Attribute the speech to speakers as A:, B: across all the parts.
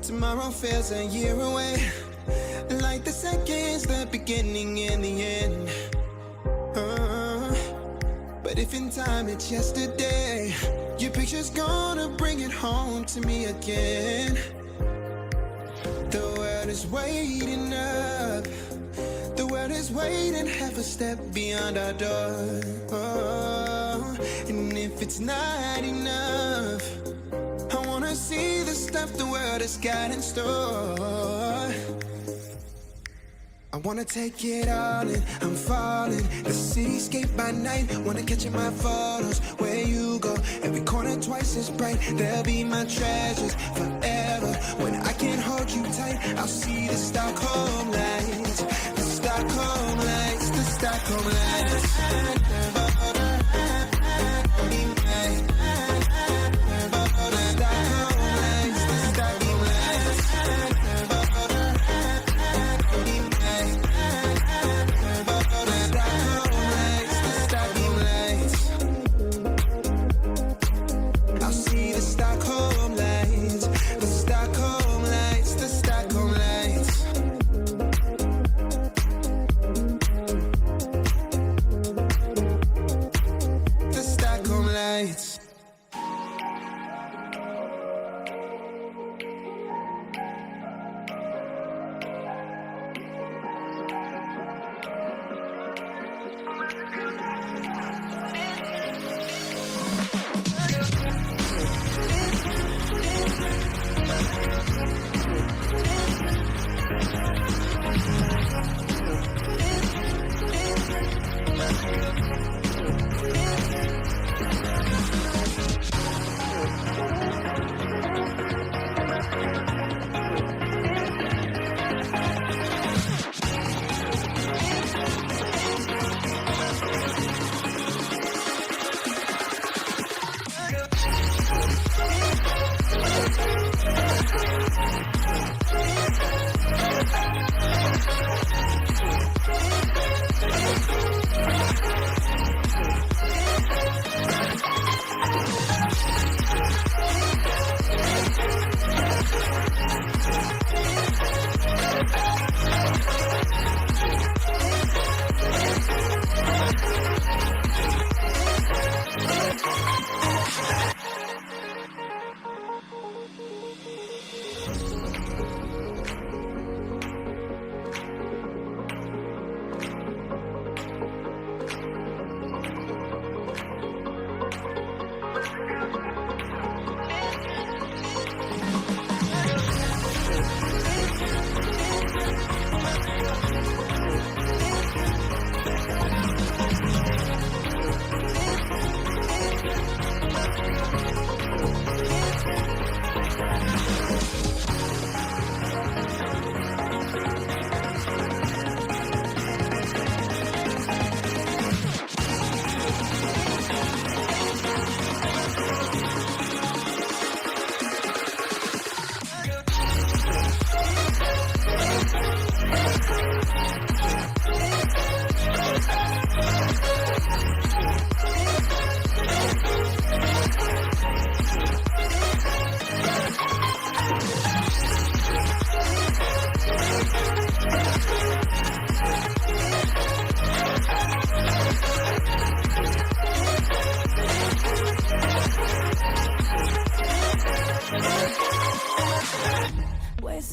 A: Tomorrow feels a year away, like the seconds, the beginning and the end. But if in time it's yesterday, your picture's gonna bring it home to me again. The world is waiting up, the world is waiting half a step beyond our door. And if it's not enough, I wanna see the stuff the world has got in store. I wanna take it all in, I'm falling. The cityscape by night, wanna catch in my photos. Where you go, every corner twice as bright. They'll be my treasures forever. When I can't hold you tight, I'll see the Stockholm lights. The Stockholm lights, the Stockholm lights.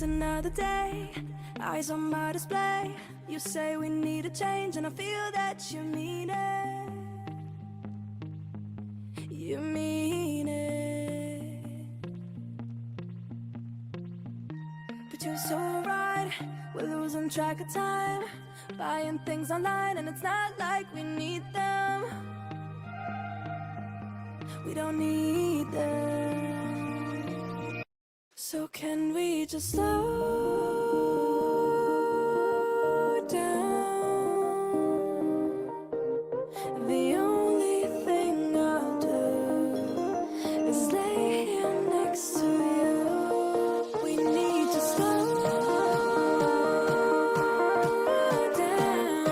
B: Another day, eyes on my display. You say we need a change, and I feel that you mean it. You mean it. But you're so right, we're losing track of time, buying things online, and it's not like we need them. We don't need them. So can we just slow down? The only thing I'll do is lay here next to you. We need to slow down.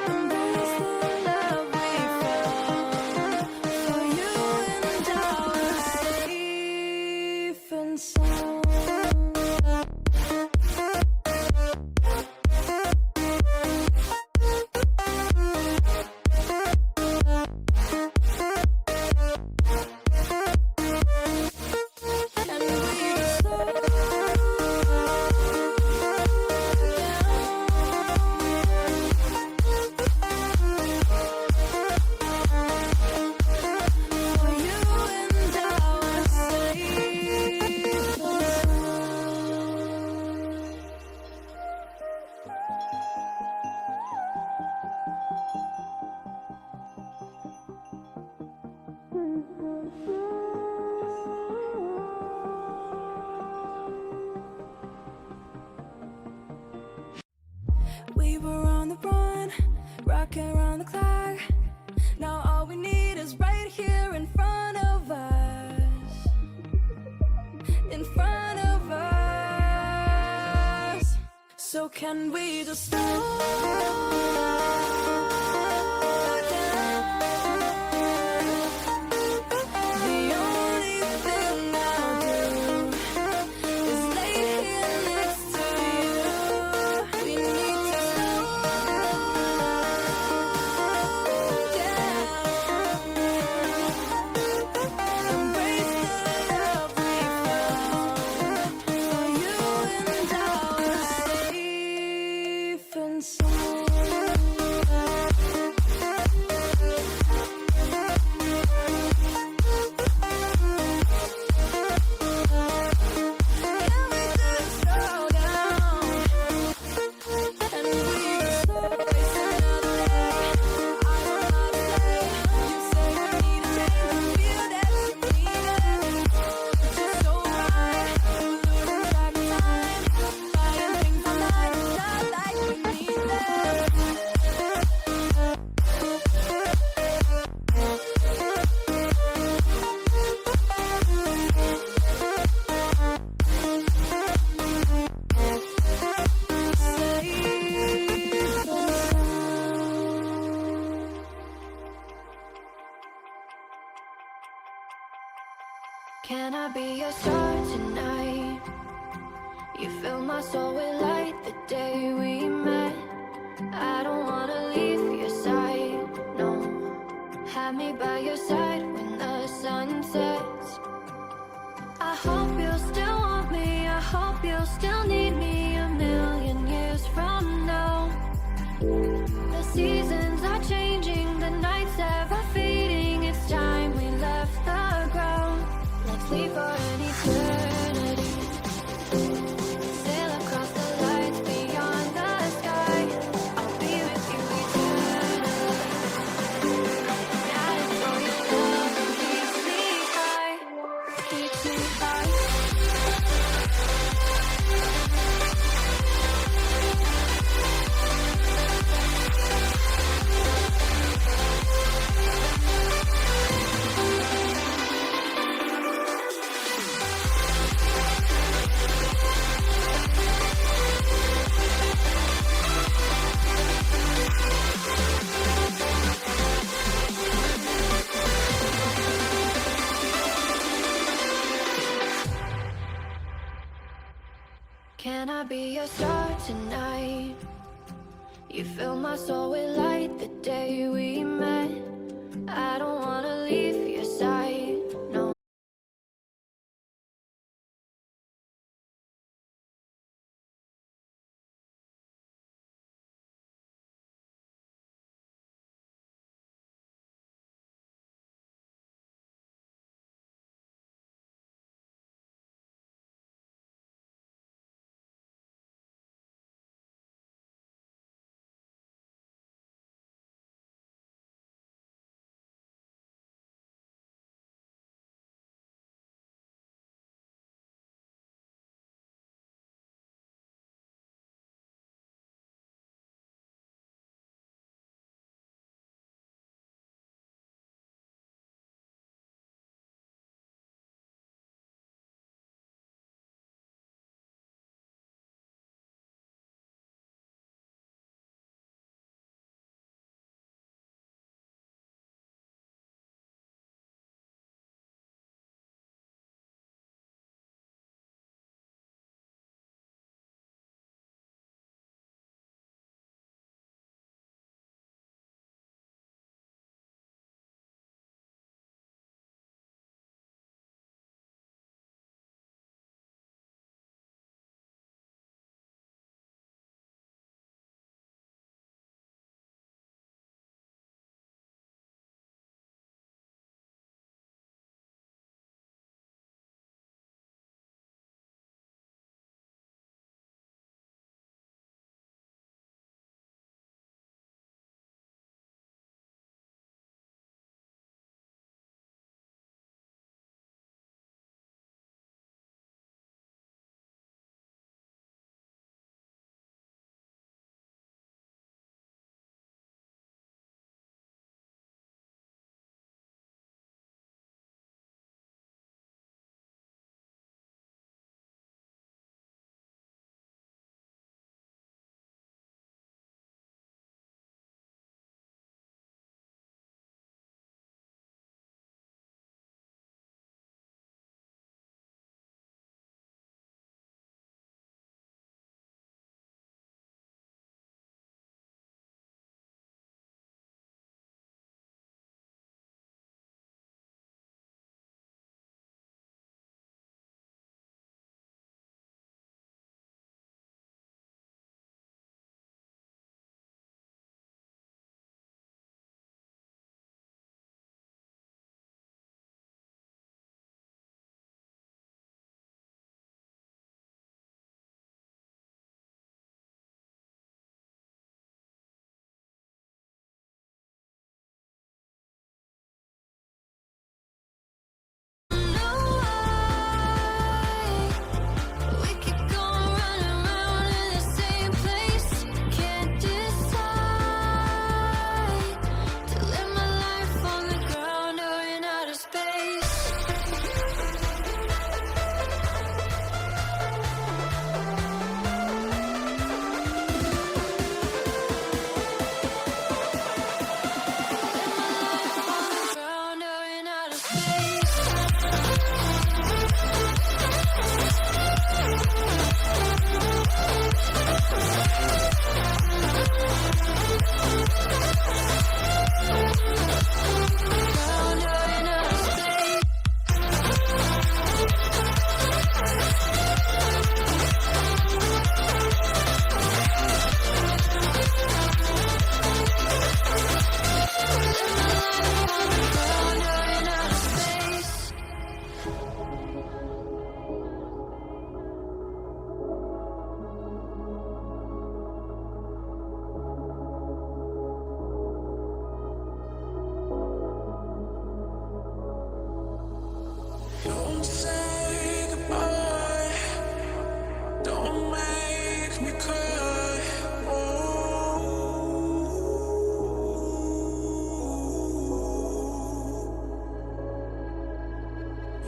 B: Embrace the love we found for you and our city. So can we just stop? The only thing I'll do is lay here next to you. We need to slow down. Embrace the love we found. For you and I are safe and sound. Can we just slow down? And we just waste another day. I don't know to say. You say you need a change. Feel that you need it. But you're so right. We're losing track of time. Buying things online. Not like we need them. Safe and sound. Can I be your star tonight? You fill my soul with light the day we met. I don't wanna leave your side, no. Have me by your side when the sun sets. I hope you'll still want me. I hope you'll still need me a million years from now. The seasons are changing, the nights ever fading. It's time we left the ground. Let's leave for an eternity. Sail across the lights beyond the sky. I'll be with you eternally. Guided for your love and keeps me high. Keeps me high. Can I be your star tonight? You fill my soul with light the day we met. I don't wanna leave your side, no.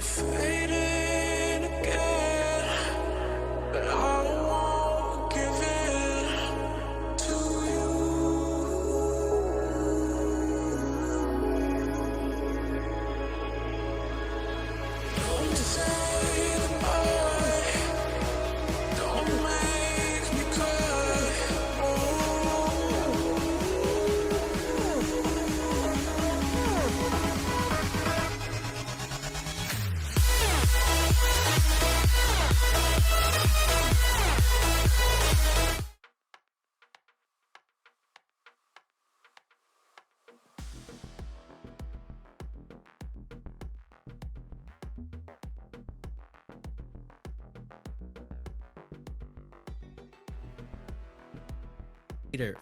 A: Fading again, but I won't give in to you. Don't say goodbye, don't make me cry.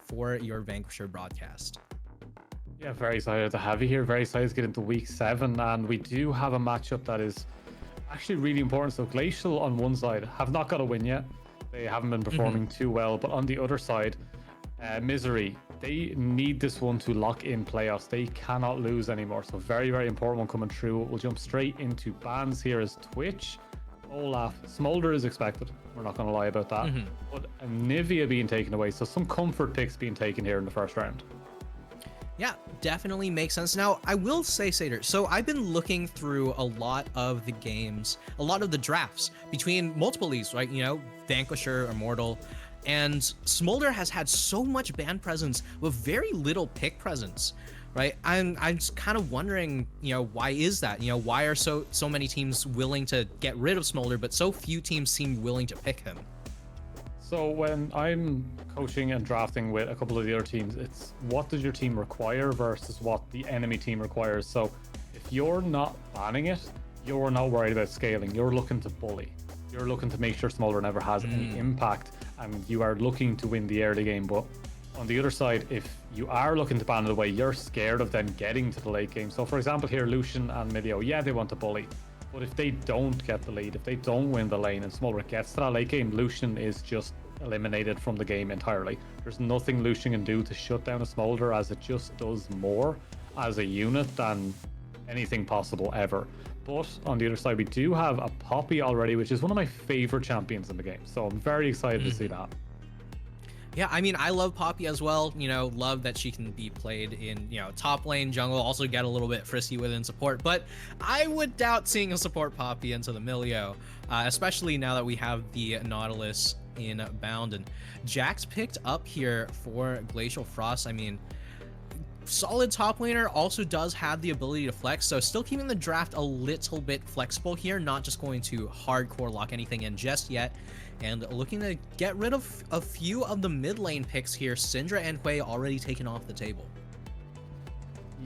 C: For your Vanquisher broadcast.
D: Yeah, very excited to have you here. Very excited to get into week 7, and we do have a matchup that is actually really important. So Glacial on one side have not got a win yet. They haven't been performing too well, but on the other side, MZRY, they need this one to lock in playoffs. They cannot lose anymore. So very, very important one coming through. We'll jump straight into bans here as Twitch. Olaf, Smolder is expected. We're not going to lie about that. But Nivea being taken away. So some comfort picks being taken here in the first round.
C: Yeah, definitely makes sense. Now, I will say, Sater, so I've been looking through a lot of the games, a lot of the drafts between multiple leagues, right? You know, Vanquisher, Immortal, and Smolder has had so much ban presence with very little pick presence, right? I'm just kind of wondering, you know, why is that? You know, why are so many teams willing to get rid of Smolder, but so few teams seem willing to pick him?
D: So when I'm coaching and drafting with a couple of the other teams, it's what does your team require versus what the enemy team requires. So if you're not banning it, you're not worried about scaling. You're looking to bully. You're looking to make sure Smolder never has any impact, and you are looking to win the early game. But on the other side, if you are looking to ban it away, you're scared of them getting to the late game. So for example here, Lucian and Milio, yeah, they want to bully. But if they don't get the lead, if they don't win the lane and Smolder gets to that late game, Lucian is just eliminated from the game entirely. There's nothing Lucian can do to shut down a Smolder, as it just does more as a unit than anything possible ever. But on the other side, we do have a Poppy already, which is one of my favorite champions in the game. So I'm very excited to see that.
C: Yeah, I mean, I love Poppy as well. You know, love that she can be played in, you know, top lane, jungle, also get a little bit frisky within support. But I would doubt seeing a support Poppy into the Milio, especially now that we have the Nautilus in bound. And Jax picked up here for Glacial Frost. I mean, solid top laner, also does have the ability to flex, so still keeping the draft a little bit flexible here, not just going to hardcore lock anything in just yet. And looking to get rid of a few of the mid lane picks here. Syndra and Hui already taken off the table.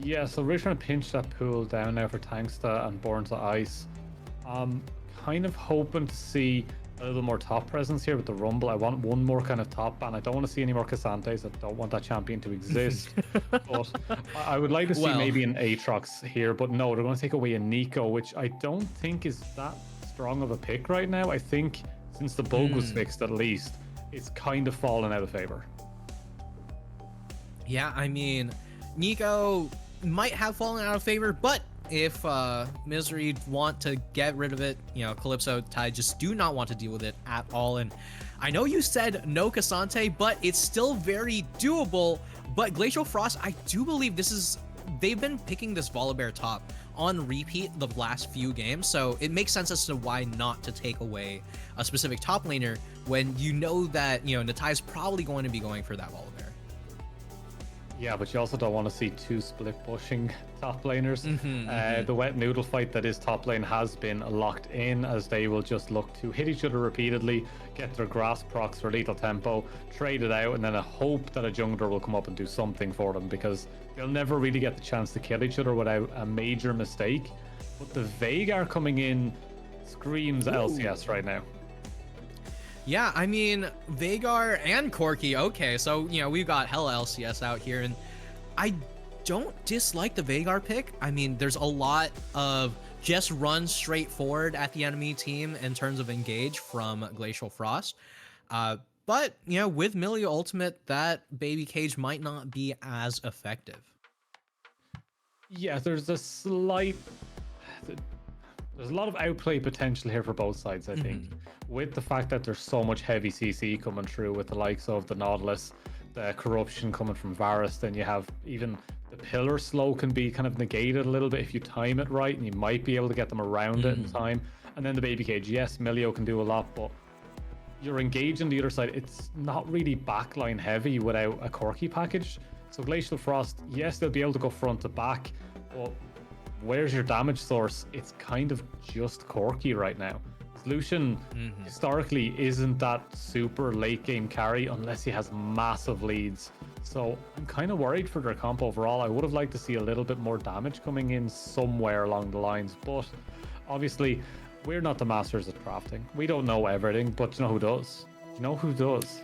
D: Yeah, so we're trying to pinch that pool down now for Tanksta and Born to Ice. Kind of hoping to see a little more top presence here with the Rumble. I want one more kind of top ban. I don't want to see any more Cassantes. I don't want that champion to exist. But I would like to see maybe an Aatrox here, but no, they're going to take away a Nico, which I don't think is that strong of a pick right now. I think since the bug was fixed, at least, it's kind of fallen out of favor.
C: Yeah, I mean, Nico might have fallen out of favor, but if MZRY want to get rid of it, you know, Calypso, Ty just do not want to deal with it at all. And I know you said no Cassante, but it's still very doable. But Glacial Frost, I do believe they've been picking this Volibear top on repeat the last few games, so it makes sense as to why not to take away a specific top laner when you know that, you know, Natai's probably going to be going for that Volibear.
D: Yeah, but you also don't want to see two split pushing top laners. The wet noodle fight that is top lane has been locked in, as they will just look to hit each other repeatedly, get their grass procs for lethal tempo, trade it out, and then hope that a jungler will come up and do something for them, because they'll never really get the chance to kill each other without a major mistake. But the Veigar coming in screams LCS right now.
C: Yeah, I mean, Veigar and Corki, okay, so, you know, we've got hella LCS out here, and I don't dislike the Veigar pick. I mean, there's a lot of just run straight forward at the enemy team in terms of engage from Glacial Frost. But, you know, with Milio Ultimate, that baby cage might not be as effective.
D: Yeah, there's a slight There's a lot of outplay potential here for both sides, I think. With the fact that there's so much heavy CC coming through with the likes of the Nautilus, the corruption coming from Varus, then you have even the pillar slow can be kind of negated a little bit if you time it right, and you might be able to get them around it in time. And then the baby cage, yes, Milio can do a lot, but you're engaging the other side. It's not really backline heavy without a Corki package. So Glacial Frost, yes, they'll be able to go front to back, but where's your damage source? It's kind of just Corki right now. Lucian historically isn't that super late game carry unless he has massive leads. So I'm kind of worried for their comp overall. I would have liked to see a little bit more damage coming in somewhere along the lines, but obviously we're not the masters at crafting. We don't know everything, but you know who does? You know who does?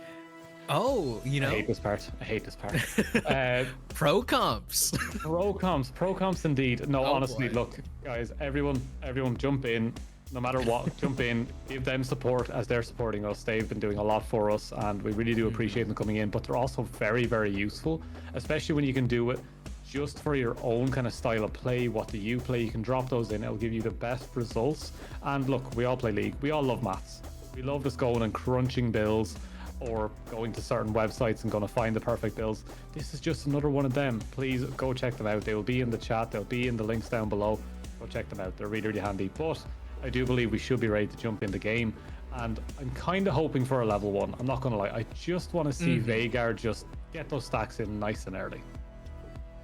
C: Oh, you know,
D: I hate this part. I hate this part.
C: pro comps.
D: Pro comps indeed. No,
C: Oh,
D: honestly,
C: boy.
D: look, guys, everyone jump in. No matter what, jump in, give them support as they're supporting us. They've been doing a lot for us, and we really do appreciate them coming in. But they're also very, very useful, especially when you can do it just for your own kind of style of play. What do you play? You can drop those in. It'll give you the best results. And look, we all play League. We all love maths. We love just going and crunching builds or going to certain websites and going to find the perfect builds. This is just another one of them. Please go check them out. They will be in the chat. They'll be in the links down below. Go check them out. They're really, really handy. But I do believe we should be ready to jump in the game, and I'm kind of hoping for a level 1. I'm not going to lie. I just want to see Veigar just get those stacks in nice and early.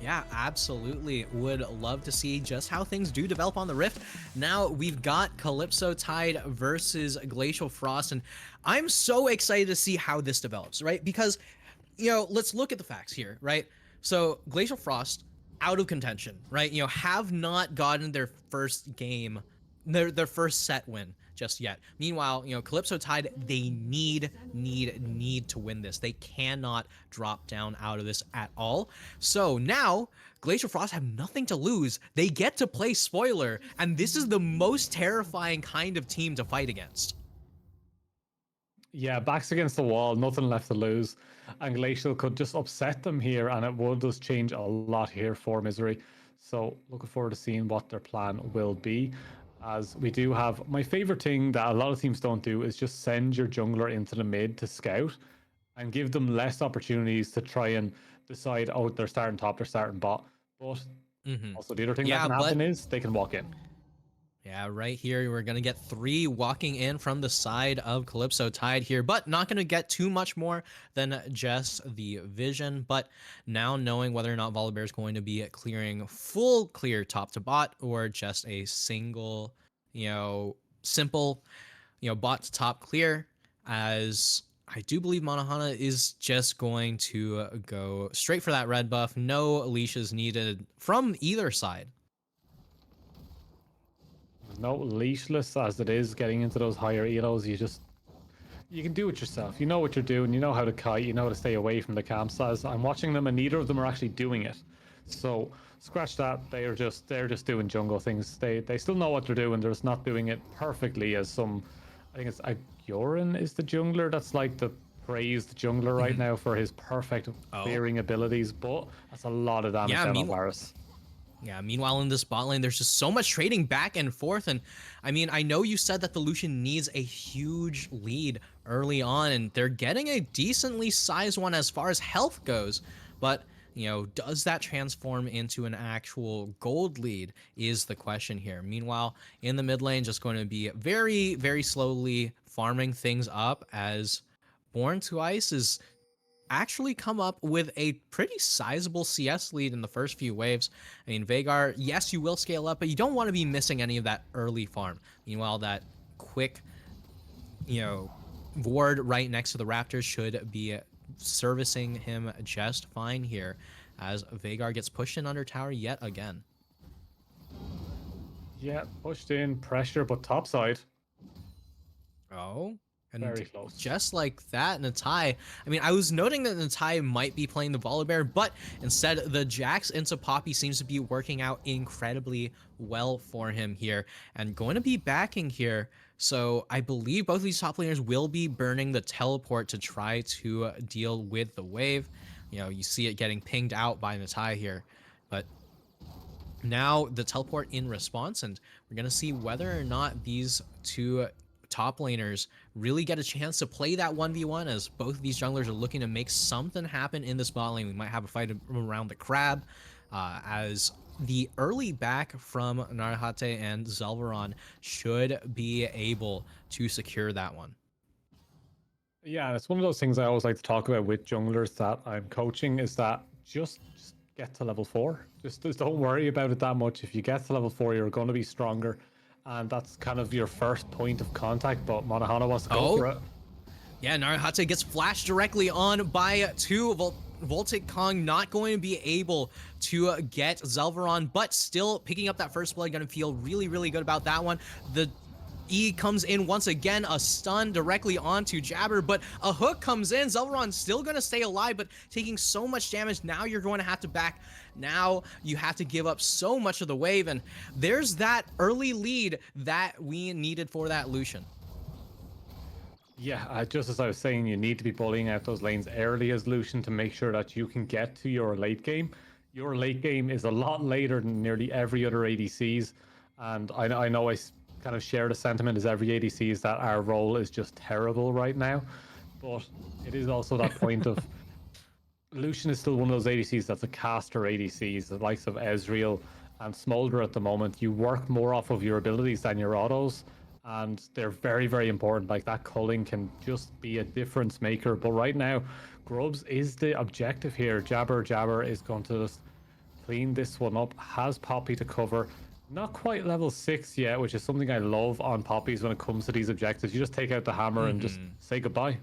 C: Yeah, absolutely. Would love to see just how things do develop on the Rift. Now we've got Calypso Tide versus Glacial Frost, and I'm so excited to see how this develops, right? Because, you know, let's look at the facts here, right? So Glacial Frost out of contention, right? You know, have not gotten their first game, their first set win just yet. Meanwhile, you know, Calypso Tide, they need to win this. They cannot drop down out of this at all. So now Glacial Frost have nothing to lose. They get to play spoiler, and this is the most terrifying kind of team to fight against.
D: Yeah, backs against the wall, nothing left to lose. And Glacial could just upset them here, and it would just change a lot here for MZRY. So looking forward to seeing what their plan will be. As we do have, my favorite thing that a lot of teams don't do is just send your jungler into the mid to scout and give them less opportunities to try and decide, oh, they're starting top, they're starting bot. But also the other thing that can happen is they can walk in.
C: Yeah, right here, we're going to get 3 walking in from the side of Calypso Tide here, but not going to get too much more than just the vision. But now knowing whether or not Volibear is going to be clearing full clear top to bot or just a single, you know, simple, you know, bot to top clear, as I do believe Monohana is just going to go straight for that red buff. No leashes needed from either side.
D: No, leashless as it is, getting into those higher elos, you can do it yourself. You know what you're doing, you know how to kite, you know how to stay away from the campsites. I'm watching them and neither of them are actually doing it. So scratch that, they're just doing jungle things. They still know what they're doing, they're just not doing it perfectly as some, I think it's Agurin is the jungler that's like the praised jungler right now for his perfect clearing abilities, but that's a lot of damage down on Varus.
C: Yeah, meanwhile in this bot lane, there's just so much trading back and forth. And I mean, I know you said that the Lucian needs a huge lead early on, and they're getting a decently sized one as far as health goes. But, you know, does that transform into an actual gold lead is the question here. Meanwhile, in the mid lane, just going to be very, very slowly farming things up as Born to Ice is actually come up with a pretty sizable CS lead in the first few waves. I mean, Veigar, yes, you will scale up, but you don't want to be missing any of that early farm. Meanwhile, that quick, you know, ward right next to the Raptors should be servicing him just fine here as Veigar gets pushed in under tower yet again.
D: Yeah, pushed in, pressure, but topside.
C: Oh. And
D: very close.
C: Just like that, Natai. I mean, I was noting that Natai might be playing the Volibear, but instead the Jax into Poppy seems to be working out incredibly well for him here and going to be backing here. So I believe both of these top laners will be burning the teleport to try to deal with the wave. You know, you see it getting pinged out by Natai here, but Now the teleport in response, and we're gonna see whether or not these two top laners really get a chance to play that 1v1, as both of these junglers are looking to make something happen in this bot lane. We might have a fight around the crab, as the early back from Narahate and Zelveron should be able to secure that one.
D: Yeah, it's one of those things I always like to talk about with junglers that I'm coaching, is that just get to level 4. Just don't worry about it that much. If you get to level 4, you're going to be stronger. And that's kind of your first point of contact, but Monahana wants to go for it.
C: Yeah, Narahate gets flashed directly on by two. Voltic Kong not going to be able to get Zelveron, but still picking up that first blood. Going to feel really, really good about that one. The E comes in once again, a stun directly onto Jabber, but a hook comes in. Zelveron's still going to stay alive, but taking so much damage. Now you're going to have to back. Now you have to give up so much of the wave, and there's that early lead that we needed for that Lucian.
D: Yeah, just as I was saying, you need to be bullying out those lanes early as Lucian to make sure that you can get to your late game. Your late game is a lot later than nearly every other ADC's, and I know I kind of share the sentiment as every ADC is that our role is just terrible right now, but it is also that point of Lucian is still one of those ADCs that's a caster ADCs, the likes of Ezreal and Smolder at the moment. You work more off of your abilities than your autos, and they're very, very important. Like, that culling can just be a difference maker. But right now, Grubs is the objective here. Jabber is going to just clean this one up, has Poppy to cover. Not quite level 6 yet, which is something I love on Poppies when it comes to these objectives. You just take out the hammer and just say goodbye.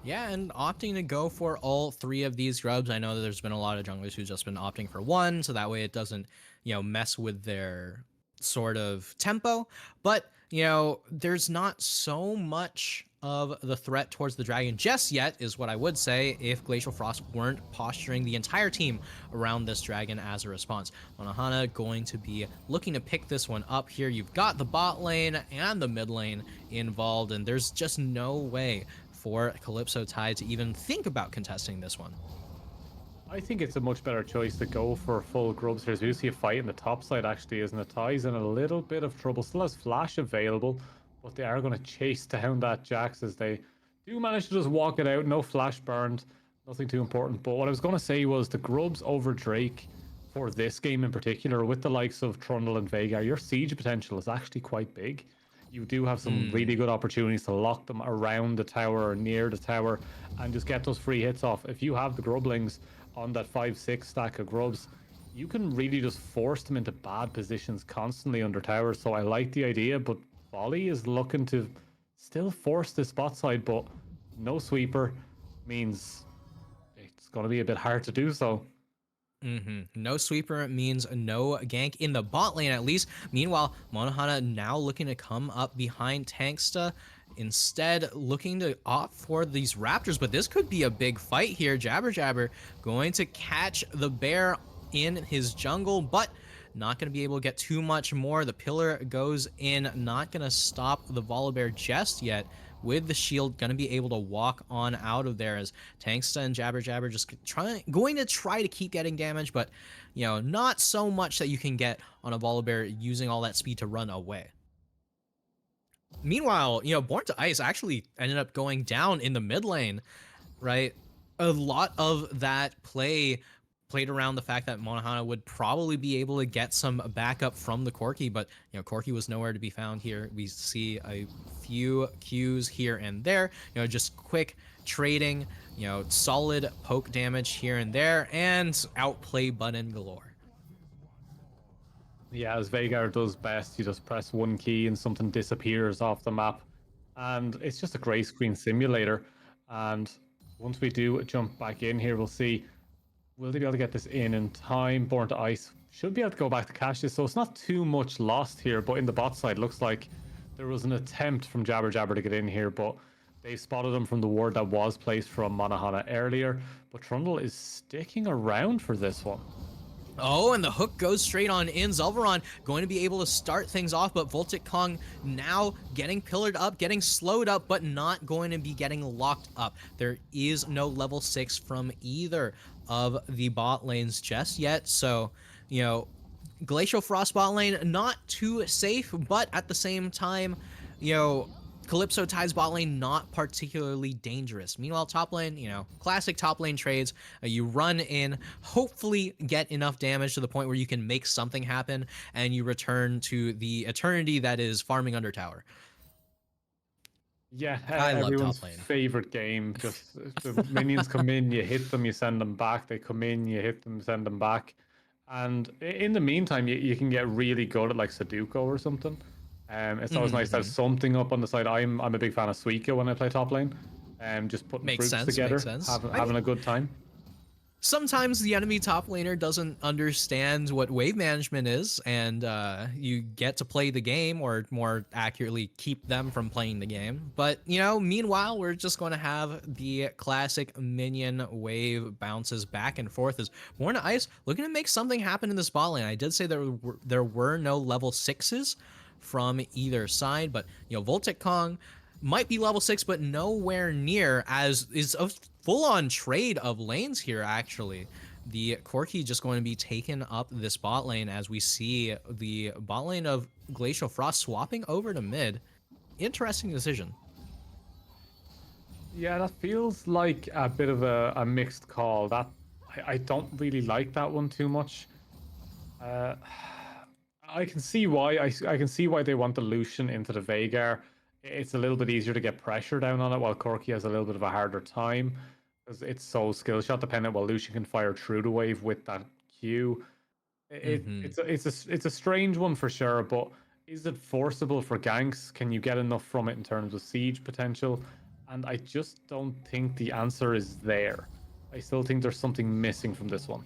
C: Yeah, and opting to go for all 3 of these grubs. I know that there's been a lot of junglers who've just been opting for 1, so that way it doesn't, mess with their sort of tempo. But, there's not so much of the threat towards the dragon just yet, is what I would say, if Glacial Frost weren't posturing the entire team around this dragon as a response. Monahana going to be looking to pick this one up here. You've got the bot lane and the mid lane involved, and there's just no way for Calypso Tide to even think about contesting this one.
D: I think it's a much better choice to go for full grubs here. As we do see a fight in the top side, actually, isn't it? Ty's in a little bit of trouble. Still has flash available, but they are going to chase down that Jax as they do manage to just walk it out. No flash burned, nothing too important. But what I was going to say was the grubs over Drake for this game in particular, with the likes of Trundle and Veigar, your siege potential is actually quite big. You do have some really good opportunities to lock them around the tower or near the tower and just get those free hits off. If you have the grublings on that 5-6 stack of grubs, you can really just force them into bad positions constantly under towers. So I like the idea, but Volley is looking to still force this bot side, but no sweeper means it's going to be a bit hard to do so.
C: No sweeper means no gank in the bot lane, at least. Meanwhile, Monahana now looking to come up behind Tanksta, instead looking to opt for these raptors, but this could be a big fight here. Jabber going to catch the bear in his jungle, but not going to be able to get too much more. The pillar goes in, not going to stop the Volibear just yet. With the shield, going to be able to walk on out of there, as Tanksta and Jabber just going to try to keep getting damage, but not so much that you can get on a Volibear using all that speed to run away. Meanwhile, Born to Ice actually ended up going down in the mid lane, right? A lot of that played around the fact that Monahana would probably be able to get some backup from the Corki, but Corki was nowhere to be found here. We see a few Qs here and there, just quick trading, solid poke damage here and there, and outplay button galore.
D: Yeah, as Veigar does best, you just press one key and something disappears off the map, and it's just a gray screen simulator. And once we do jump back in here, we'll see, will they be able to get this in time? Born to Ice should be able to go back to cash this, so it's not too much lost here. But in the bot side, looks like there was an attempt from Jabber to get in here, but they spotted him from the ward that was placed from Monahana earlier. But Trundle is sticking around for this one.
C: Oh, and the hook goes straight on in. Zelveron going to be able to start things off, but Voltic Kong now getting pillared up, getting slowed up, but not going to be getting locked up. There is no level 6 from either of the bot lanes just yet, so you know, Glacial Frost bot lane, not too safe, but at the same time, you know, Calypso ties bot lane, not particularly dangerous. Meanwhile, top lane, you know, classic top lane trades. You run in, hopefully get enough damage to the point where you can make something happen, and you return to the eternity that is farming under tower.
D: Yeah,
C: I love
D: everyone's
C: top lane.
D: favorite game. Just the minions come in, you hit them, you send them back. They come in, you hit them, send them back. And in the meantime, you can get really good at like Sudoku or something. It's always nice to have something up on the side. I'm a big fan of Suika when I play top lane. Just putting
C: Makes
D: fruits
C: sense,
D: together,
C: makes sense.
D: having a good time.
C: Sometimes the enemy top laner doesn't understand what wave management is, and you get to play the game, or more accurately, keep them from playing the game. But, you know, meanwhile, we're just going to have the classic minion wave bounces back and forth as Born to Ice looking to make something happen in this bot lane. I did say there were no level 6s from either side, but, you know, Voltic Kong might be level 6, but nowhere near, as is a full-on trade of lanes here, actually. The Corki just going to be taking up this bot lane as we see the bot lane of Glacial Frost swapping over to mid. Interesting decision.
D: Yeah, that feels like a bit of a mixed call. That I don't really like that one too much. I can see why. I can see why they want the Lucian into the Veigar. It's a little bit easier to get pressure down on it, while Corki has a little bit of a harder time because it's so skill shot dependent. While Lucian can fire through the wave with that Q. It's a strange one for sure, but is it forcible for ganks? Can you get enough from it in terms of siege potential? And I just don't think the answer is there. I still think there's something missing from this one.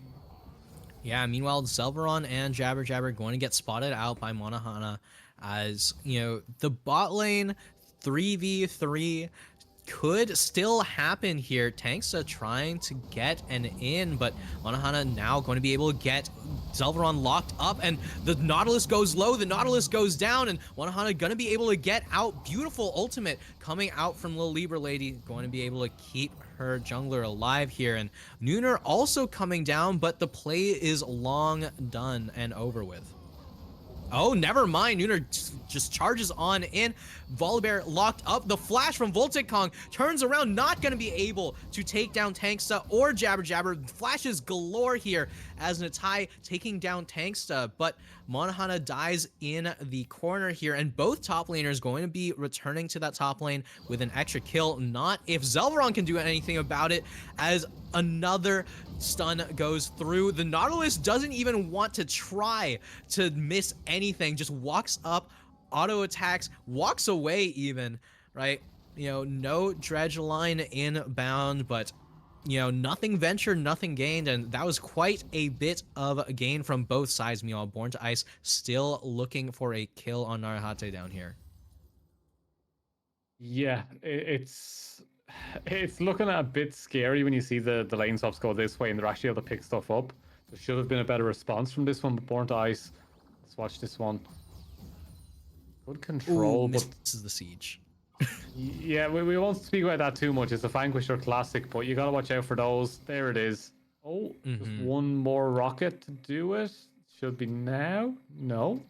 C: Yeah, meanwhile, Zelveron and Jabber Jabber going to get spotted out by Monahana as, you know, the bot lane 3v3 could still happen here. Tanksta trying to get an in, but Monahana now going to be able to get Zelveron locked up, and the Nautilus goes low, the Nautilus goes down, and Monahana going to be able to get out. Beautiful ultimate coming out from Lil Libra Lady, going to be able to keep her jungler alive here, and Nooner also coming down, but the play is long done and over with. Oh, never mind. Nooner just charges on in. Volibear locked up. The flash from Voltic Kong turns around, not going to be able to take down Tanksta or Jabber Jabber. Flashes galore here as Natai taking down Tanksta, but Monahana dies in the corner here, and both top laners going to be returning to that top lane with an extra kill. Not if Zelveron can do anything about it, as another stun goes through. The Nautilus doesn't even want to try to miss anything, just walks up, auto attacks, walks away even, right? You know, no dredge line inbound, but, you know, nothing ventured, nothing gained, and that was quite a bit of a gain from both sides. Meanwhile, Born to Ice still looking for a kill on Narahate down here.
D: Yeah, it's looking a bit scary when you see the lane swaps go this way and they're actually able to pick stuff up. There should have been a better response from this one, but Born to Ice. Let's watch this one. Good control, but
C: this is the siege.
D: yeah, we won't speak about that too much. It's a Vanquisher classic, but you gotta watch out for those. There it is. Oh, just one more rocket to do it. Should be now. No.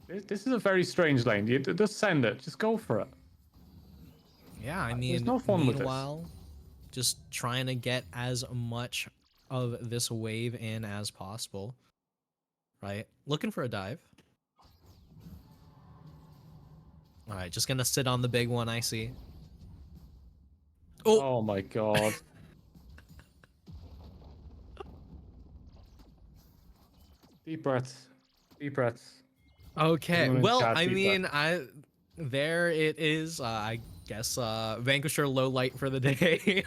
D: This is a very strange lane. You just send it. Just go for it.
C: Yeah, I mean,
D: there's no fun with this.
C: Meanwhile, just trying to get as much of this wave in as possible. Right? Looking for a dive. All right, just gonna sit on the big one, I see.
D: Oh my god. Deep breaths. Deep breaths.
C: Okay,
D: Everyone in
C: well,
D: chat,
C: I
D: deep
C: mean, there it is. I guess Vanquisher low light for the day.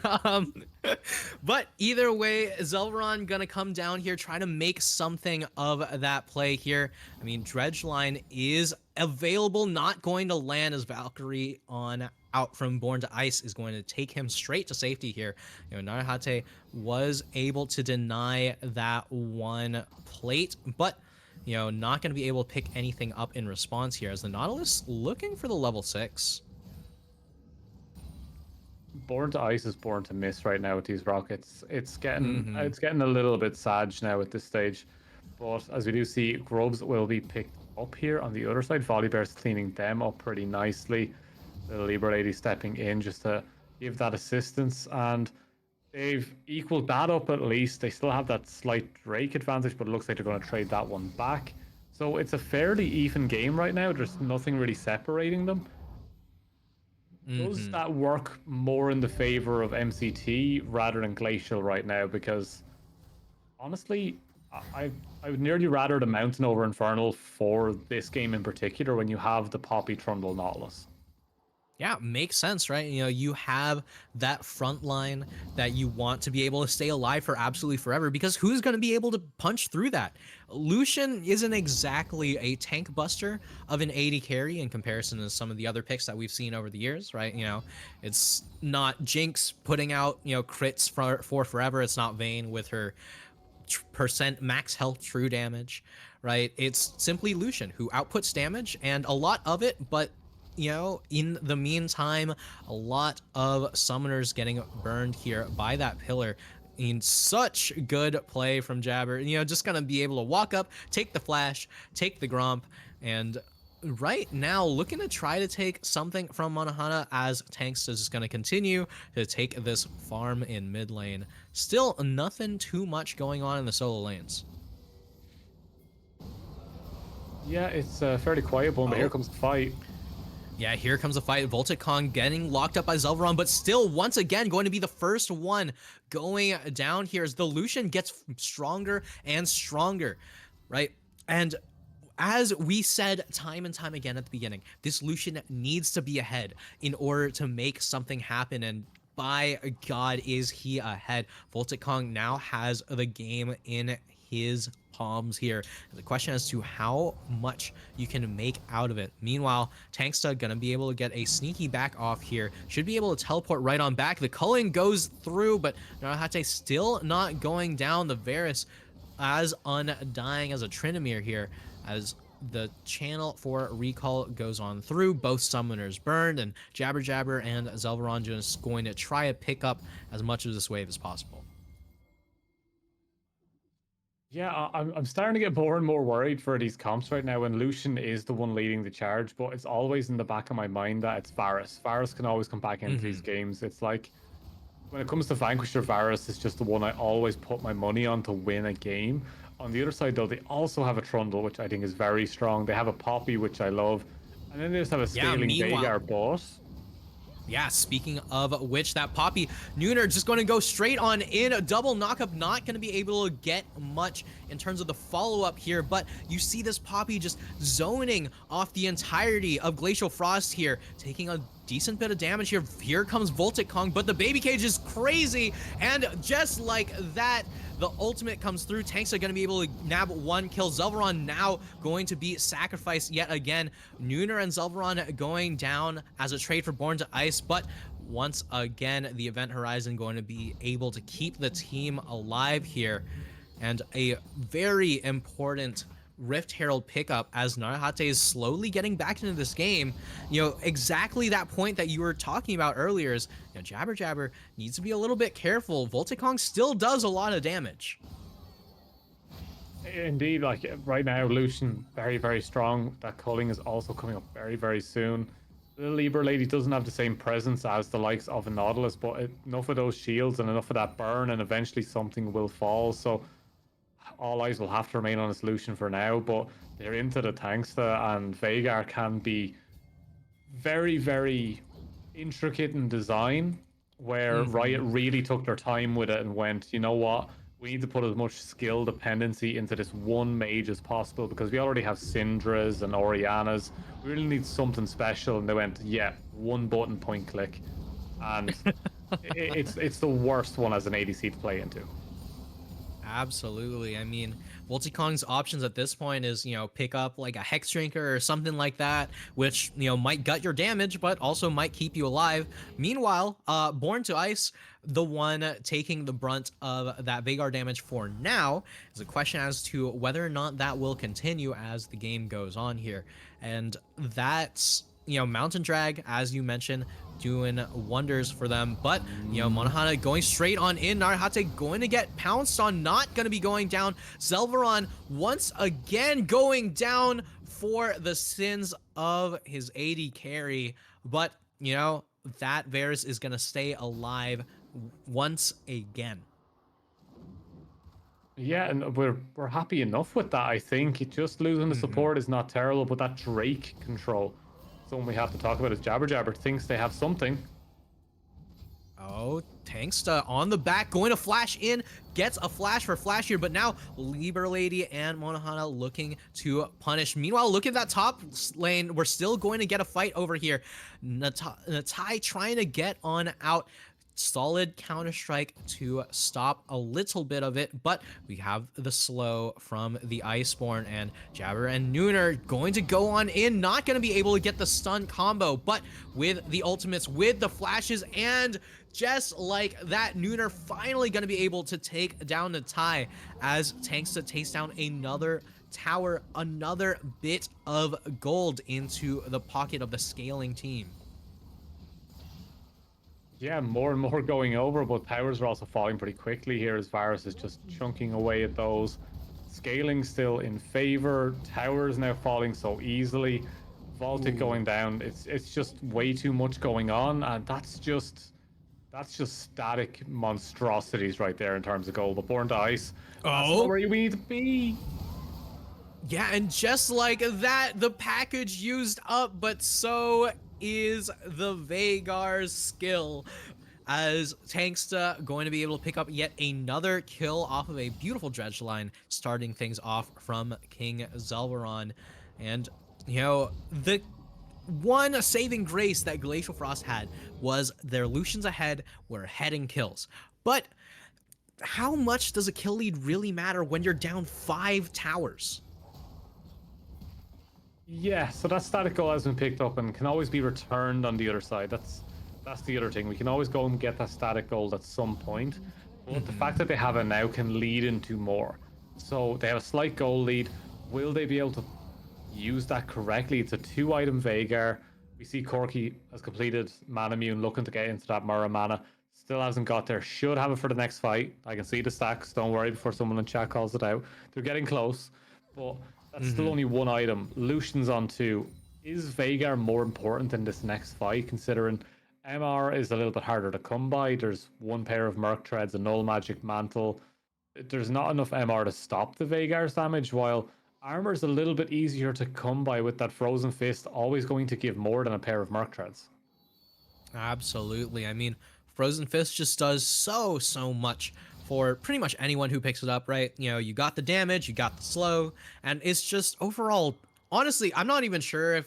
C: But either way, Zelveron gonna come down here, try to make something of that play here. I mean, Dredge Line is available, not going to land, as Valkyrie on out from Born to Ice is going to take him straight to safety here. You know, Narahate was able to deny that one plate, but, you know, not going to be able to pick anything up in response here, as the Nautilus looking for the level 6.
D: Born to Ice is born to miss right now with these rockets.
C: Hmm.
D: It's getting a little bit sad now at this stage. But as we do see, Grubs will be picked up here on the other side. Volibear's cleaning them up pretty nicely. The Libra Lady stepping in just to give that assistance. And they've equaled that up at least. They still have that slight Drake advantage, but it looks like they're going to trade that one back. So it's a fairly even game right now. There's nothing really separating them. Does
C: Hmm.
D: that work more in the favor of MCT rather than Glacial right now? Because honestly, I would nearly rather the Mountain over Infernal for this game in particular when you have the Poppy Trundle Nautilus.
C: Yeah, makes sense, right? You know, you have that front line that you want to be able to stay alive for absolutely forever because who's going to be able to punch through that? Lucian isn't exactly a tank buster of an AD carry in comparison to some of the other picks that we've seen over the years, right? You know, it's not Jinx putting out, you know, crits for forever. It's not Vayne with her percent max health true damage, right? It's simply Lucian who outputs damage and a lot of it, but you know, in the meantime, a lot of summoners getting burned here by that pillar. In such good play from Jabber, you know, just gonna be able to walk up, take the flash, take the Gromp, and right now looking to try to take something from Monohana as Tanks is just going to continue to take this farm in mid lane. Still nothing too much going on in the solo lanes.
D: Yeah, it's a fairly quiet one, but here
C: Oh,
D: comes the fight.
C: yeah, here comes a fight. Voltic Kong getting locked up by Zelveron, but still, once again, going to be the first one going down here as the Lucian gets stronger and stronger, right? And as we said time and time again at the beginning, this Lucian needs to be ahead in order to make something happen. And by God, is he ahead. Voltic Kong now has the game in his palms here. The question as to how much you can make out of it. Meanwhile, Tanksta gonna be able to get a sneaky back off here. Should be able to teleport right on back. The culling goes through, but Narahate still not going down. The Varus as undying as a Trinamir here, as the channel for recall goes on through. Both summoners burned, and Jabber Jabber and Zelveron just going to try to pick up as much of this wave as possible.
D: Yeah, I'm starting to get more and more worried for these comps right now when Lucian is the one leading the charge, but it's always in the back of my mind that it's Varus. Varus can always come back into these games. It's like when it comes to Vanquisher, Varus is just the one I always put my money on to win a game. On the other side, though, they also have a Trundle, which I think is very strong. They have a Poppy, which I love. And then they just have a
C: Yeah,
D: scaling
C: meanwhile,
D: Veigar boss.
C: yeah, speaking of which, that Poppy, Nooner just going to go straight on in. A double knockup, not going to be able to get much in terms of the follow-up here, but you see this Poppy just zoning off the entirety of Glacial Frost here, taking a decent bit of damage here. Here comes Voltic Kong, but the baby cage is crazy, and just like that, the ultimate comes through. Tanks are going to be able to nab one kill. Zelveron now going to be sacrificed yet again. Nooner and Zelveron going down as a trade for Born to Ice, but once again, the Event Horizon going to be able to keep the team alive here. And a very important Rift Herald pickup as Narahate is slowly getting back into this game. You know, exactly that point that you were talking about earlier is, you know, Jabber Jabber needs to be a little bit careful. Voltic Kong still does a lot of damage.
D: Indeed, like right now, Lucian very, very strong. That culling is also coming up very, very soon. The Libra Lady doesn't have the same presence as the likes of a Nautilus, but enough of those shields and enough of that burn, and eventually something will fall. So all eyes will have to remain on this Lucian for now, but they're into the Tanksta, and Veigar can be very, very intricate in design, where Riot really took their time with it and went, you know what, we need to put as much skill dependency into this one mage as possible because we already have Syndras and Orianas. We really need something special, and they went, yeah, one button, point click, and it's the worst one as an ADC to play into.
C: Absolutely. I mean, Voltic Kong's options at this point is, you know, pick up like a Hex Drinker or something like that, which, you know, might gut your damage, but also might keep you alive. Meanwhile, Born to Ice, the one taking the brunt of that Veigar damage for now, is a question as to whether or not that will continue as the game goes on here. And that's, you know, Mountain Drag, as you mentioned, doing wonders for them. But, you know, Monohana going straight on in. Narahate going to get pounced on, not going to be going down. Zelvaron once again going down for the sins of his AD carry. But, you know, that Varus is going to stay alive once again.
D: Yeah, and we're happy enough with that, I think. Just losing the support is not terrible, but that Drake control, something we have to talk about. Is Jabber Jabber thinks they have something.
C: Oh, Tanksta on the back, going to flash in, gets a flash for flash here, but now Lieber Lady and Monohana looking to punish. Meanwhile, look at that top lane. We're still going to get a fight over here. Natai trying to get on out. Solid Counter-Strike to stop a little bit of it, but we have the slow from the Iceborne, and Jabber and Nooner going to go on in, not going to be able to get the stun combo, but with the ultimates, with the flashes, and just like that, Nooner finally going to be able to take down Natai as Tanksta takes down another tower, another bit of gold into the pocket of the scaling team.
D: Yeah, more and more going over, but towers are also falling pretty quickly here as Varus is just chunking away at those. Scaling still in favor. Towers now falling so easily. Vaulted going down. It's just way too much going on, and that's just static monstrosities right there in terms of gold. But Born to Ice, that's not where we need to be.
C: Yeah, and just like that, the package used up, but so is the Veigar's skill, as Tanksta going to be able to pick up yet another kill off of a beautiful dredge line, starting things off from King Zelvaron. And, you know, the one saving grace that Glacial Frost had was their Lucians ahead were heading kills. But how much does a kill lead really matter when you're down 5 towers?
D: Yeah, so that static goal has been picked up and can always be returned on the other side. That's the other thing. We can always go and get that static gold at some point. But the fact that they have it now can lead into more. So they have a slight goal lead. Will they be able to use that correctly? It's a 2-item Veigar. We see Corki has completed Manamune, looking to get into that Mura mana. Still hasn't got there. Should have it for the next fight. I can see the stacks. Don't worry before someone in chat calls it out. They're getting close. But that's still only 1 item. Lucian's on 2. Is Veigar more important in this next fight, considering MR is a little bit harder to come by? There's 1 pair of Merc Treads, a Null Magic Mantle. There's not enough MR to stop the Veigar's damage, while armor is a little bit easier to come by with that Frozen Fist, always going to give more than a pair of Merc Treads.
C: Absolutely. I mean, Frozen Fist just does so much for pretty much anyone who picks it up, right? You know, you got the damage, you got the slow, and it's just overall, honestly, I'm not even sure if,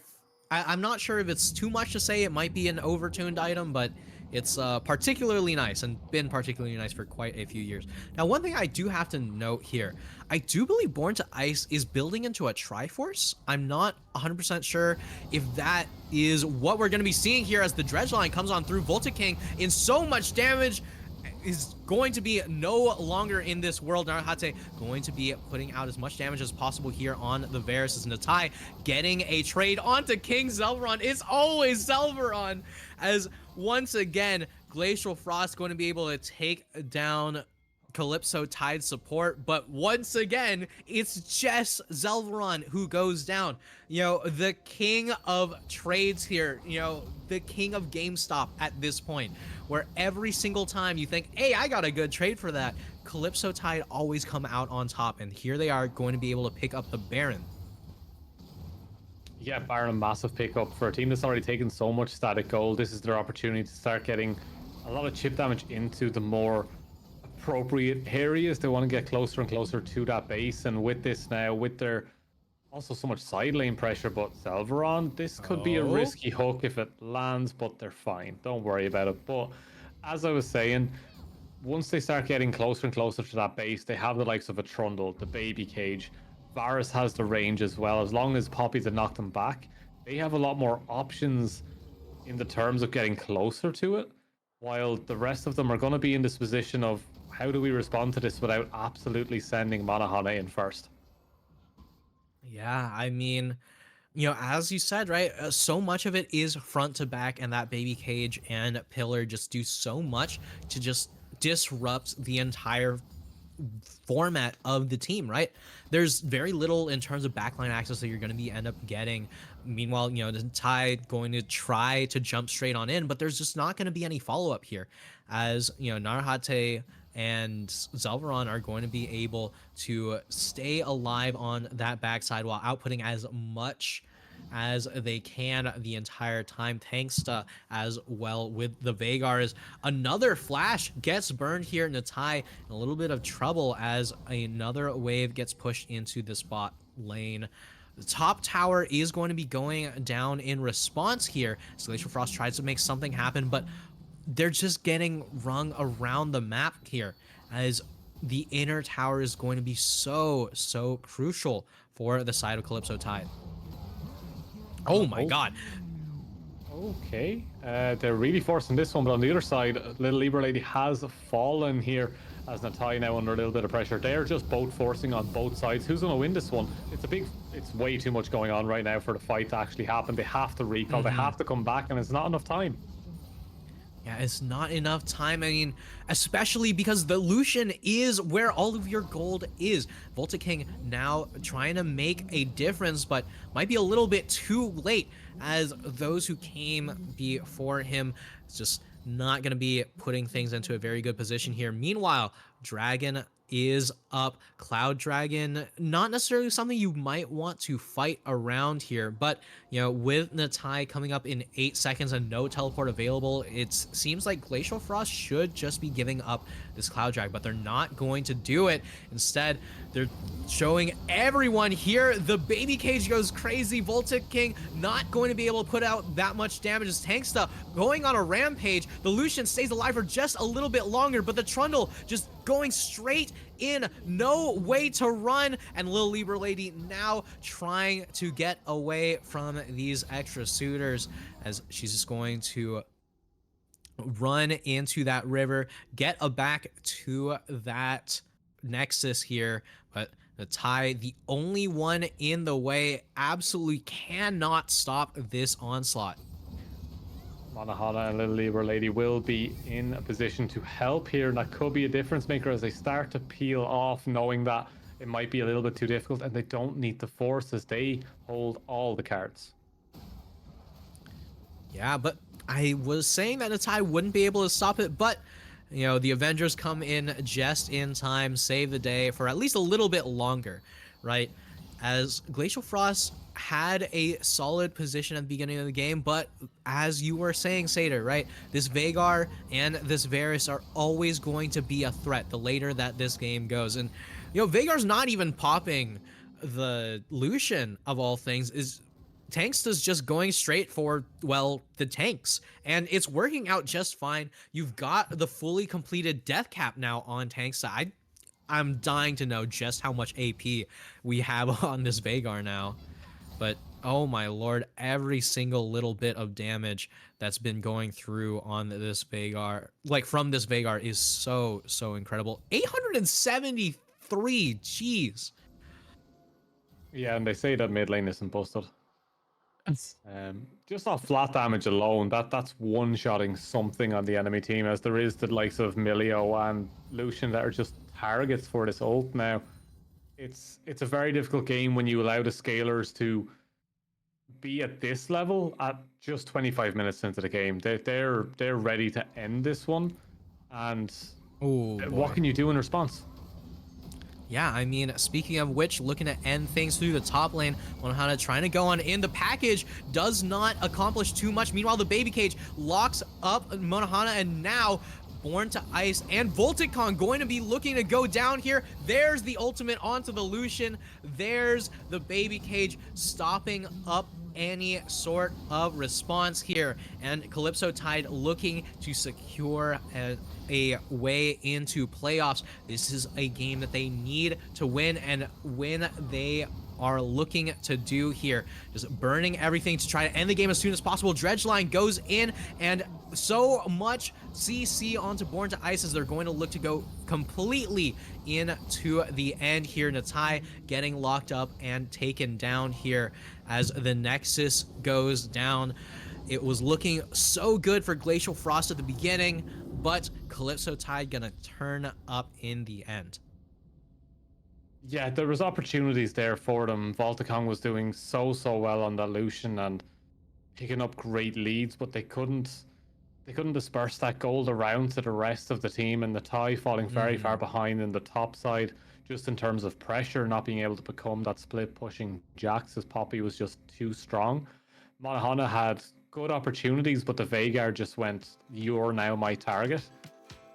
C: I'm not sure if it's too much to say it might be an overtuned item, but it's particularly nice and been particularly nice for quite a few years. Now, one thing I do have to note here, I do believe Born to Ice is building into a Triforce. I'm not 100% sure if that is what we're going to be seeing here as the Dredge line comes on through. Volta King in so much damage is going to be no longer in this world. Narahate going to be putting out as much damage as possible here on the Varus, as Natai getting a trade onto King Zelvaron. It's always Zelvaron, as once again Glacial Frost going to be able to take down Calypso Tide support, but once again it's just Zelvaron who goes down. You know, the king of trades here, you know, the king of GameStop at this point, where every single time you think, hey, I got a good trade for that, Calypso Tide always come out on top, and here they are going to be able to pick up the Baron.
D: Yeah, Baron, a massive pickup for a team that's already taken so much static gold. This is their opportunity to start getting a lot of chip damage into the more appropriate areas. They want to get closer and closer to that base, and with this now, with their also so much side lane pressure, but Zelvaron, this could be a risky hook if it lands, but they're fine. Don't worry about it. But as I was saying, once they start getting closer and closer to that base, they have the likes of a Trundle, the Baby Cage. Varus has the range as well. As long as Poppy to knock them back, they have a lot more options in the terms of getting closer to it, while the rest of them are going to be in this position of, how do we respond to this without absolutely sending Monohana in first?
C: Yeah, I mean, You know, as you said, right, so much of it is front to back, and that baby cage and pillar just do so much to just disrupt the entire format of the team, right? There's very little in terms of backline access that you're going to be end up getting. Meanwhile, you know, the Tide going to try to jump straight on in, but there's just not going to be any follow up here, as you know, Narhate and Zelveron are going to be able to stay alive on that backside while outputting as much as they can the entire time. Tanksta as well with the Vagars. Another flash gets burned here. Natai in a little bit of trouble as another wave gets pushed into the spot lane. The top tower is going to be going down in response here. So Glacial Frost tries to make something happen, but they're just getting rung around the map here, as the inner tower is going to be so crucial for the side of Calypso Tide. Oh my god.
D: Okay, they're really forcing this one, but on the other side, Little Libra Lady has fallen here as Natai now under a little bit of pressure. They're just both forcing on both sides. Who's going to win this one? It's way too much going on right now for the fight to actually happen. They have to recall, they have to come back, and it's not enough time.
C: Yeah, it's not enough time. I mean, especially because the Lucian is where all of your gold is. Volta King now trying to make a difference, but might be a little bit too late, as those who came before him just not going to be putting things into a very good position here. Meanwhile, Dragon is up. Cloud Dragon, not necessarily something you might want to fight around here, but you know, with Natai coming up in 8 seconds and no teleport available, it seems like Glacial Frost should just be giving up this Cloud Drag, but they're not going to do it. Instead, they're showing everyone here. The baby cage goes crazy. Volta King not going to be able to put out that much damage as Tanksta going on a rampage. The Lucian stays alive for just a little bit longer, but the Trundle just going straight in, no way to run, and Lil Libra Lady now trying to get away from these extra suitors, as she's just going to run into that river, get a back to that Nexus here, but the Natai, the only one in the way, absolutely cannot stop this onslaught.
D: Manahana and Little Libra Lady will be in a position to help here, and that could be a difference maker as they start to peel off, knowing that it might be a little bit too difficult, and they don't need the force as they hold all the cards.
C: Yeah, but I was saying that Natai wouldn't be able to stop it, but you know, the Avengers come in just in time, save the day for at least a little bit longer, right? As Glacial Frost had a solid position at the beginning of the game, but as you were saying, Satyr, right? This Veigar and this Varus are always going to be a threat the later that this game goes. And, you know, Veigar's not even popping the Lucian, of all things. Tanksta's just going straight for, well, the tanks, and it's working out just fine. You've got the fully completed death cap now on Tanksta. I'm dying to know just how much AP we have on this Veigar now. But oh my lord, every single little bit of damage that's been going through on this Veigar, like from this Veigar, is so incredible. 873, jeez.
D: Yeah, and they say that mid lane isn't busted. Just off flat damage alone, that's one-shotting something on the enemy team, as there is the likes of Milio and Lucian that are just targets for this ult now. It's a very difficult game when you allow the scalers to be at this level at just 25 minutes into the game. They're ready to end this one, and what can you do in response?
C: Yeah, I mean, speaking of which, looking to end things through the top lane, Monahana trying to go on in. The package does not accomplish too much. Meanwhile, the baby cage locks up Monahana, and now Born to Ice and Volticon going to be looking to go down here. There's the ultimate onto the Lucian. There's the baby cage stopping up any sort of response here, and Calypso Tide looking to secure a way into playoffs. This is a game that they need to win, and when they are looking to do here, just burning everything to try to end the game as soon as possible. Dredgeline goes in, and so much CC onto Born to Ice as they're going to look to go completely into the end here. Natai getting locked up and taken down here as the Nexus goes down. It was looking so good for Glacial Frost at the beginning, but Calypso Tide gonna turn up in the end.
D: Yeah, there was opportunities there for them. Volticon was doing so well on that Lucian and picking up great leads, but they couldn't disperse that gold around to the rest of the team, and the tie falling very far behind in the top side, just in terms of pressure, not being able to become that split pushing Jax as Poppy was just too strong. Monahana had good opportunities, but the Veigar just went, "You're now my target."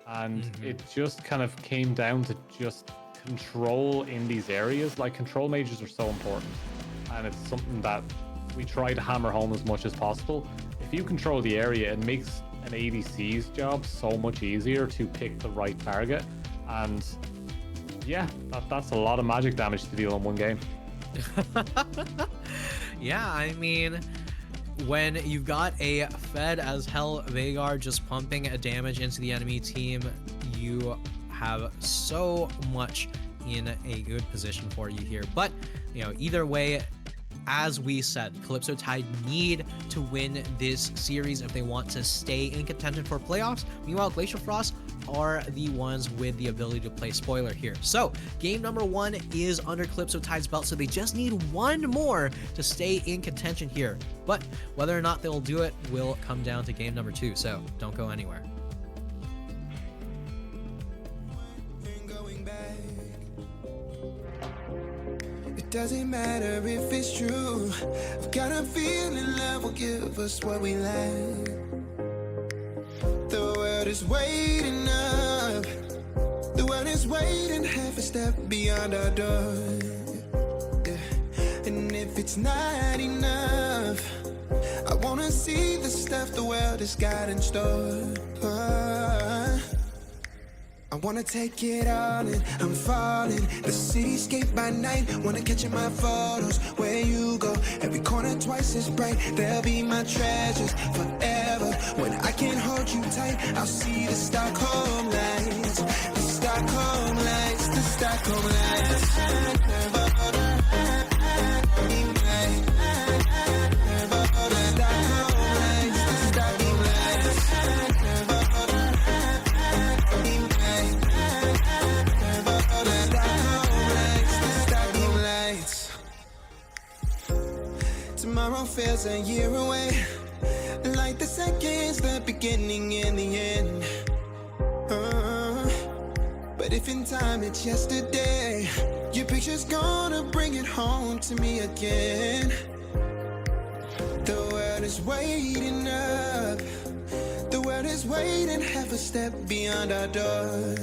D: And it just kind of came down to just control in these areas. Like, control mages are so important, and it's something that we try to hammer home as much as possible. If you control the area, it makes an ADC's job so much easier to pick the right target. And yeah, that's a lot of magic damage to deal in one game.
C: Yeah, I mean, when you've got a fed as hell Veigar just pumping a damage into the enemy team, you have so much in a good position for you here. But, you know, either way, as we said, Calypso Tide need to win this series if they want to stay in contention for playoffs. Meanwhile, Glacial Frost are the ones with the ability to play spoiler here. So game number 1 is under Calypso Tide's belt, so they just need one more to stay in contention here. But whether or not they'll do it will come down to game number 2, so don't go anywhere.
A: It doesn't matter if it's true. I've got a feeling love will give us what we lack. The world is waiting up. The world is waiting half a step beyond our door. Yeah. And if it's not enough, I wanna see the stuff the world has got in store. I wanna take it all in, I'm falling. The cityscape by night, wanna catch in my photos. Where you go, every corner twice as bright. They'll be my treasures forever. When I can't hold you tight, I'll see the Stockholm lights. The Stockholm lights, the Stockholm lights. Tomorrow feels a year away, like the seconds, the beginning and the end. But if in time it's yesterday, your picture's gonna bring it home to me again. The world is waiting up. The world is waiting half a step beyond our door.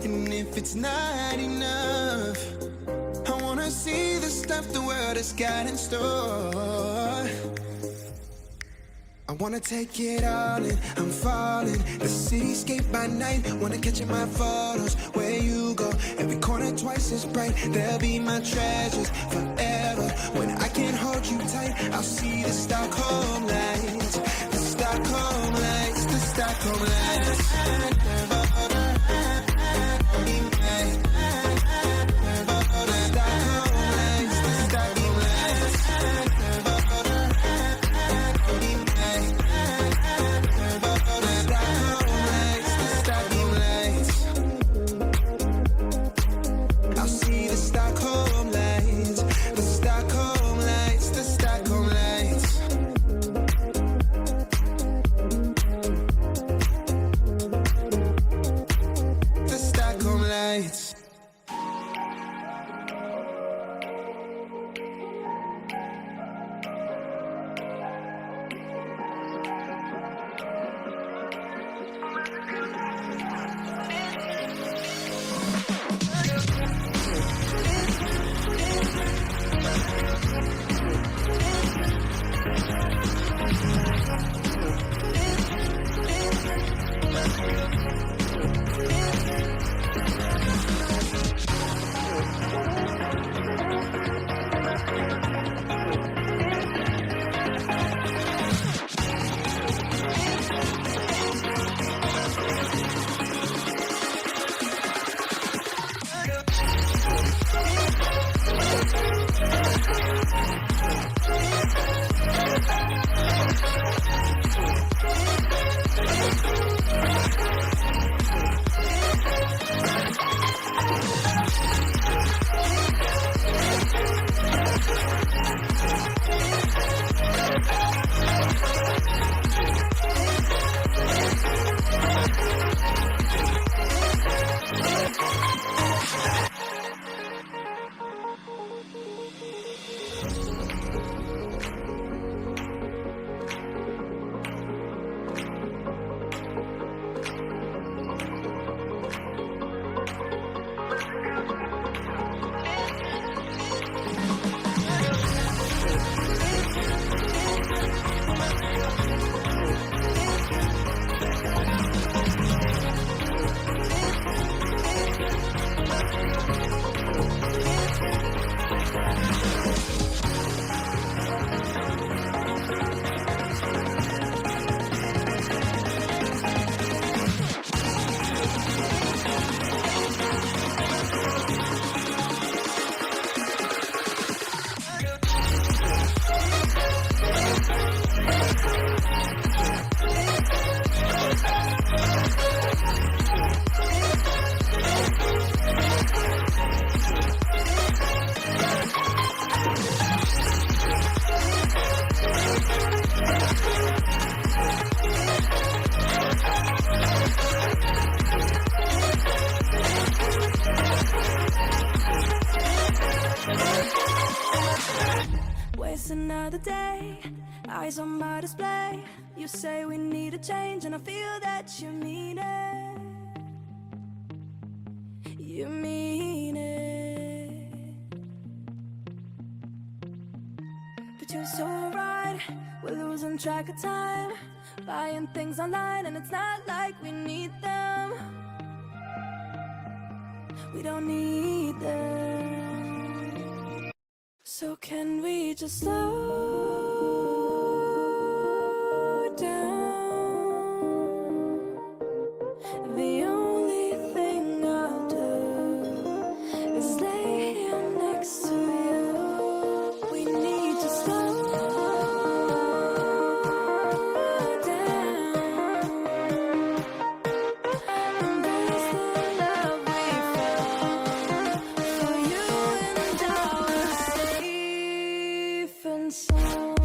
A: And if it's not enough, I wanna see the stuff the world has got in store. I wanna take it all in, I'm falling. The cityscape by night, wanna catch in my photos. Where you go, every corner twice as bright. They'll be my treasures forever. When I can't hold you tight, I'll see the Stockholm lights. The Stockholm lights, the Stockholm lights.
E: day, eyes on my display. You say we need a change, and I feel that you mean it. You mean it. But you're so right, we're losing track of time, buying things online, and it's not like we need them. We don't need them. So can we just slow down? The only thing I'll do is lay here next to you. We need to slow down. Embrace the love we found. For you and I are safe and sound.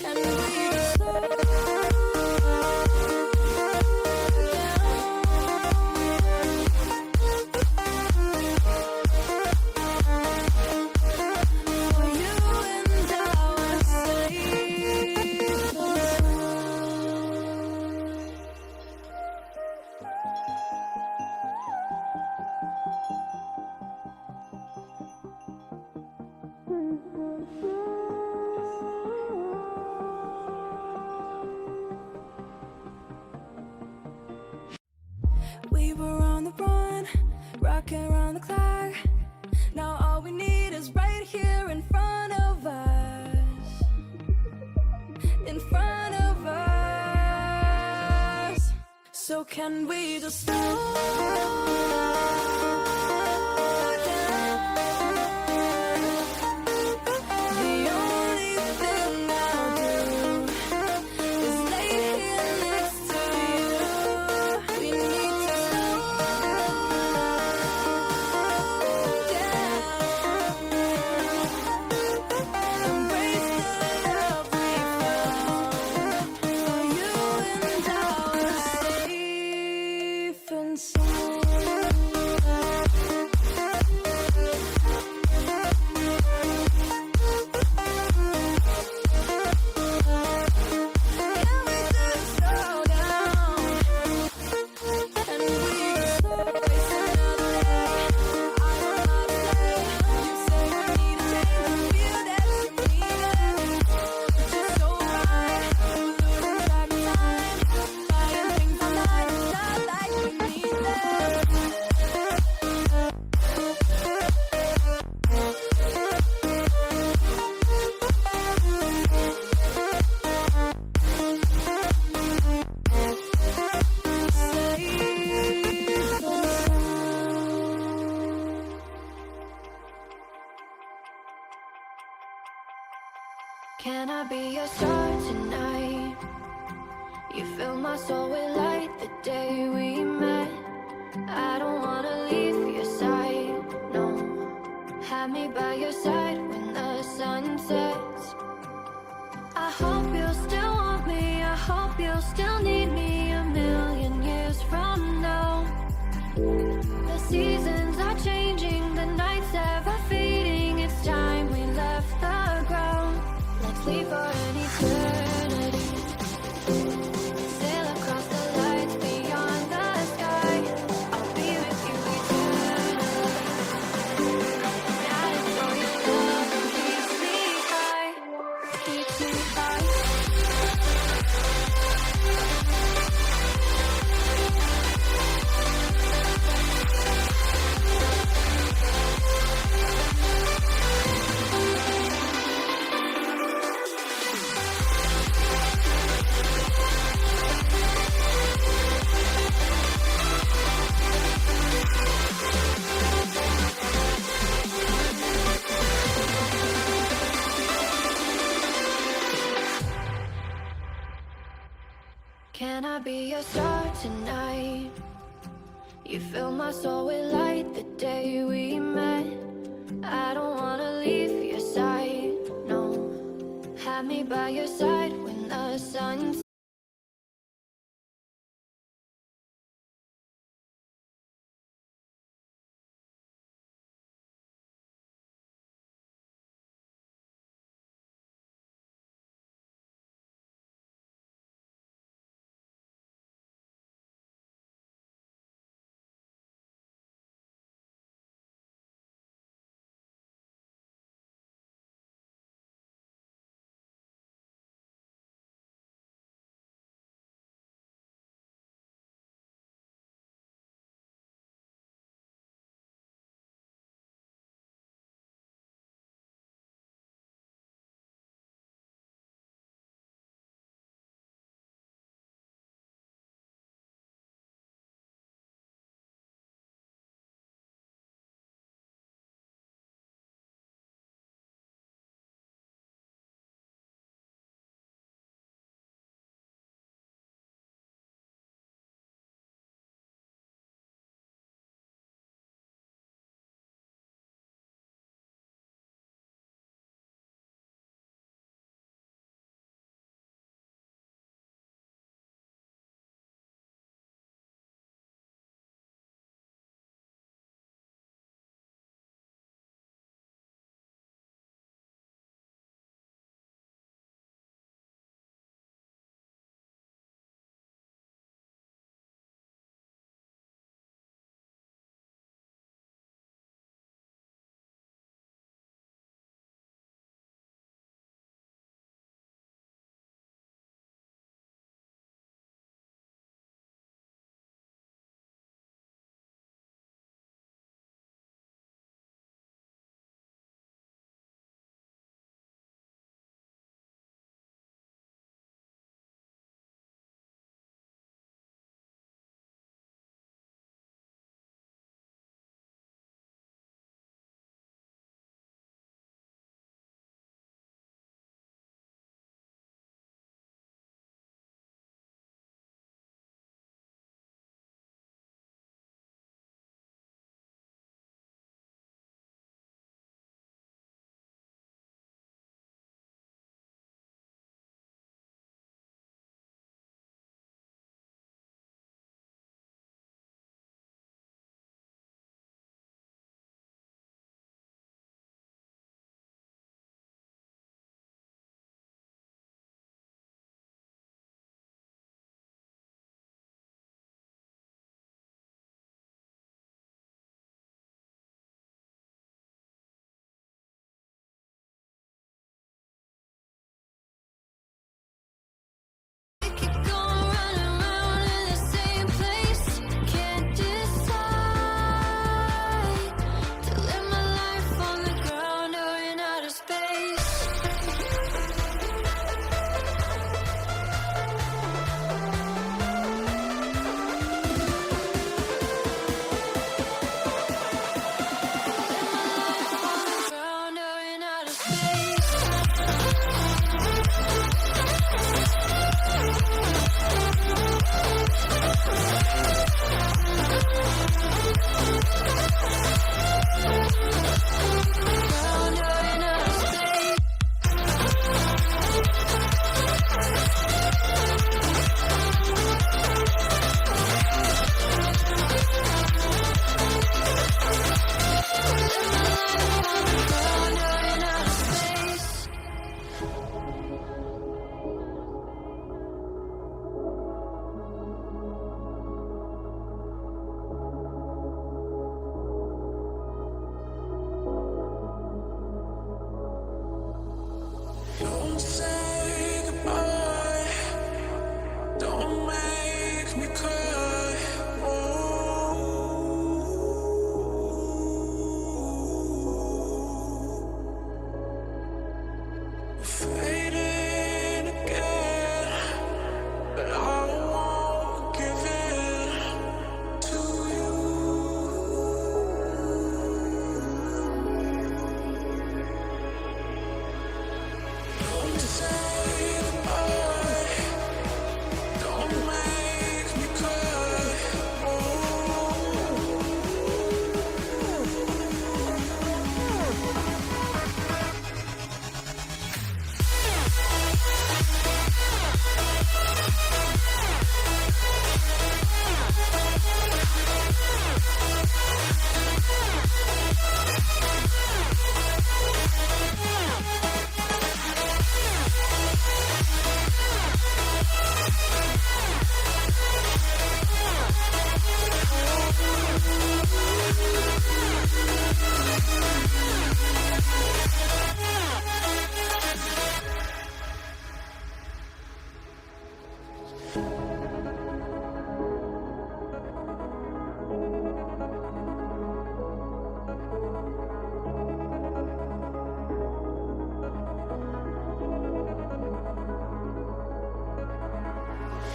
E: And we just slow down. For you and I are safe and We were on the run, rocking around the clock. Now all we need is right here in front of us. In front of us. So can we just slow down? The only thing I'll do is lay here next to you. We need to slow down. Embrace the love we found. For you and I are safe and sound. Can we just slow down? And we just slow waste another day. I don't know to say. You say we need a change, and I feel that you mean it. But you're so right, we're losing track of time, buying things online, it's not like we need them. Safe and sound.
B: Can I be your star tonight? You fill my soul with light the day we met. I don't wanna leave your side, no. Have me by your side when the sun sets. I hope you'll still want me, I hope you'll still need me a million years from now. The seasons are changing, the nights ever fading. It's time we left the ground. Let's leave for an eternity. Sail across the lights beyond the sky. I'll be with you eternally. Gotta show you love that keeps me high. Keeps me high. Can I be your star tonight? You fill my soul with light the day we met. I don't wanna leave your side, no. Have me by your side when the sun.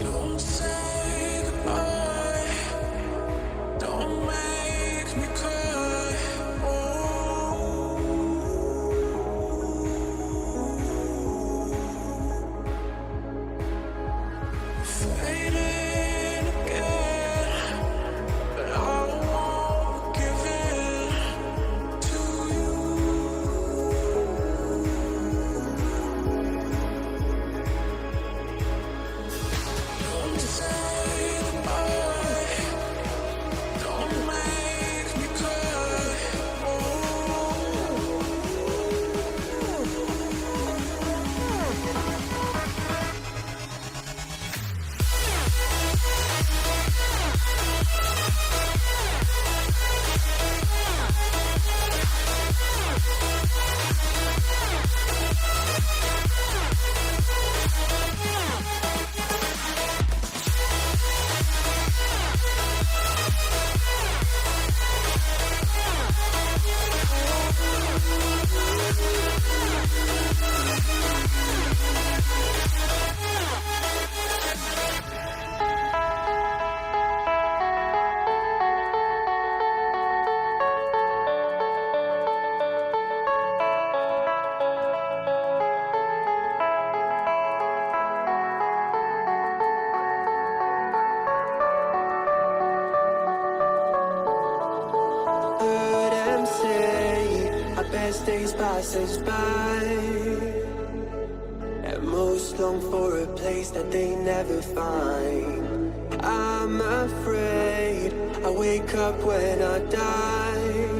A: Don't say goodbye. Don't make me cry. Oh. Fading again, but I won't give in to you. Don't say goodbye. Don't make me cry.
F: Heard them say our best days pass us by, and most long for a place that they never find. I'm afraid I wake up when I die,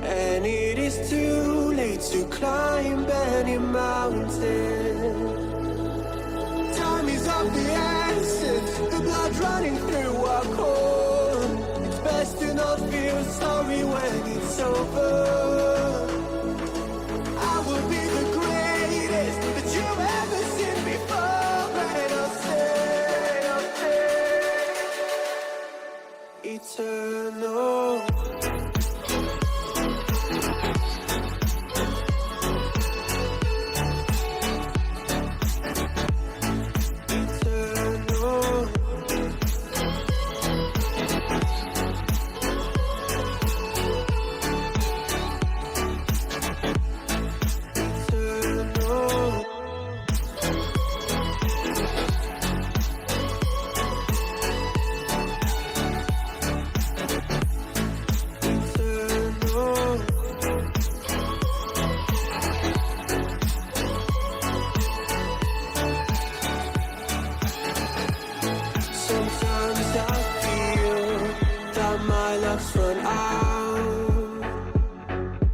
F: and it is too late to climb any mountain. Time is of the essence, the blood running through our core. It's best to not feel sorry when it's over. I will be the greatest that you've ever seen before, and I'll stay eternal. Eternal. Eternal. Eternal. Sometimes I feel that my luck's run out.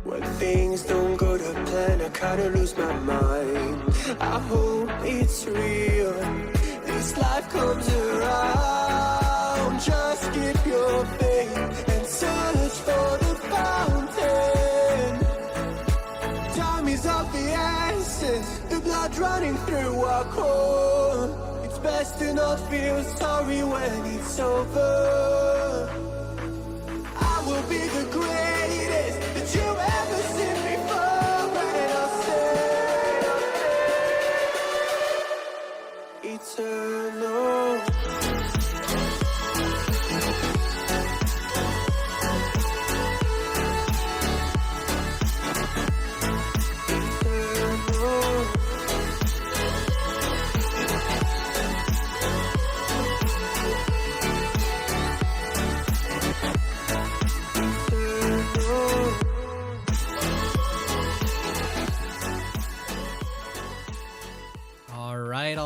F: When things don't go to plan, I kinda lose my mind. I hope it's real, this life comes around. Just keep your faith and search for the fountain. Time is of the essence, the blood running through our core. It's best to not feel sorry when it's over. I will be the greatest that you've ever seen before, and I'll stay eternal. Eternal. Eternal.
C: All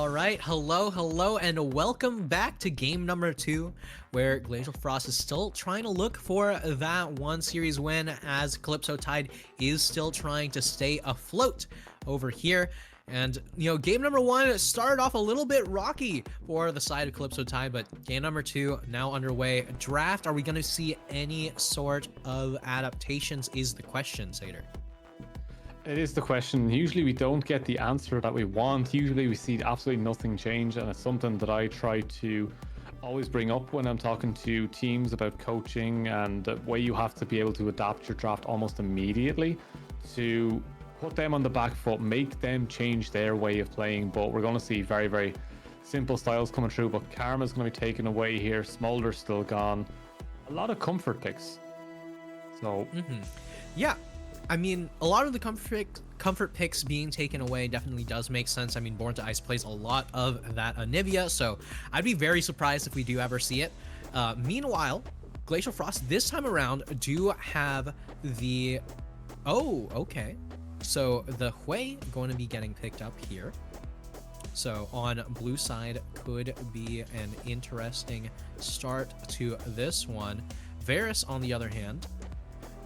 C: right. Hello, and welcome back to game number 2, where Glacial Frost is still trying to look for that one series win, as Calypso Tide is still trying to stay afloat over here. And, you know, game number 1 started off a little bit rocky for the side of Calypso Tide, but game number 2 now underway. Draft, are we going to see any sort of adaptations is the question, Sader.
D: It is the question. Usually we don't get the answer that we want. Usually we see absolutely nothing change, and it's something that I try to always bring up when I'm talking to teams about coaching and the way you have to be able to adapt your draft almost immediately to put them on the back foot, make them change their way of playing. But we're going to see very, very simple styles coming through, but Karma's going to be taken away here. Smolder's still gone. A lot of comfort picks. So
C: Yeah, I mean, a lot of the comfort picks being taken away definitely does make sense. I mean, Born to Ice plays a lot of that Anivia, so I'd be very surprised if we do ever see it. Meanwhile, Glacial Frost this time around do have the... Oh, okay. So the Hui going to be getting picked up here. So on blue side could be an interesting start to this one. Varus, on the other hand,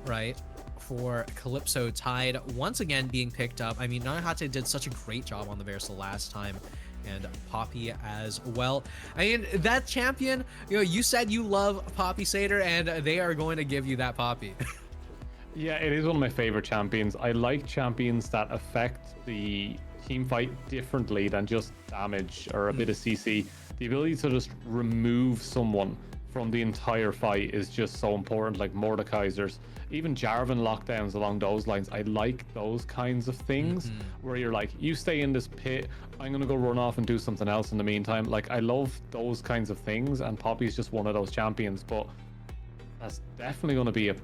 C: right, for Calypso Tide once again being picked up. I mean, Nanahate did such a great job on the Varus the last time, and Poppy as well. I mean, that champion, you know, you said you love Poppy Satyr, and they are going to give you that Poppy.
D: yeah, it is one of my favorite champions. I like champions that affect the team fight differently than just damage or a bit of CC. The ability to just remove someone from the entire fight is just so important, like Mordekaiser's, even Jarvan lockdowns along those lines. I like those kinds of things where you're like, you stay in this pit, I'm gonna go run off and do something else in the meantime. Like, I love those kinds of things, and Poppy's just one of those champions. But that's definitely going to be a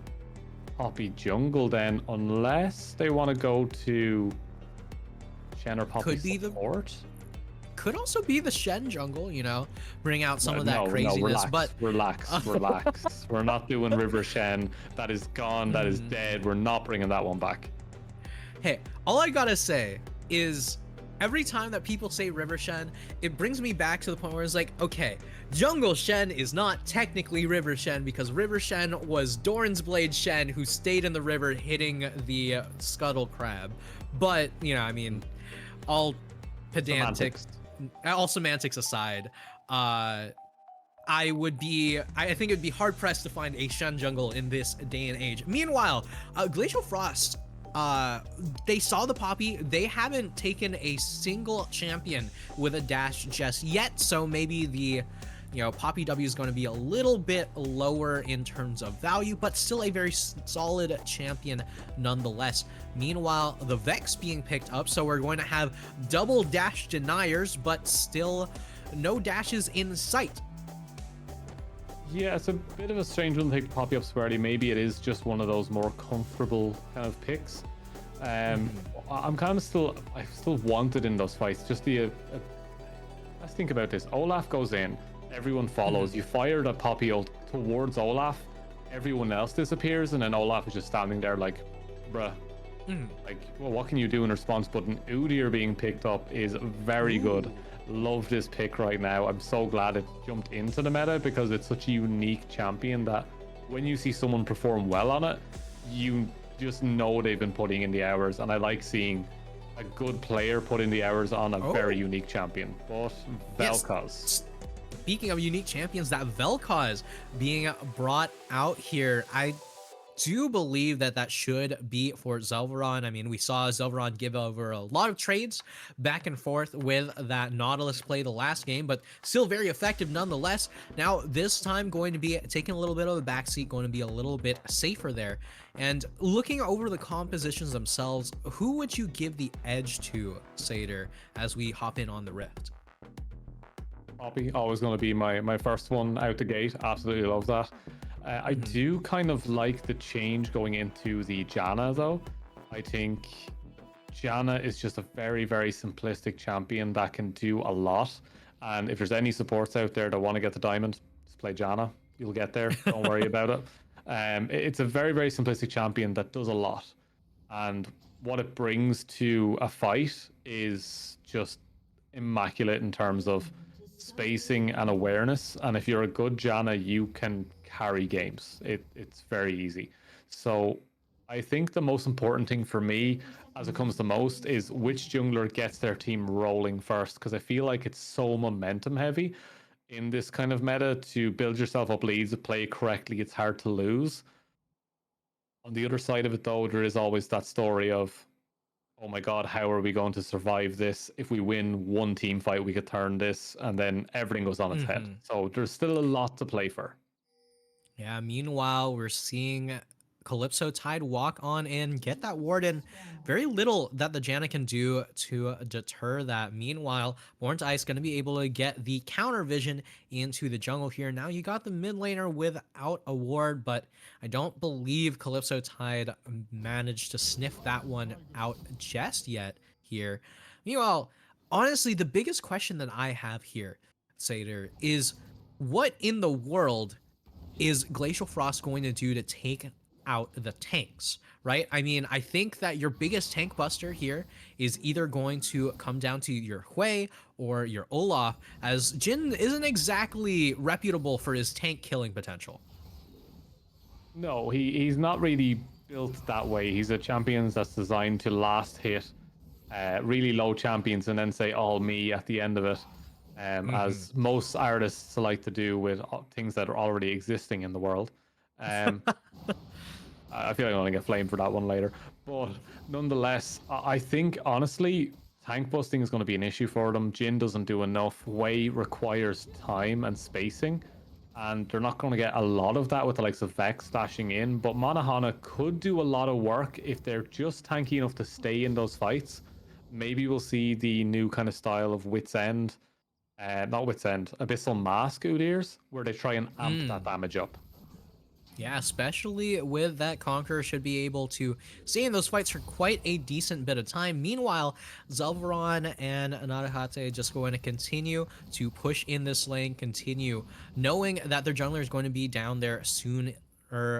D: Poppy jungle then, unless they want to go to Shen or Poppy
C: Could be
D: support.
C: Could also be the Shen jungle, you know, bring out some of that
D: No,
C: craziness.
D: relax,
C: But
D: relax. We're not doing River Shen. That is gone. That is dead. We're not bringing that one back.
C: hey, all I gotta say is every time that people say River Shen, it brings me back to the point where it's like, okay, Jungle Shen is not technically River Shen because River Shen was Doran's Blade Shen who stayed in the river hitting the Scuttle Crab. But, you know, I mean, all pedantic, all semantics aside, I think it'd be hard pressed to find a Shen jungle in this day and age. Meanwhile, Glacial Frost, they saw the Poppy. They haven't taken a single champion with a dash just yet, so maybe the, you know, Poppy W is going to be a little bit lower in terms of value, but still a very solid champion nonetheless. Meanwhile, the Vex being picked up, so we're going to have double dash deniers, but still no dashes in sight.
D: Yeah, it's a bit of a strange one to take Poppy up squarely. Maybe it is just one of those more comfortable kind of picks. I'm kind of still wanted in those fights. Just let's think about this. Olaf goes in, everyone follows. You fire the Poppy ult towards Olaf, everyone else disappears, and then Olaf is just standing there like, bruh. Like, well, what can you do in response? But an Udyr being picked up is very good. Love this pick right now. I'm so glad it jumped into the meta because it's such a unique champion that when you see someone perform well on it, you just know they've been putting in the hours. And I like seeing a good player put in the hours on a very unique champion. But Vel'Koz.
C: Yes. Speaking of unique champions, that Vel'Koz being brought out here, I do believe that should be for Zelveron. I mean, we saw Zelveron give over a lot of trades back and forth with that Nautilus play the last game, but still very effective nonetheless. Now, this time going to be taking a little bit of a backseat, going to be a little bit safer there. And looking over the compositions themselves, who would you give the edge to, Satyr, as we hop in on the Rift?
D: Poppy, always going to be my first one out the gate. Absolutely love that. I do kind of like the change going into the Janna, though. I think Janna is just a very, very simplistic champion that can do a lot. And if there's any supports out there that want to get the diamond, just play Janna. You'll get there. Don't worry about it. It's a very, very simplistic champion that does a lot. And what it brings to a fight is just immaculate in terms of spacing and awareness. And if you're a good Janna, you can carry games. It's very easy. So I think the most important thing for me as it comes to most is which jungler gets their team rolling first, because I feel like it's so momentum heavy in this kind of meta. To build yourself up leads, to play correctly, it's hard to lose. On the other side of it though, there is always that story of, oh my god, how are we going to survive this? If we win one team fight, we could turn this, and then everything goes on its head. So there's still a lot to play for.
C: Yeah, meanwhile, we're seeing Calypso Tide walk on and get that ward in. Very little that the Janna can do to deter that. Meanwhile, Born to Ice going to be able to get the counter vision into the jungle here. Now you got the mid laner without a ward, but I don't believe Calypso Tide managed to sniff that one out just yet here. Meanwhile, honestly, the biggest question that I have here, Seder, is what in the world is Glacial Frost going to do to take out the tanks, right? I mean, I think that your biggest tank buster here is either going to come down to your Hui or your Olaf, as Jin isn't exactly reputable for his tank killing potential.
D: No, he's not really built that way. He's a champion that's designed to last hit really low champions and then say all me at the end of it, as most artists like to do with things that are already existing in the world. I feel like I'm gonna get flamed for that one later, but nonetheless, I think honestly, tank busting is going to be an issue for them. Jin doesn't do enough. Wei requires time and spacing, and they're not going to get a lot of that with the likes of Vex dashing in. But Monahana could do a lot of work if they're just tanky enough to stay in those fights. Maybe we'll see the new kind of style of Wit's End, not Wit's End, Abyssal Mask Udyrs, where they try and amp that damage up.
C: Yeah, especially with that, Conqueror should be able to stay in those fights for quite a decent bit of time. Meanwhile, Zelvaron and Nadahate just going to continue to push in this lane, continue knowing that their jungler is going to be down there soon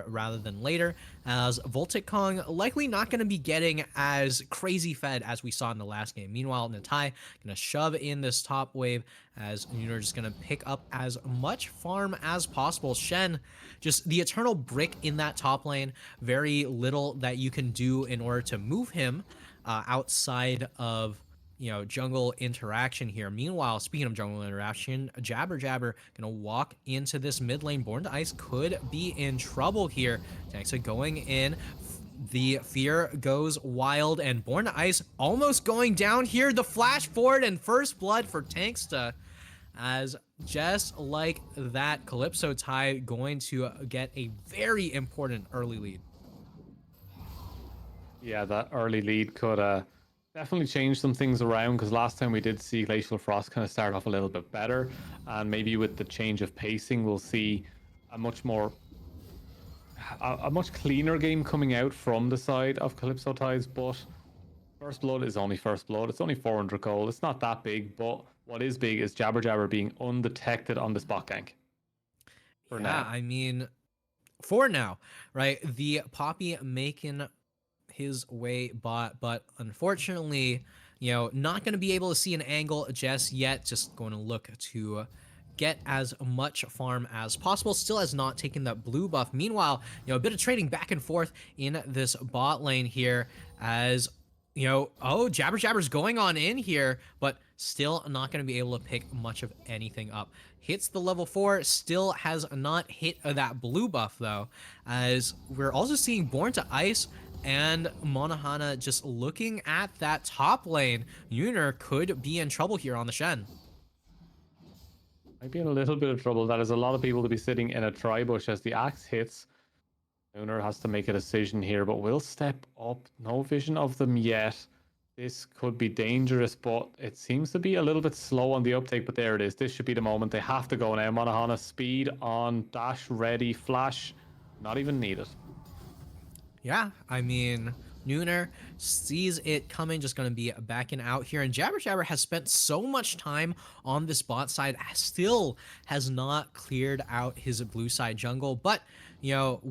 C: rather than later, as Voltic Kong likely not going to be getting as crazy fed as we saw in the last game. Meanwhile, Natai going to shove in this top wave as Nuner just going to pick up as much farm as possible. Shen, just the eternal brick in that top lane, very little that you can do in order to move him outside of jungle interaction here. Meanwhile, speaking of jungle interaction, Jabber gonna walk into this mid lane. Born to Ice could be in trouble here. Tanksta going in. The fear goes wild, and Born to Ice almost going down here. The flash forward and first blood for Tanksta, as just like that, Calypso Tide going to get a very important early lead.
D: Yeah, that early lead could definitely change some things around, because last time we did see Glacial Frost kind of start off a little bit better, and maybe with the change of pacing we'll see a much cleaner game coming out from the side of Calypso Tides. But first blood is only first blood. It's only 400 gold. It's not that big, but what is big is Jabber being undetected on this bot gank. For now.
C: I mean, for now, right? The Poppy making his way bot, but unfortunately, not going to be able to see an angle just yet. Just going to look to get as much farm as possible. Still has not taken that blue buff. Meanwhile, a bit of trading back and forth in this bot lane here, as Jabber's going on in here, but still not going to be able to pick much of anything up. Hits the level 4, still has not hit that blue buff though, as we're also seeing Born to Ice and Monahana just looking at that top lane. Nuner could be in trouble here on the Shen.
D: Might be in a little bit of trouble. That is a lot of people to be sitting in a tri-bush as the axe hits. Nuner has to make a decision here, but will step up. No vision of them yet. This could be dangerous, but it seems to be a little bit slow on the uptake, but there it is. This should be the moment. They have to go now. Monahana, speed on, dash ready, flash, not even needed.
C: Yeah, I mean, Nuner sees it coming, just going to be backing out here. And Jabber has spent so much time on this bot side, still has not cleared out his blue side jungle. But,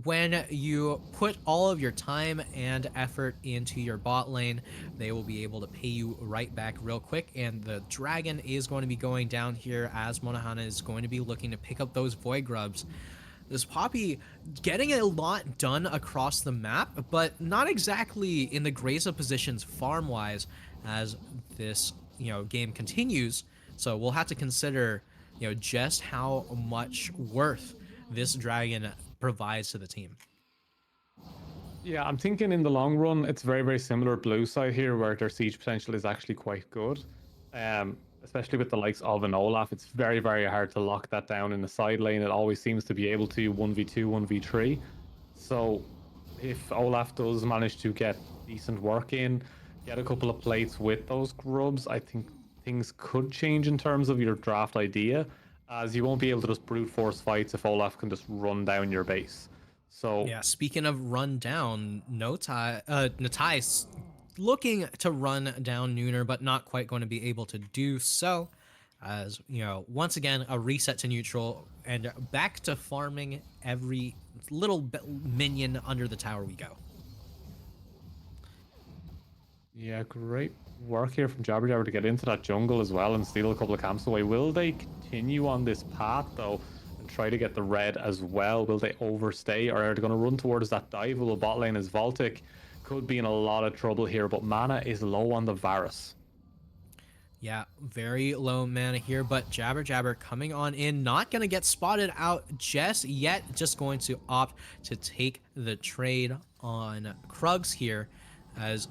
C: when you put all of your time and effort into your bot lane, they will be able to pay you right back real quick. And the dragon is going to be going down here, as Monahana is going to be looking to pick up those void grubs. This Poppy getting a lot done across the map, but not exactly in the greatest of positions farm-wise as this, game continues. So we'll have to consider, just how much worth this dragon provides to the team.
D: Yeah, I'm thinking in the long run, it's very, very similar blue side here, where their siege potential is actually quite good. Especially with the likes of an Olaf, it's very, very hard to lock that down in the side lane. It always seems to be able to 1v2, 1v3. So if Olaf does manage to get decent work in, get a couple of plates with those grubs, I think things could change in terms of your draft idea, as you won't be able to just brute force fights if Olaf can just run down your base. So
C: Yeah, speaking of run down, Natai's looking to run down Nooner, but not quite going to be able to do so. As you know, once again, a reset to neutral and back to farming every little minion under the tower we go.
D: yeah, great work here from Jabber Jabber to get into that jungle as well and steal a couple of camps away. Will they continue on this path though and try to get the red as well? Will they overstay, or are they going to run towards that diveable bot lane as Voltic could be in a lot of trouble here, but mana is low on the Varus.
C: Yeah, very low mana here, but Jabber Jabber coming on in, not going to get spotted out just yet, just going to opt to take the trade on Krugs here, as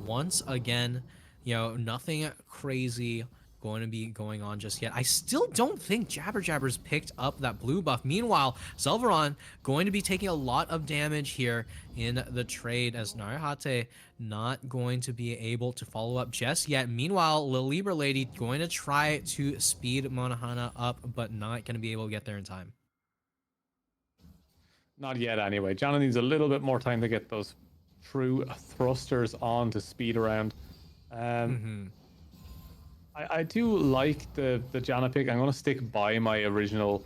C: once again, you know, nothing crazy going to be going on just yet. I still don't think Jabber Jabber's picked up that blue buff. Meanwhile, Zelveron going to be taking a lot of damage here in the trade, as Narihate not going to be able to follow up just yet. Meanwhile, Lil Libra Lady going to try to speed Monohana up, but not going to be able to get there in time.
D: Not yet anyway. Janna needs a little bit more time to get those true thrusters on to speed around. I do like the Janna pick. I'm going to stick by my original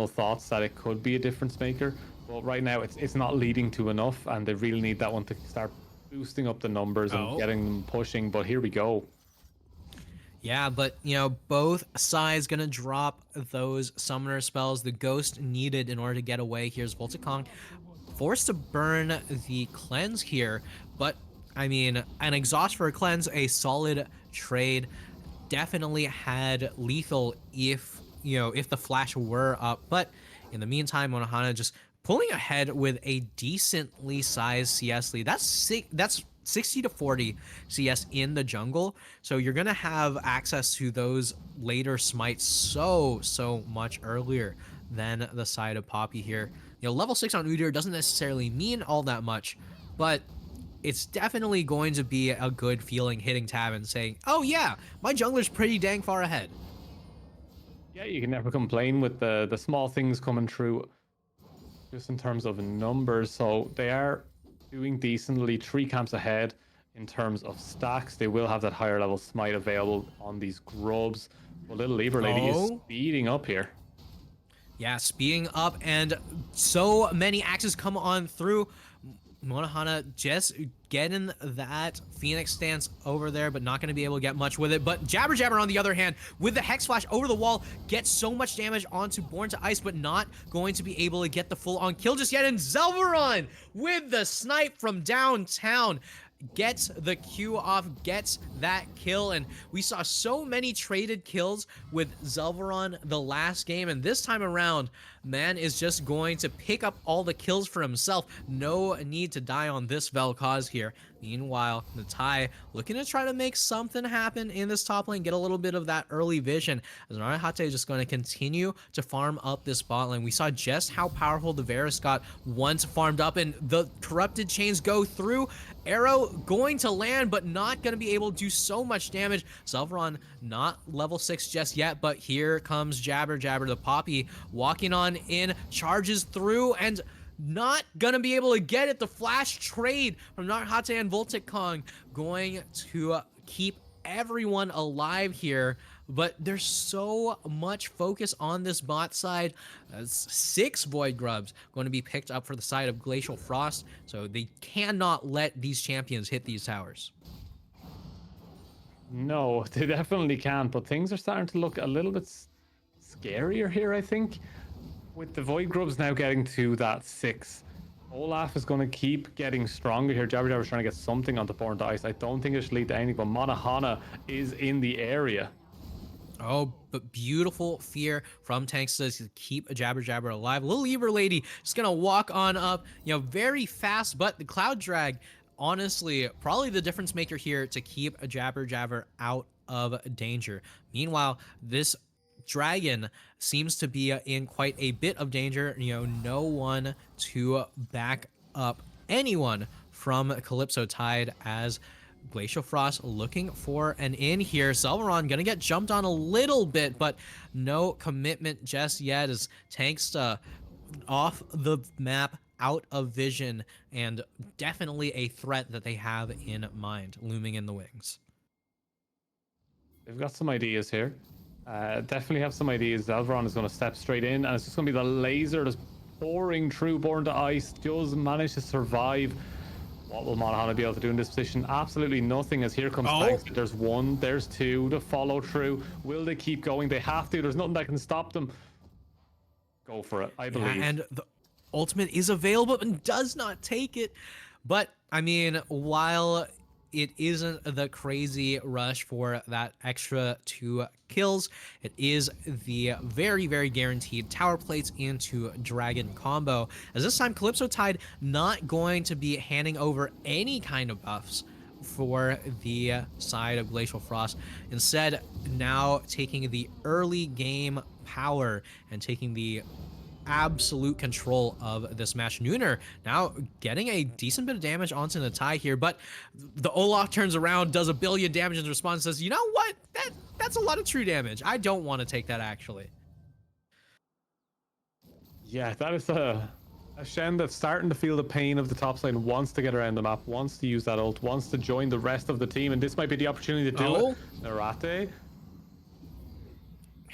D: thoughts that it could be a difference maker, but right now it's not leading to enough, and they really need that one to start boosting up the numbers and getting them pushing. But here we go.
C: Yeah, but, you know, both sides going to drop those summoner spells. The ghost needed in order to get away. Here's Volticong forced to burn the cleanse here, but, I mean, an exhaust for a cleanse, a solid trade. Definitely had lethal if, you know, if the flash were up, but in the meantime, Monohana just pulling ahead with a decently sized CS lead. That's 60 to 40 CS in the jungle, so you're gonna have access to those later smites so much earlier than the side of Poppy here. You know, level 6 on Udyr doesn't necessarily mean all that much, but it's definitely going to be a good feeling hitting tab and saying, oh yeah, my jungler's pretty dang far ahead.
D: Yeah, you can never complain with the small things coming through just in terms of numbers. So they are doing decently, 3 camps ahead in terms of stacks. They will have that higher level smite available on these grubs. Well, little Libra Lady is speeding up here.
C: Yeah, speeding up, and so many axes come on through. Monohana just getting that Phoenix stance over there, but not going to be able to get much with it. But Jabber Jabber, on the other hand, with the Hex Flash over the wall, gets so much damage onto Born to Ice, but not going to be able to get the full-on kill just yet. And Zelveron, with the snipe from downtown, gets the Q off, gets that kill, and we saw so many traded kills with Zelveron the last game, and this time around, man is just going to pick up all the kills for himself. No need to die on this Vel'Koz here. Meanwhile, Natai looking to try to make something happen in this top lane, get a little bit of that early vision, as Narihate is just going to continue to farm up this bot lane. We saw just how powerful the Varus got once farmed up, and the corrupted chains go through. Arrow going to land, but not going to be able to do so much damage. Zelveron not level 6 just yet, but here comes Jabber Jabber, the Poppy, walking on in, charges through, and not gonna be able to get it. The flash trade from Narihate and Volticong going to keep everyone alive here, but there's so much focus on this bot side. 6 Void Grubs going to be picked up for the side of Glacial Frost, so they cannot let these champions hit these towers.
D: No, they definitely can't, but things are starting to look a little bit scarier here, I think. With the Void Grubs now getting to that 6, Olaf is going to keep getting stronger here. Jabber Jabber's trying to get something onto Born to Ice. I don't think it should lead to anything, but Monohana is in the area.
C: Oh, but beautiful fear from Tanksta to keep a Jabber Jabber alive. Little Libra Lady just gonna walk on up, you know, very fast, but the Cloud Drag, honestly, probably the difference maker here to keep a Jabber Jabber out of danger. Meanwhile, this dragon seems to be in quite a bit of danger. You know, no one to back up anyone from Calypso Tide, as Glacial Frost looking for an in here. Zelveron gonna get jumped on a little bit, but no commitment just yet, as Tanksta off the map, out of vision, and definitely a threat that they have in mind looming in the wings.
D: They've got some ideas here. Definitely have some ideas. Zelveron is going to step straight in, and it's just going to be the laser that's pouring through, born to ice. Does manage to survive. What will Monahana be able to do in this position? Absolutely nothing, as here comes Tanks. There's one, there's two to follow through. Will they keep going? They have to. There's nothing that can stop them. Go for it, I believe.
C: Yeah, and the ultimate is available and does not take it. But, I mean, while it isn't the crazy rush for that extra 2 kills, it is the very, very guaranteed tower plates into dragon combo, as this time Calypso Tide not going to be handing over any kind of buffs for the side of Glacial Frost. Instead, now taking the early game power and taking the absolute control of this match. Nooner now getting a decent bit of damage onto the tie here, but the Olaf turns around, does a billion damage in response, says, you know what, that's a lot of true damage. I don't want to take that, actually.
D: Yeah, that is a Shen that's starting to feel the pain of the top lane, wants to get around the map, wants to use that ult, wants to join the rest of the team, and this might be the opportunity to do it. Narate.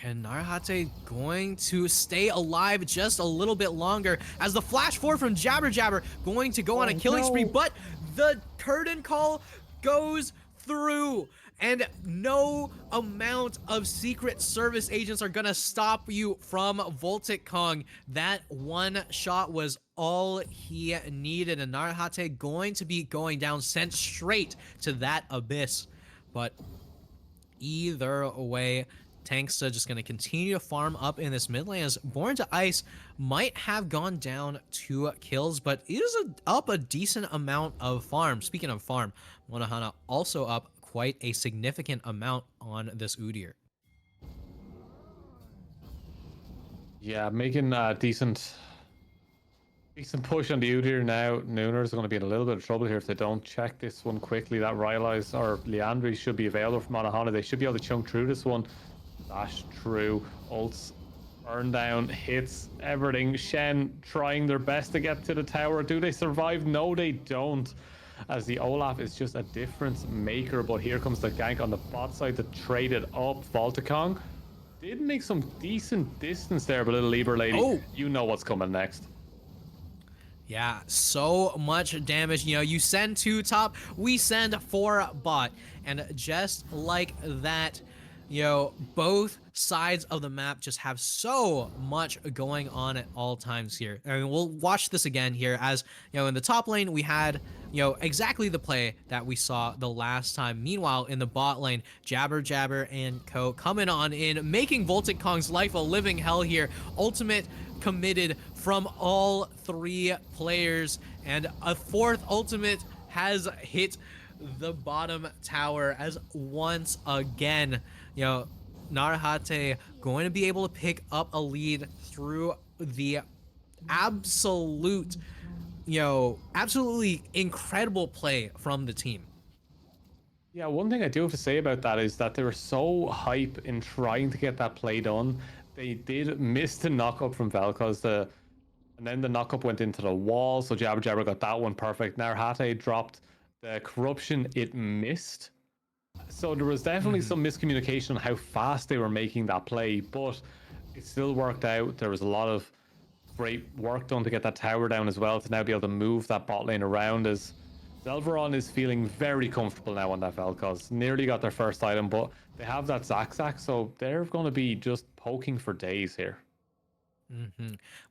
C: And Narahate going to stay alive just a little bit longer, as the flash forward from Jabber Jabber going to go on a killing spree, but the curtain call goes through, and no amount of Secret Service agents are gonna stop you from Voltic Kong. That one shot was all he needed, and Narahate going to be going down, sent straight to that abyss. But either way, Tanksta just going to continue to farm up in this mid lane, as Born to Ice might have gone down 2 kills, but it is up a decent amount of farm. Speaking of farm, Monahana also up quite a significant amount on this Udyr.
D: Yeah, making a decent push on the Udyr now. Nooner's going to be in a little bit of trouble here if they don't check this one quickly. That Rylai's or Liandry should be available from Monahana. They should be able to chunk through this one. Dash through, ults, burn down, hits, everything. Shen trying their best to get to the tower. Do they survive? No, they don't, as the Olaf is just a difference maker. But here comes the gank on the bot side to trade it up. Volticong did make some decent distance there, but little Lieber lady, you know what's coming next.
C: Yeah, so much damage. You know, you send 2 top, we send 4 bot, and just like that, you know, both sides of the map just have so much going on at all times here. I mean, we'll watch this again here, as, you know, in the top lane, we had, you know, exactly the play that we saw the last time. Meanwhile, in the bot lane, Jabber Jabber and co coming on in, making Voltic Kong's life a living hell here. Ultimate committed from all 3 players, and a 4th ultimate has hit the bottom tower, as once again, you know, Narahate going to be able to pick up a lead through the absolutely incredible play from the team.
D: Yeah, one thing I do have to say about that is that they were so hype in trying to get that play done. They did miss the knock-up from Vel'Koz, and then the knock-up went into the wall, so Jabber Jabber got that one perfect. Narahate dropped the corruption, it missed. So there was definitely some miscommunication on how fast they were making that play, but it still worked out. There was a lot of great work done to get that tower down as well, to now be able to move that bot lane around, as Zelveron is feeling very comfortable now on that Vel'Koz. Nearly got their first item, but they have that Zac, so they're going to be just poking for days here.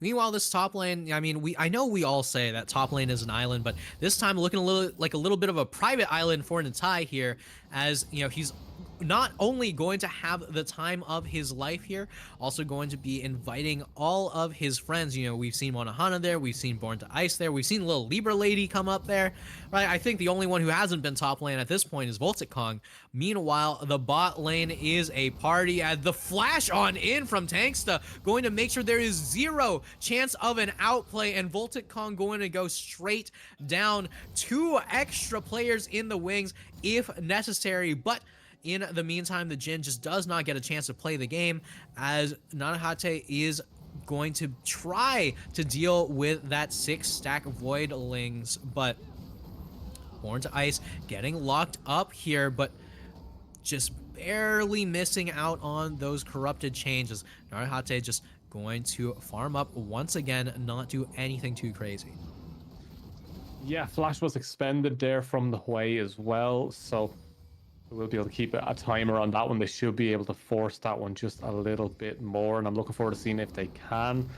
C: Meanwhile, this top lane, I mean, I know we all say that top lane is an island, but this time looking a little bit of a private island for Natai here, as, you know, he's not only going to have the time of his life here, also going to be inviting all of his friends. You know, we've seen Monohana there, we've seen Born to Ice there, we've seen Little Libra Lady come up there, right? I think the only one who hasn't been top lane at this point is Voltic Kong. Meanwhile, the bot lane is a party as the flash on in from Tanksta, going to make sure there is zero chance of an outplay, and Voltic Kong going to go straight down. 2 extra players in the wings if necessary, but in the meantime, the Jhin just does not get a chance to play the game, as Nanahate is going to try to deal with that 6-stack Voidlings, but Born to Ice getting locked up here, but just barely missing out on those corrupted changes. Nanahate just going to farm up once again, not do anything too crazy.
D: Yeah, Flash was expended there from the Hui as well, so we'll be able to keep a timer on that one. They should be able to force that one just a little bit more, and I'm looking forward to seeing if they can.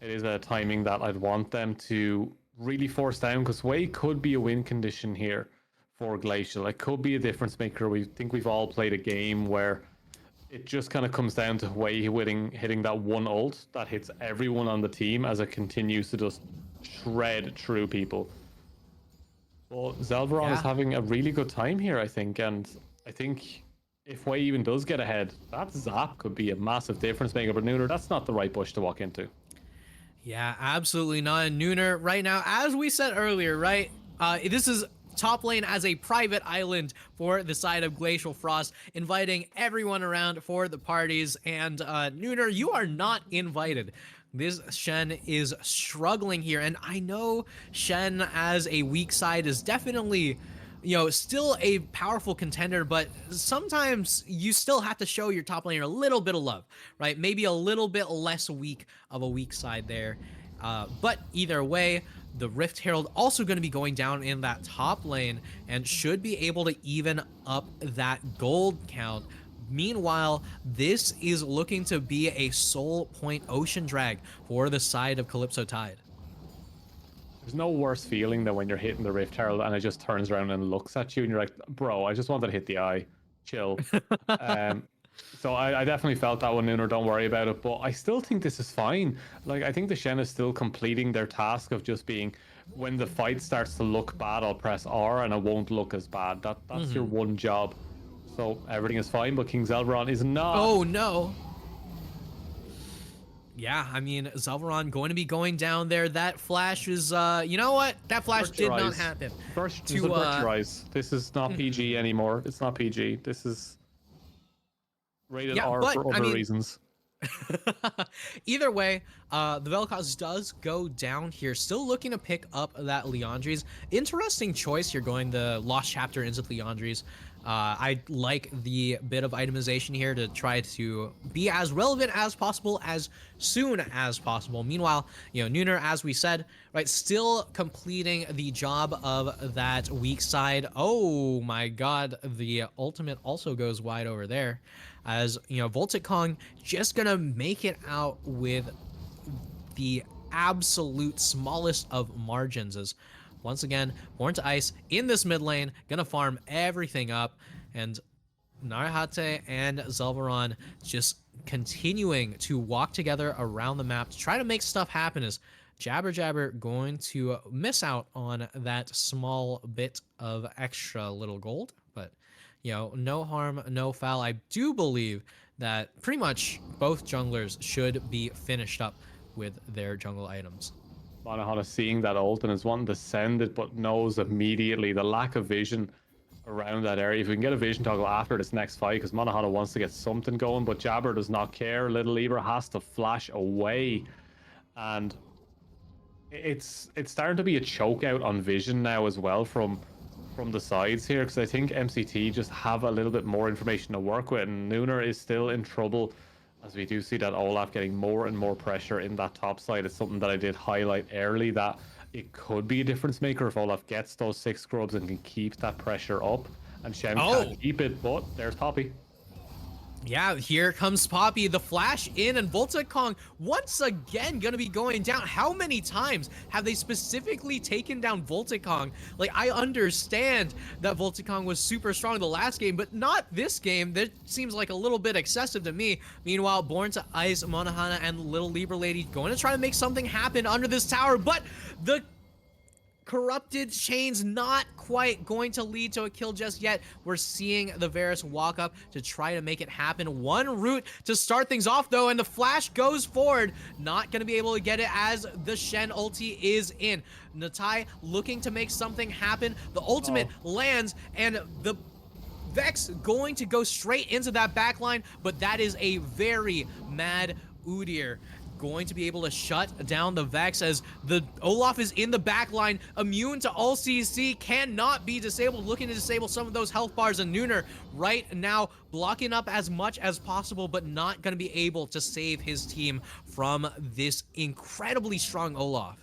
D: It is a timing that I'd want them to really force down, because Hui could be a win condition here for Glacial. It could be a difference maker. We think we've all played a game where it just kind of comes down to Hui hitting that one ult that hits everyone on the team as it continues to just shred through people. Well, Zelveron is having a really good time here, I think, and I think if Hui even does get ahead, that zap could be a massive difference maker. But Nooner, that's not the right bush to walk into.
C: Yeah, absolutely not. Nooner, right now, as we said earlier, right, this is top lane as a private island for the side of Glacial Frost, inviting everyone around for the parties, and Nooner, you are not invited. This Shen is struggling here, and I know Shen as a weak side is definitely, you know, still a powerful contender, but sometimes you still have to show your top laner a little bit of love, right? Maybe a little bit less weak of a weak side there. But either way, the Rift Herald also going to be going down in that top lane and should be able to even up that gold count. Meanwhile, this is looking to be a soul point ocean drag for the side of Calypso Tide.
D: There's no worse feeling than when you're hitting the Rift Herald and it just turns around and looks at you and you're like, bro, I just wanted to hit the eye. Chill. So I definitely felt that one, Nooner, don't worry about it. But I still think this is fine. Like, I think the Shen is still completing their task of just being, when the fight starts to look bad, I'll press R and it won't look as bad. That's your one job. So everything is fine, but King Zelveron is not.
C: Oh, no. Yeah, I mean, Zelveron going to be going down there. That flash is, you know what? That flash did not happen.
D: First, this is not PG anymore. It's not PG. This is rated R for other reasons.
C: Either way, the Vel'Koz does go down here, still looking to pick up that Liandry's. Interesting choice here, going the Lost Chapter into Liandry's. I like the bit of itemization here to try to be as relevant as possible as soon as possible. Meanwhile, you know, Nooner, as we said, right, still completing the job of that weak side. Oh my god, the ultimate also goes wide over there, as, you know, Voltic Kong just gonna make it out with the absolute smallest of margins, as once again, Born to Ice in this mid lane, gonna farm everything up, and Narahate and Zelveron just continuing to walk together around the map to try to make stuff happen, as Jabber Jabber going to miss out on that small bit of extra little gold, but, you know, no harm, no foul. I do believe that pretty much both junglers should be finished up with their jungle items.
D: Monohana seeing that ult and is wanting to send it, but knows immediately the lack of vision around that area. If we can get a vision toggle after this next fight, because Monohana wants to get something going, but Jabber does not care. Little Libra has to flash away, and it's starting to be a choke out on vision now as well from the sides here, because I think MCT just have a little bit more information to work with, and Nooner is still in trouble, as we do see that Olaf getting more and more pressure in that top side. It's something that I did highlight early, that it could be a difference maker if Olaf gets those 6 scrubs and can keep that pressure up, and Shen can't keep it, but there's Poppy.
C: Yeah, here comes Poppy, the flash in, and Volticong once again gonna be going down. How many times have they specifically taken down Volticong? Like, I understand that Volticong was super strong the last game, but not this game. That seems like a little bit excessive to me. Meanwhile, Born to Ice, Monahana, and Little Libra Lady going to try to make something happen under this tower, but the corrupted chains not quite going to lead to a kill just yet. We're seeing the Varus walk up to try to make it happen. One route to start things off though, and the flash goes forward. Not gonna be able to get it as the Shen ulti is in. Natai looking to make something happen. The ultimate lands, and the Vex going to go straight into that backline, but that is a very mad Udyr. Going to be able to shut down the Vex as the Olaf is in the backline, immune to all CC, cannot be disabled, looking to disable some of those health bars, and Nooner right now blocking up as much as possible, but not going to be able to save his team from this incredibly strong Olaf.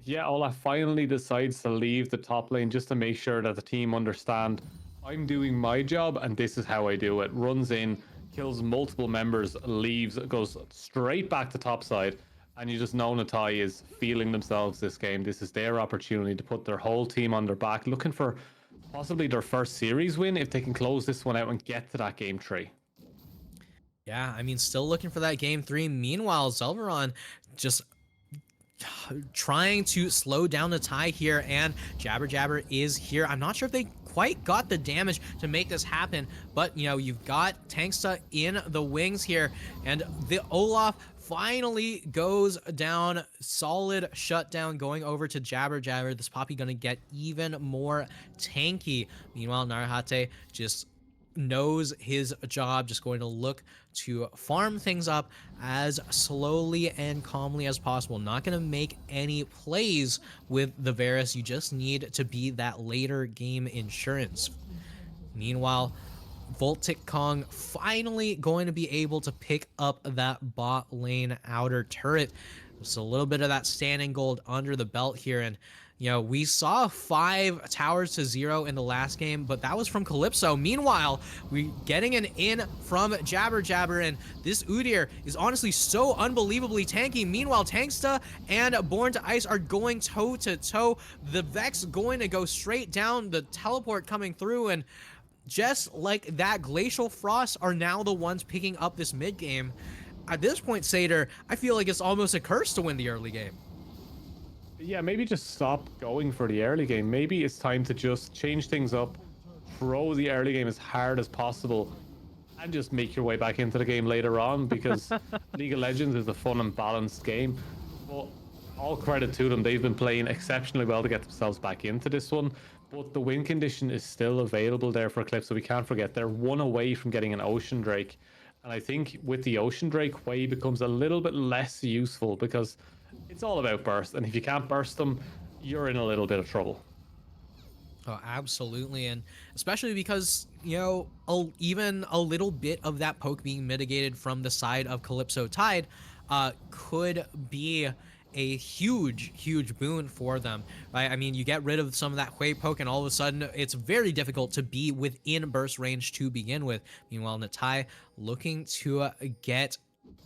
D: Yeah, Olaf finally decides to leave the top lane just to make sure that the team understand I'm doing my job and this is how I do it. Runs in, kills multiple members, leaves, goes straight back to top side, and you just know Natai is feeling themselves this game. This is their opportunity to put their whole team on their back, looking for possibly their first series win if they can close this one out and get to that game 3.
C: Yeah, I mean, still looking for that game 3. Meanwhile, Zelveron just trying to slow down the tie here, and Jabber Jabber is here. I'm not sure if they quite got the damage to make this happen, but you know, you've got Tanksta in the wings here, and the Olaf finally goes down. Solid shutdown going over to Jabber Jabber. This Poppy gonna get even more tanky. Meanwhile, Narahate just knows his job, just going to look to farm things up as slowly and calmly as possible. Not going to make any plays with the Varus. You just need to be that later game insurance. Meanwhile, Voltic Kong finally going to be able to pick up that bot lane outer turret. Just a little bit of that standing gold under the belt here, and you know, we saw 5 towers to 0 in the last game, but that was from Calypso. Meanwhile, we getting an in from Jabber Jabber, and this Udyr is honestly so unbelievably tanky. Meanwhile, Tanksta and Born to Ice are going toe to toe. The Vex going to go straight down, the teleport coming through, and just like that, Glacial Frost are now the ones picking up this mid game. At this point, Seder, I feel like it's almost a curse to win the early game.
D: Yeah, maybe just stop going for the early game. Maybe it's time to just change things up, throw the early game as hard as possible, and just make your way back into the game later on, because League of Legends is a fun and balanced game. But all credit to them, they've been playing exceptionally well to get themselves back into this one. But the win condition is still available there for Eclipse, so we can't forget they're one away from getting an Ocean Drake. And I think with the Ocean Drake, Hwei becomes a little bit less useful because it's all about burst, and if you can't burst them, you're in a little bit of trouble.
C: Oh, absolutely, and especially because, you know, even a little bit of that poke being mitigated from the side of Calypso Tide could be a huge boon for them, right? I mean, you get rid of some of that Hwei poke, and all of a sudden, it's very difficult to be within burst range to begin with. Meanwhile, Natai looking to get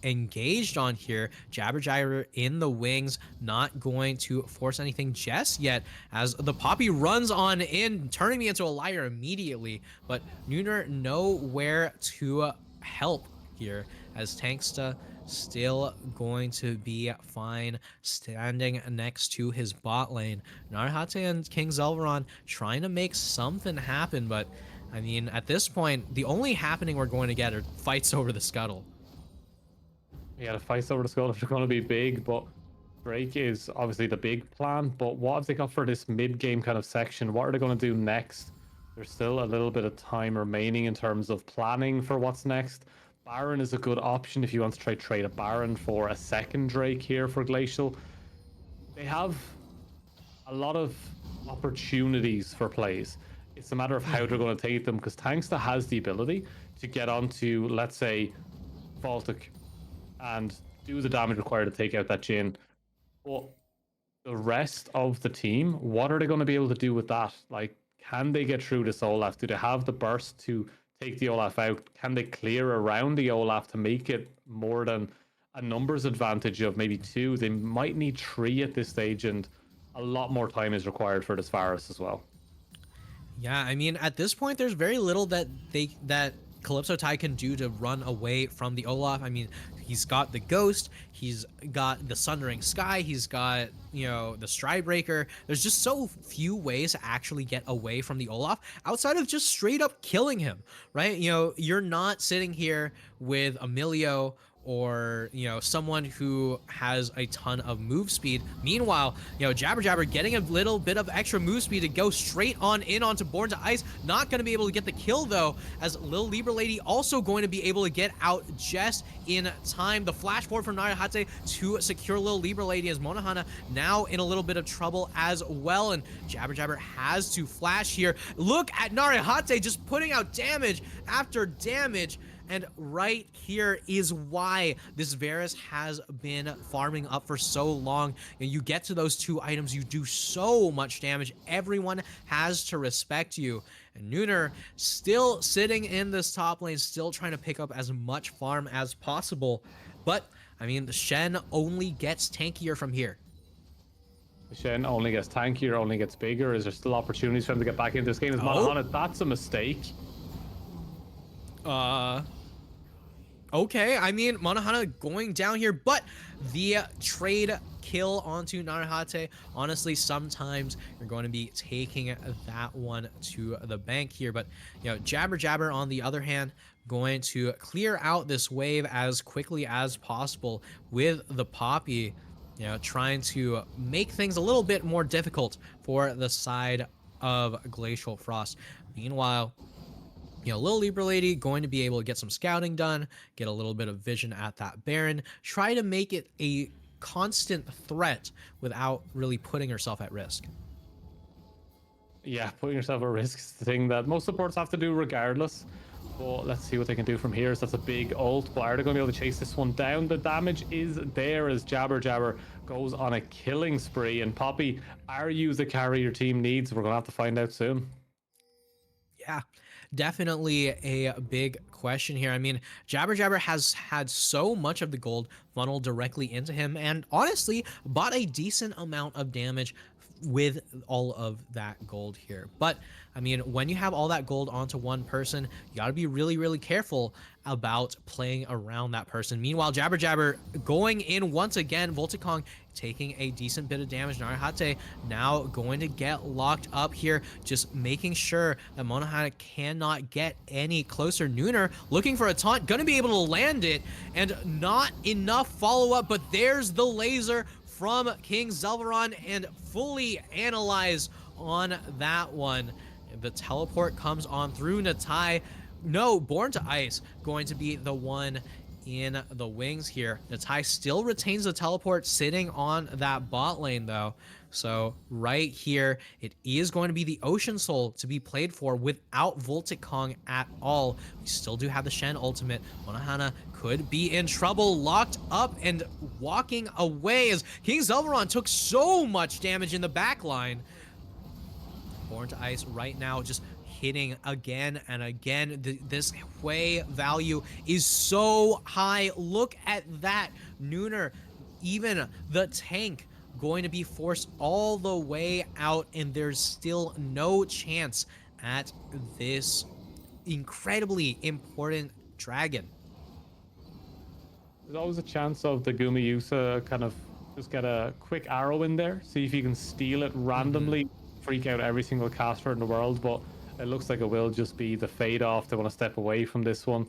C: engaged on here. Jabber Jabber in the wings, not going to force anything just yet as the Poppy runs on in, turning me into a liar immediately, but Nooner nowhere to help here as Tanksta still going to be fine standing next to his bot lane. Narahate and King Zelveron trying to make something happen, but I mean, at this point, the only happening we're going to get are fights over the scuttle.
D: Yeah, the fights over the skull are going to be big, but Drake is obviously the big plan. But what have they got for this mid-game kind of section? What are they going to do next? There's still a little bit of time remaining in terms of planning for what's next. Baron is a good option if you want to try trade a Baron for a second Drake here for Glacial. They have a lot of opportunities for plays. It's a matter of how they're going to take them, because Tanksta has the ability to get onto, let's say, Baltic and do the damage required to take out that Jhin. But the rest of the team, what are they going to be able to do with that? Like, can they get through this Olaf? Do they have the burst to take the Olaf out? Can they clear around the Olaf to make it more than a numbers advantage of maybe 2? They might need 3 at this stage, and a lot more time is required for this Varus as well.
C: Yeah, I mean, at this point, there's very little that Calypso Tai can do to run away from the Olaf. I mean, he's got the Ghost, he's got the Sundering Sky, he's got, you know, the Stridebreaker. There's just so few ways to actually get away from the Olaf outside of just straight up killing him, right? You know, you're not sitting here with Emilio or, you know, someone who has a ton of move speed. Meanwhile, you know, Jabber Jabber getting a little bit of extra move speed to go straight on in onto Born to Ice. Not going to be able to get the kill, though, as Lil Libra Lady also going to be able to get out just in time. The flash forward from Narihate to secure Lil Libra Lady, as Monohana now in a little bit of trouble as well, and Jabber Jabber has to flash here. Look at Narihate just putting out damage after damage. And right here is why this Varus has been farming up for so long. You get to those 2 items, you do so much damage. Everyone has to respect you. And Nooner still sitting in this top lane, still trying to pick up as much farm as possible. But, I mean, the Shen only gets tankier from here.
D: The Shen only gets tankier, only gets bigger. Is there still opportunities for him to get back into this game? Is Monohana? That's a mistake.
C: Okay, I mean, Monohana going down here, but the trade kill onto Narihate, honestly, sometimes you're going to be taking that one to the bank here. But, you know, Jabber Jabber, on the other hand, going to clear out this wave as quickly as possible with the Poppy, you know, trying to make things a little bit more difficult for the side of Glacial Frost. Meanwhile, you know, Lil Libra Lady going to be able to get some scouting done, get a little bit of vision at that Baron, try to make it a constant threat without really putting herself at risk.
D: Yeah, putting yourself at risk is the thing that most supports have to do regardless. But let's see what they can do from here. So that's a big ult. But are they going to be able to chase this one down? The damage is there as Jabber Jabber goes on a killing spree. And Poppy, are you the carry your team needs? We're going to have to find out soon.
C: Yeah, definitely a big question here. I mean, Jabber Jabber has had so much of the gold funneled directly into him, and honestly bought a decent amount of damage with all of that gold here. But I mean, when you have all that gold onto one person, you got to be really careful about playing around that person. Meanwhile, Jabber Jabber going in once again, Volticong taking a decent bit of damage. Narihate now going to get locked up here, just making sure that Monohana cannot get any closer. Nooner looking for a taunt, gonna be able to land it, and not enough follow-up, but there's the laser from King Zelveron, and fully analyzed on that one. The teleport comes on through Natai. No, Born to Ice going to be the one in the wings here. Natai still retains the teleport sitting on that bot lane though. So right here, it is going to be the Ocean Soul to be played for without Volticong at all. We still do have the Shen ultimate. Monohana could be in trouble, locked up and walking away as King Zelveron took so much damage in the back line. Born to Ice right now just hitting again and again. This Hui value is so high. Look at that. Nooner, even the tank, going to be forced all the way out, and there's still no chance at this incredibly important dragon.
D: There's always a chance of the Gumayusa kind of just get a quick arrow in there, see if you can steal it randomly, freak out every single caster in the world, but it looks like it will just be the fade off. They want to step away from this one.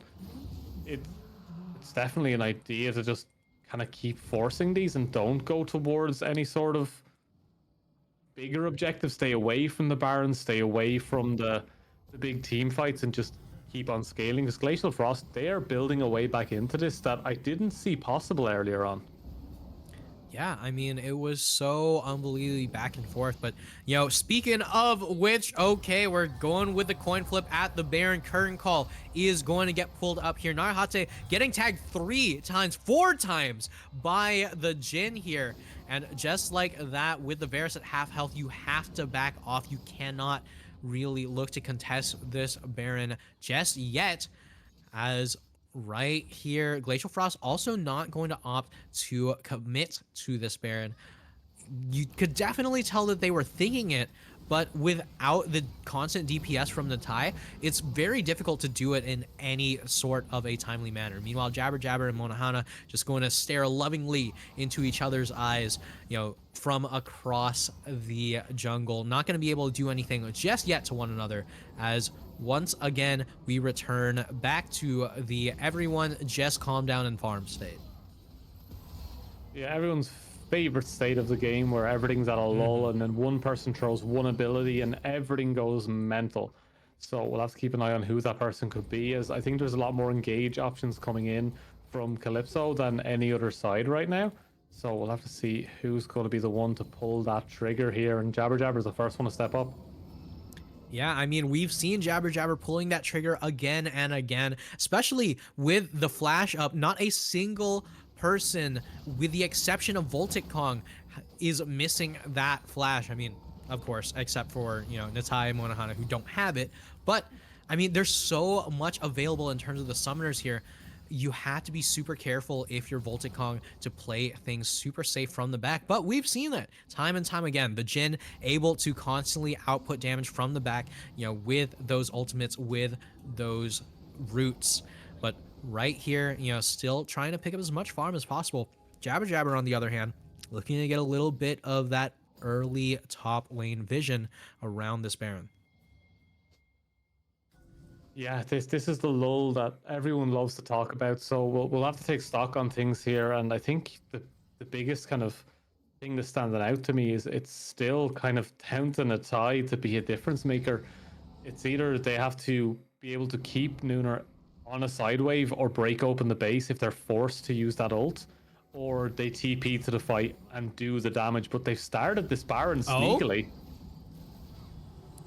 D: It's definitely an idea to just kind of keep forcing these and don't go towards any sort of bigger objective. Stay away from the Barons, stay away from the big team fights, and just keep on scaling. Because Glacial Frost, they are building a way back into this that I didn't see possible earlier on.
C: Yeah, I mean, it was so unbelievably back and forth. But, you know, speaking of which, okay, we're going with the coin flip at the Baron. Curtain Call is going to get pulled up here. Narihate getting tagged 4 times by the Jhin here. And just like that, with the Varus at half health, you have to back off. You cannot really look to contest this Baron just yet, as right here, Glacial Frost also not going to opt to commit to this Baron. You could definitely tell that they were thinking it, but without the constant DPS from the Tai, it's very difficult to do it in any sort of a timely manner. Meanwhile, Jabber Jabber and Monahana just going to stare lovingly into each other's eyes, you know, from across the jungle. Not going to be able to do anything just yet to one another, as once again we return back to the everyone just calm down and farm state.
D: Yeah, everyone's favorite state of the game where everything's at a lull and then one person throws one ability and everything goes mental. So we'll have to keep an eye on who that person could be, as I think there's a lot more engage options coming in from Calypso than any other side right now. So we'll have to see who's going to be the one to pull that trigger here, and Jabber Jabber's the first one to step up.
C: Yeah, I mean, we've seen Jabber Jabber pulling that trigger again and again, especially with the flash up. Not a single person, with the exception of Voltic Kong, is missing that flash. I mean, of course, except for, you know, Natai and Monahana, who don't have it. But, I mean, there's so much available in terms of the summoners here. You have to be super careful if you're Voltic Kong to play things super safe from the back. But we've seen that time and time again. The Jhin able to constantly output damage from the back, you know, with those ultimates, with those roots. But right here, you know, still trying to pick up as much farm as possible. Jabber Jabber, on the other hand, looking to get a little bit of that early top lane vision around this Baron.
D: Yeah, this is the lull that everyone loves to talk about. So we'll have to take stock on things here, and I think the biggest kind of thing that's standing out to me is it's still kind of down to Natai to be a difference maker. It's either they have to be able to keep Nooner on a side wave or break open the base if they're forced to use that ult, or they TP to the fight and do the damage. But they've started this Baron sneakily.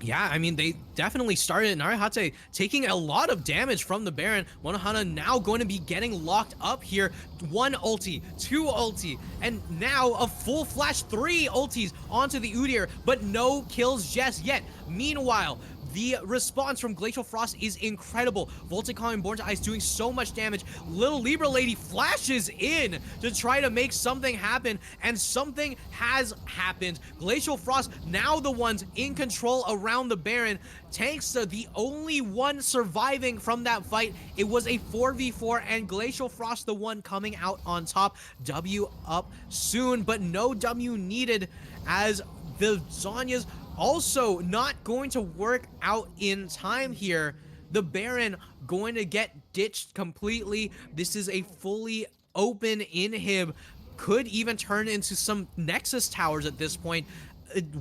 C: Yeah, I mean, they definitely started. Narihate taking a lot of damage from the Baron. Monahana now going to be getting locked up here. 1 ulti, 2 ulti, and now a full flash, 3 ultis onto the Udyr, but no kills just yet. Meanwhile, the response from Glacial Frost is incredible. Voltic Kong and Born to Ice doing so much damage. Little Libra Lady flashes in to try to make something happen, and something has happened. Glacial Frost now the ones in control around the Baron. Tanksta, the only one surviving from that fight. It was a 4v4, and Glacial Frost the one coming out on top. W up soon, but no W needed, as the Zhonya's also not going to work out in time here. The Baron going to get ditched completely. This is a fully open inhib. Could even turn into some Nexus towers at this point.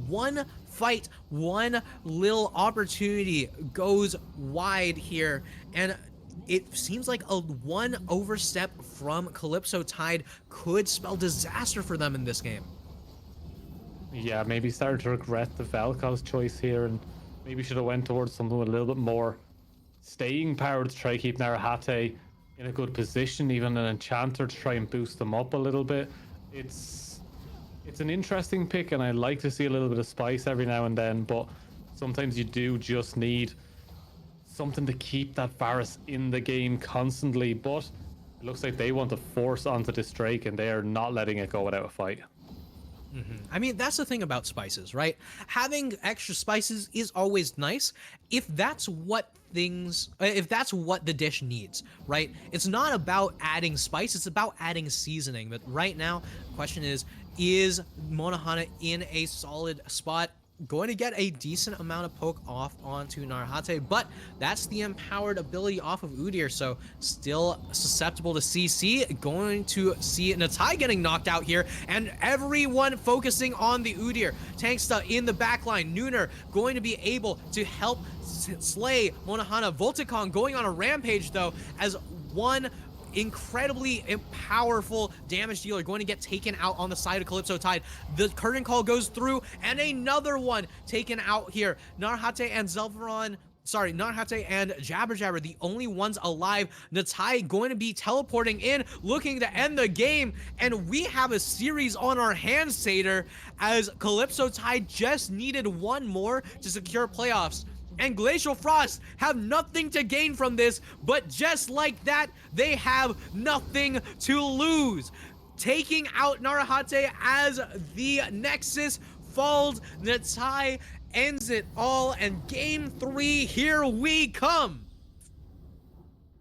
C: One fight, one little opportunity goes wide here, and it seems like a one overstep from Calypso Tide could spell disaster for them in this game.
D: Yeah, maybe started to regret the Vel'Koz choice here, and maybe should have went towards something with a little bit more staying power to try to keep Narahate in a good position, even an Enchanter to try and boost them up a little bit. It's an interesting pick, and I like to see a little bit of spice every now and then, but sometimes you do just need something to keep that Varus in the game constantly. But it looks like they want to force onto this Drake, and they are not letting it go without a fight.
C: I mean, that's the thing about spices, right? Having extra spices is always nice if that's what the dish needs, right? It's not about adding spice, it's about adding seasoning. But right now, the question is Monahana in a solid spot? Going to get a decent amount of poke off onto Narahate, but that's the empowered ability off of Udyr, so still susceptible to CC. Going to see Natai getting knocked out here, and everyone focusing on the Udyr. Tanksta in the backline. Nooner going to be able to help slay Monahana. Voltic Kong going on a rampage, though, as one incredibly powerful damage dealer going to get taken out on the side of Calypso Tide. The curtain call goes through, and another one taken out here. Narahate and Zelveron sorry, Narhate and Jabber Jabber, the only ones alive. Natai going to be teleporting in, looking to end the game, and we have a series on our hands, Satyr, as Calypso Tide just needed one more to secure playoffs. And Glacial Frost have nothing to gain from this, but just like that, they have nothing to lose. Taking out Narahate as the Nexus falls, Natai ends it all, and game 3, here we come.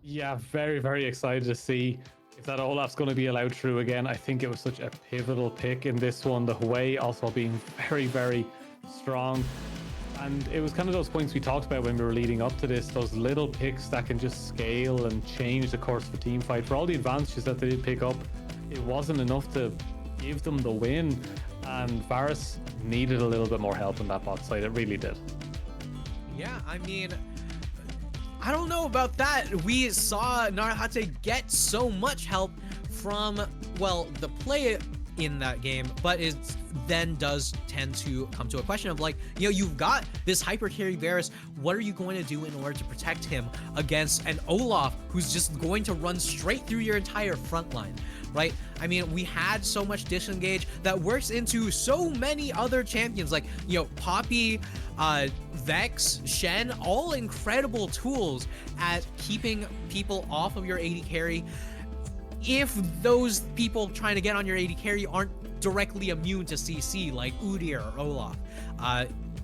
D: Yeah, very, very excited to see if that Olaf's going to be allowed through again. I think it was such a pivotal pick in this one. The Huey also being very, very strong. And it was kind of those points we talked about when we were leading up to this, those little picks that can just scale and change the course of a team fight. For all the advantages that they did pick up, it wasn't enough to give them the win. And Varus needed a little bit more help on that bot side. It really did.
C: Yeah, I mean, I don't know about that. We saw Narahate get so much help from, well, the play in that game, but it then does tend to come to a question of like, you know, you've got this hyper carry Varus. What are you going to do in order to protect him against an Olaf who's just going to run straight through your entire front line, right? I mean, we had so much disengage that works into so many other champions, like, you know, Poppy, Vex, Shen, all incredible tools at keeping people off of your AD carry. If those people trying to get on your AD carry aren't directly immune to CC like Udyr or Olaf.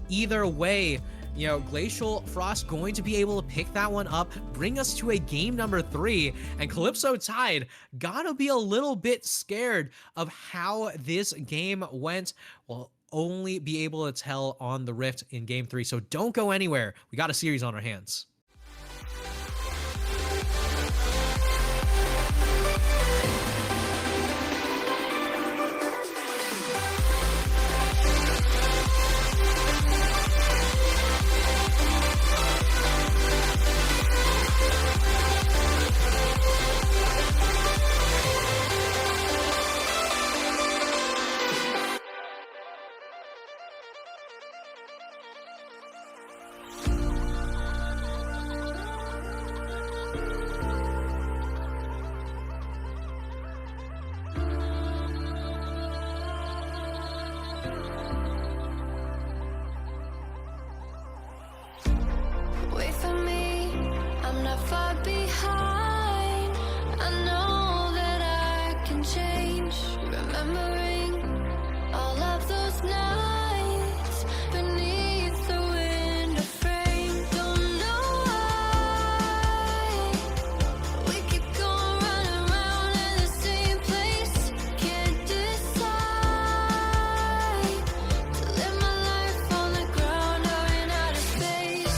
C: Either way, you know, Glacial Frost going to be able to pick that one up, bring us to a game number 3, and Calypso Tide gotta be a little bit scared of how this game went. We'll only be able to tell on the Rift in game 3, so don't go anywhere. We got a series on our hands.
B: Wait for me, I'm not far behind. I know that I can change. Remembering all of those nights beneath the window frame. Don't know why we keep going running around in the same place. Can't decide to live my life on the ground or in outer space.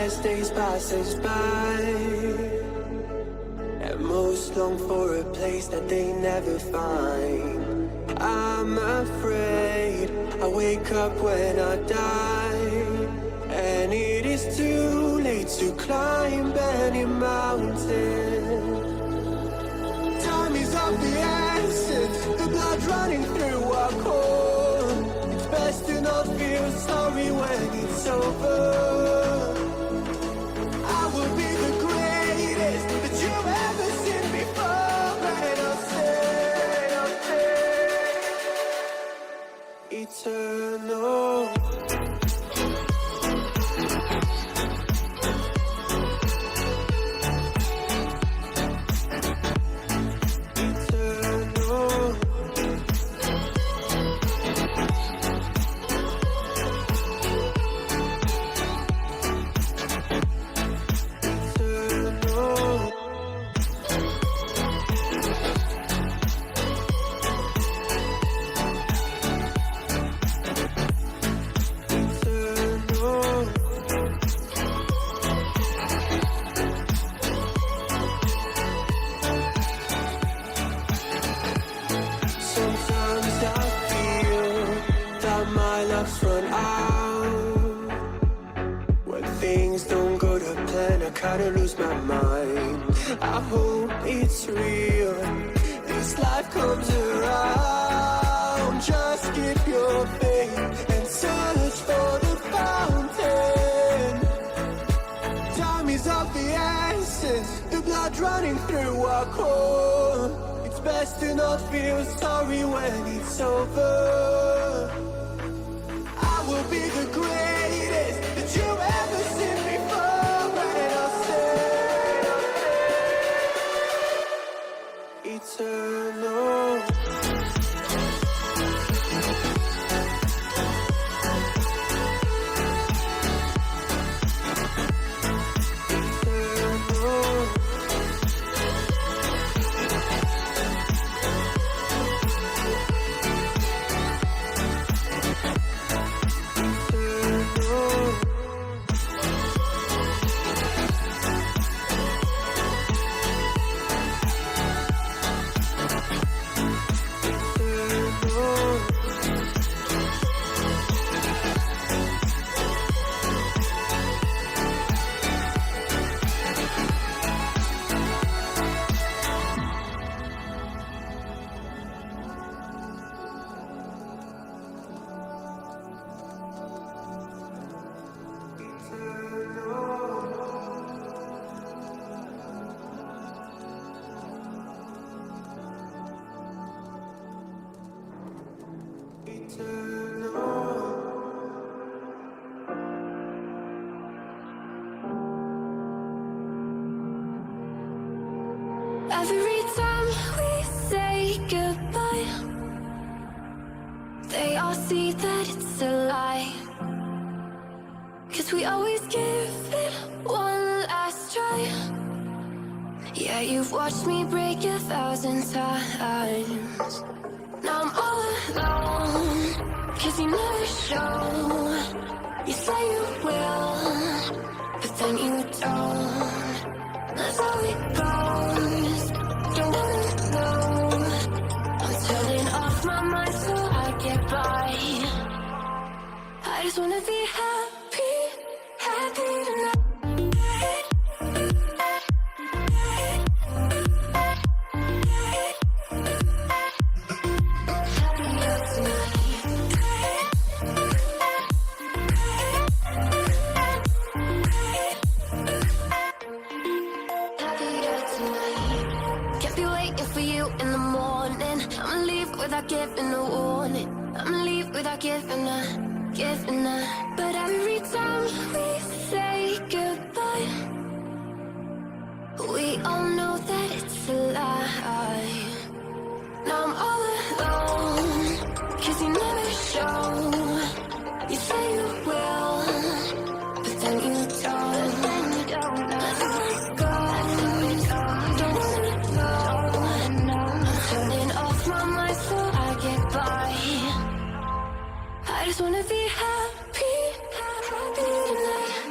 F: as days passes by, and most long for a place that they never find. I'm afraid I wake up when I die, and it is too late to climb any mountain. Time is of the essence, the blood running through our core. It's best to not feel sorry when it's over. I will be the greatest that you've ever seen before, and I'll say eternal. Run out when things don't go to plan. I kinda lose my mind. I hope it's real. This life comes around. Just keep your faith and search for the fountain. Time is of the essence, the blood running through our core. It's best to not feel sorry when it's over. I will be the greatest that you've ever seen before, and I'll say eternal.
B: Every time we say goodbye, they all see that it's a lie. 'Cause we always give it one last try. Yeah, you've watched me break 1,000 times. Now I'm all alone, 'cause you never show. You say you will, but then you don't. That's how it goes. Don't wanna know. I'm turning off my mind so I get by. I just wanna be happy, happy tonight. Happier tonight. Can't be waiting for you in the morning. I'ma leave without giving a warning. I'ma leave without giving a. But every time we say goodbye, we all know that it's a lie. Now I'm all alone, 'cause you never show. You say you will, but then you don't. That's how it goes. Don't wanna know. I'm turning off my mind so I get by. I just wanna be happy, happy tonight.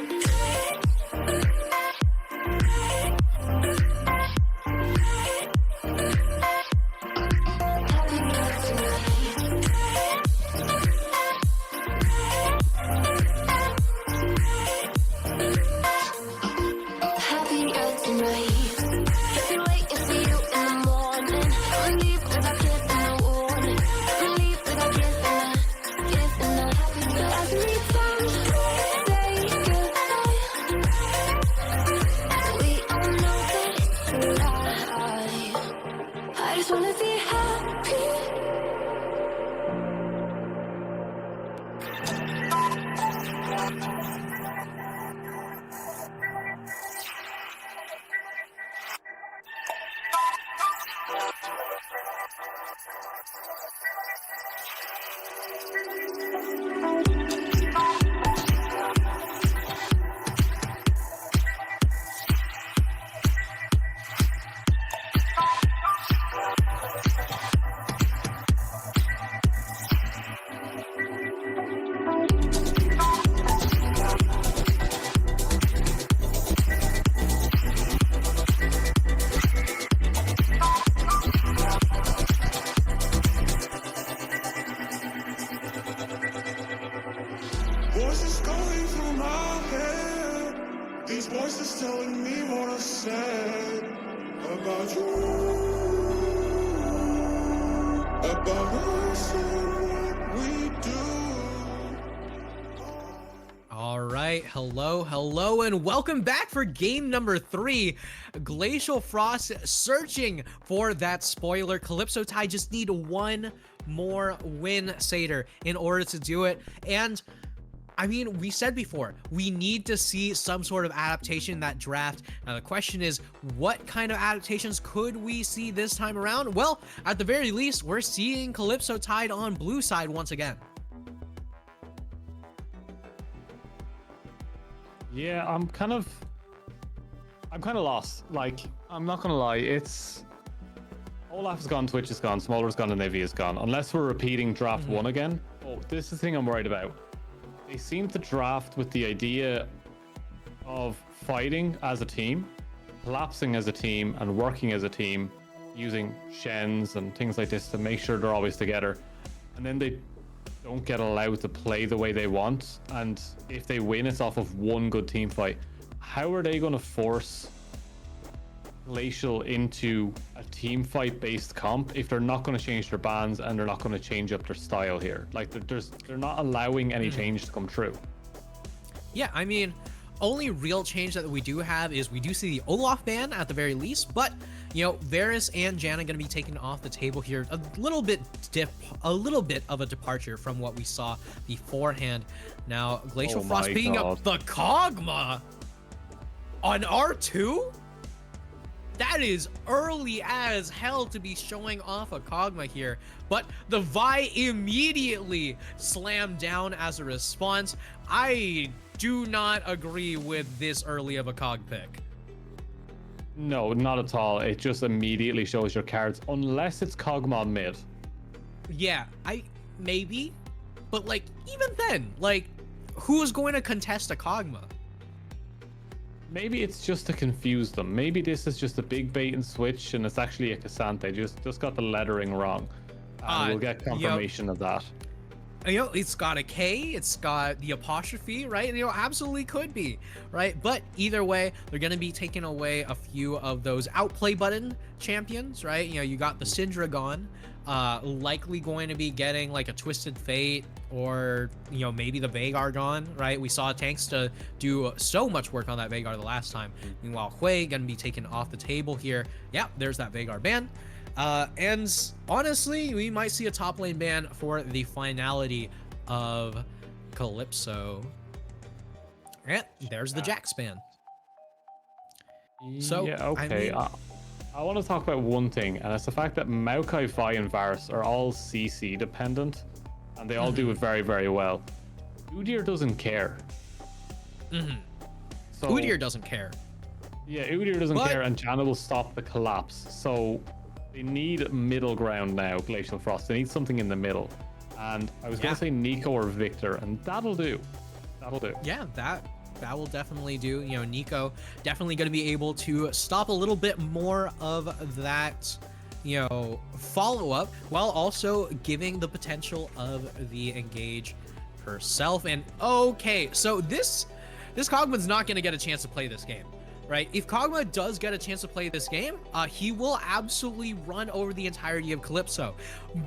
F: Voices going through my head. These voices telling me what I said about you, about us and what we do.
C: All right, hello, and welcome back for game number 3. Glacial Frost searching for that spoiler. Calypso Tide just need one more win, Satyr, in order to do it. And I mean, we said before, we need to see some sort of adaptation in that draft. Now the question is, what kind of adaptations could we see this time around? Well, at the very least, we're seeing Calypso Tide on blue side once again.
D: Yeah, I'm kind of lost. Like, I'm not gonna lie, it's Olaf is gone, Twitch is gone, Smolder's gone, and Navy is gone. Unless we're repeating draft 1 again. Oh, this is the thing I'm worried about. They seem to draft with the idea of fighting as a team, collapsing as a team, and working as a team, using Shens and things like this to make sure they're always together. And then they don't get allowed to play the way they want. And if they win, it's off of one good team fight. How are they going to force Glacial into a team fight based comp if they're not going to change their bans and they're not going to change up their style here? Like, they're not allowing any change to come true.
C: Yeah, I mean, only real change that we do have is we do see the Olaf ban at the very least, but you know, Varus and Janna going to be taken off the table here. A little bit of a departure from what we saw beforehand. Now, Glacial Frost picking up the Kog'Maw on R2? That is early as hell to be showing off a Kog'Maw here, but the Vi immediately slammed down as a response. I do not agree with this early of a Cog pick.
D: No, not at all. It just immediately shows your cards, unless it's Kog'Maw mid.
C: Yeah, maybe, but like, even then, like, who's going to contest a Kog'Maw?
D: Maybe it's just to confuse them. Maybe this is just a big bait and switch, and it's actually a Cassante. Just got the lettering wrong. And we'll get confirmation of that.
C: You know, it's got a K, it's got the apostrophe, right? You know, absolutely could be, right? But either way, they're going to be taking away a few of those outplay button champions, right? You know, you got the Syndra gone, likely going to be getting like a Twisted Fate, or, you know, maybe the Veigar gone, right? We saw tanks to do so much work on that Veigar the last time. Meanwhile, Hui going to be taken off the table here. Yeah, there's that Veigar ban. And honestly, we might see a top lane ban for the finality of Calypso. And there's the Jax ban. So,
D: yeah, okay. I want to talk about one thing, and it's the fact that Maokai, Vi, and Varus are all CC dependent, and they all do it very, very well. Udyr doesn't care. So,
C: Udyr doesn't care.
D: Yeah, Udyr doesn't care, and Janna will stop the collapse. So they need middle ground now, Glacial Frost. They need something in the middle. And I was going to say Nico or Victor, and that'll do. That'll do.
C: Yeah, that will definitely do. You know, Nico definitely going to be able to stop a little bit more of that, you know, follow-up, while also giving the potential of the engage herself. And okay, so this Kog'Maw's not going to get a chance to play this game. Right, if Kog'Maw does get a chance to play this game, he will absolutely run over the entirety of Calypso.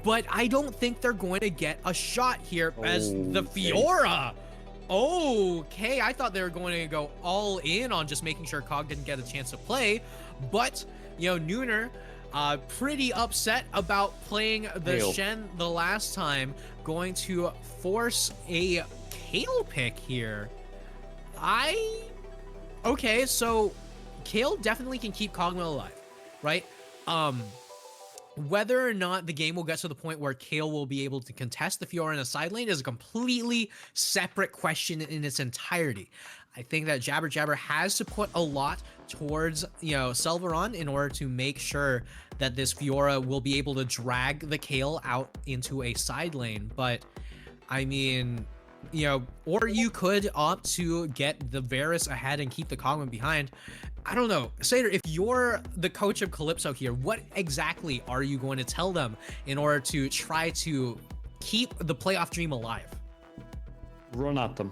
C: But I don't think they're going to get a shot here as the Fiora. Okay, I thought they were going to go all in on just making sure Kog didn't get a chance to play. But, you know, Nooner, pretty upset about playing the Shen the last time. going to force a Kale pick here. Okay, so Kale definitely can keep Kog'Maw alive, right? Whether or not the game will get to the point where Kale will be able to contest the Fiora in a side lane is a completely separate question in its entirety. I think that Jabber Jabber has to put a lot towards, Selvaron in order to make sure that this Fiora will be able to drag the Kale out into a side lane. But, I mean, or you could opt to get the Varus ahead and keep the Kog'Maw behind. I don't know. Satyr, if you're the coach of Calypso here, what exactly are you going to tell them in order to try to keep the playoff dream alive?
D: Run at them.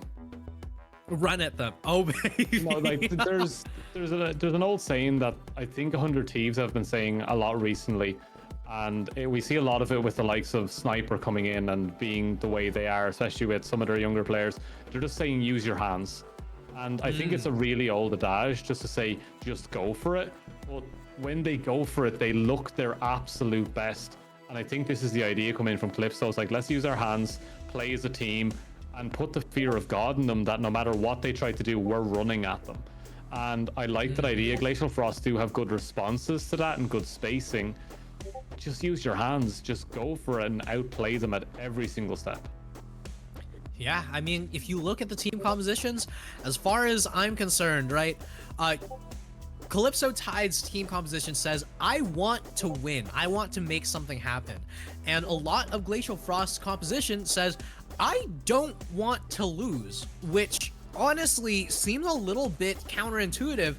C: Run at them. Oh, baby.
D: No, like there's an old saying that I think 100 Thieves have been saying a lot recently, and we see a lot of it with the likes of Sniper coming in and being the way they are, especially with some of their younger players. They're just saying use your hands. And I think it's a really old adage just to say, just go for it. But when they go for it, they look their absolute best. And I think this is the idea coming from Calypso. It's like, let's use our hands, play as a team, and put the fear of God in them that no matter what they try to do, we're running at them. And I like that idea. Glacial Frost do have good responses to that and good spacing. Just use your hands, just go for it and outplay them at every single step.
C: Yeah, I mean, if you look at the team compositions, as far as I'm concerned, right, Calypso Tide's team composition says, I want to win. I want to make something happen. And a lot of Glacial Frost's composition says, I don't want to lose, which honestly seems a little bit counterintuitive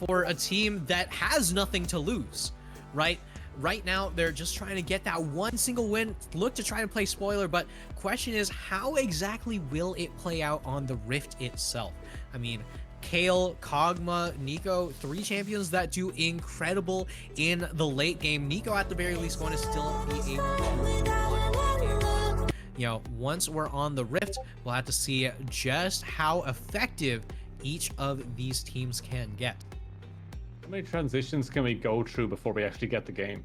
C: for a team that has nothing to lose, right? Right now, they're just trying to get that one single win, look to try and play spoiler, but question is, how exactly will it play out on the Rift itself? I mean, Kale, Kog'Maw, Neeko, 3 champions that do incredible in the late game. Neeko, at the very least, going to still be able to, once we're on the Rift, we'll have to see just how effective each of these teams can get.
D: How many transitions can we go through before we actually get the game?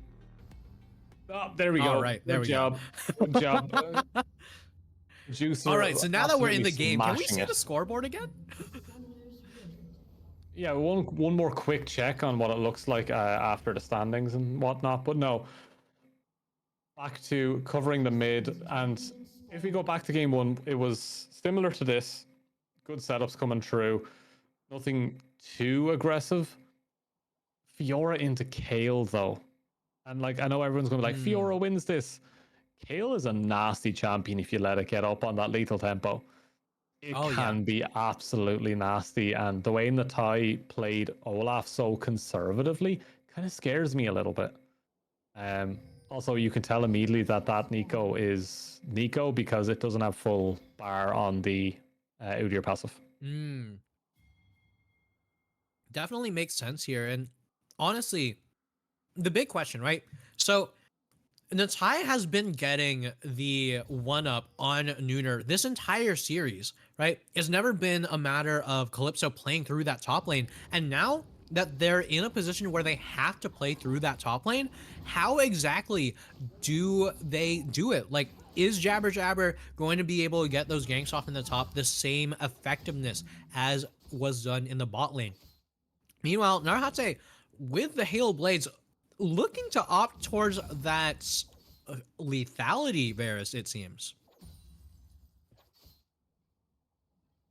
D: Oh, there we go.
C: All right, there we go.
D: Good job. Juicer.
C: All right, so now that we're in the
D: absolutely
C: game, can we
D: smashing
C: see
D: it.
C: the scoreboard again?
D: Yeah, one more quick check on what it looks like after the standings and whatnot. But no, back to covering the mid. And if we go back to game 1, it was similar to this. Good setups coming through. Nothing too aggressive. Fiora into Kale, though. And like, I know everyone's going to be like, Fiora wins this. Kale is a nasty champion if you let it get up on that lethal tempo. It can be absolutely nasty. And the way Natai played Olaf so conservatively kind of scares me a little bit. Also, you can tell immediately that Neeko is Neeko because it doesn't have full bar on the Udyr passive.
C: Definitely makes sense here. And honestly, the big question, right? So Natai has been getting the 1-up on Nooner this entire series, right? It's never been a matter of Calypso playing through that top lane. And now that they're in a position where they have to play through that top lane, how exactly do they do it? Like, is Jabber Jabber going to be able to get those ganks off in the top the same effectiveness as was done in the bot lane? Meanwhile, Narhate, with the Hail Blades, looking to opt towards that lethality, Varus, it seems.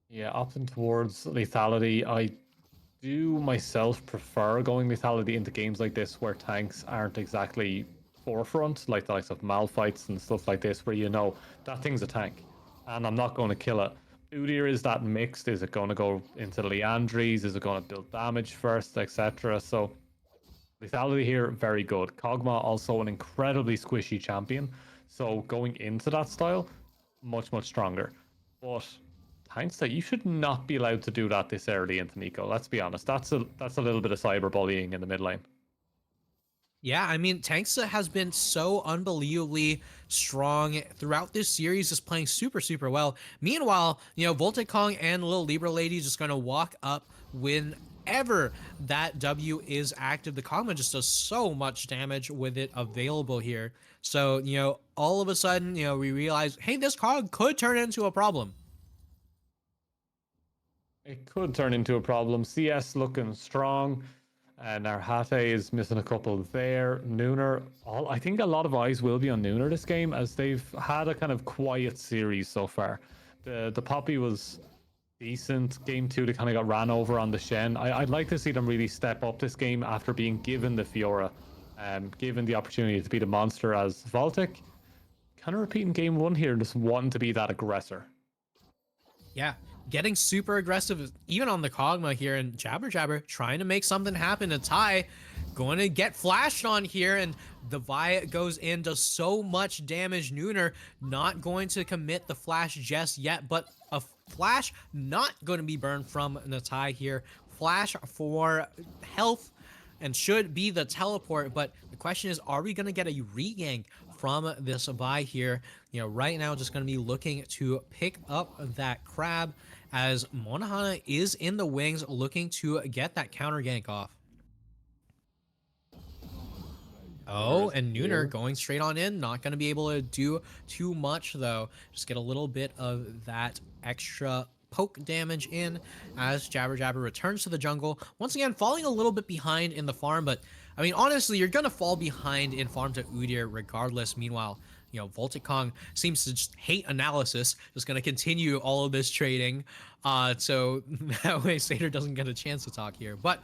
D: Yeah, opting towards lethality. I do myself prefer going lethality into games like this where tanks aren't exactly forefront, like the likes of Malphites and stuff like this, where that thing's a tank and I'm not going to kill it. Udyr is that mixed. Is it going to go into the Leandries? Is it going to build damage first, etc.? So lethality here, very good. Kog'Maw also an incredibly squishy champion. So going into that style, much, much stronger. But hindsight, you should not be allowed to do that this early into Neeko. Let's be honest. That's a little bit of cyberbullying in the mid lane.
C: Yeah, I mean, Tanksa has been so unbelievably strong throughout this series, just playing super, super well. Meanwhile, Voltic Kong and Little Libra Lady just going to walk up with whenever that W is active, the Kog'Maw just does so much damage with it available here. So, all of a sudden, we realize, hey, this Cog could turn into a problem.
D: It could turn into a problem. CS looking strong. And Narhate is missing a couple there. Nooner, I think a lot of eyes will be on Nooner this game as they've had a kind of quiet series so far. The Poppy was decent. Game 2, they kind of got ran over on the Shen. I'd like to see them really step up this game after being given the Fiora, given the opportunity to be the monster as Voltic. Kind of repeating Game 1 here, just wanting to be that aggressor.
C: Yeah, getting super aggressive, even on the Kog'Maw here, and Jabber Jabber trying to make something happen to Tai. Going to get flashed on here, and the Vi goes in, does so much damage. Nooner not going to commit the flash just yet, but a flash not going to be burned from Natai here. Flash for health and should be the teleport, but the question is, are we going to get a regank from this Vi here? Right now, just going to be looking to pick up that crab as Monahana is in the wings looking to get that counter gank off. Oh, and Nooner going straight on in, not going to be able to do too much though. Just get a little bit of that extra poke damage in as Jabber Jabber returns to the jungle. Once again, falling a little bit behind in the farm, but I mean, honestly, you're going to fall behind in farm to Udyr regardless. Meanwhile, Voltic Kong seems to just hate analysis, just going to continue all of this trading. So that way Satyr doesn't get a chance to talk here. But,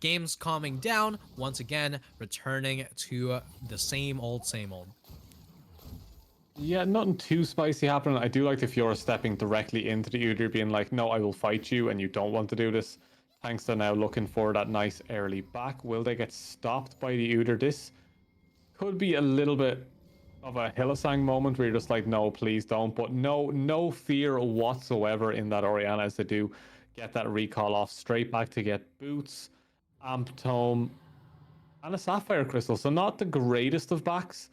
C: game's calming down, once again, returning to the same old, same old.
D: Yeah, nothing too spicy happening. I do like the Fiora stepping directly into the Udyr, being like, no, I will fight you, and you don't want to do this. Thanks to now looking for that nice early back. Will they get stopped by the Udyr? This could be a little bit of a Hylissang moment where you're just like, no, please don't. But no fear whatsoever in that Orianna as they do get that recall off straight back to get boots, Amp Tome, and a Sapphire Crystal. So not the greatest of backs.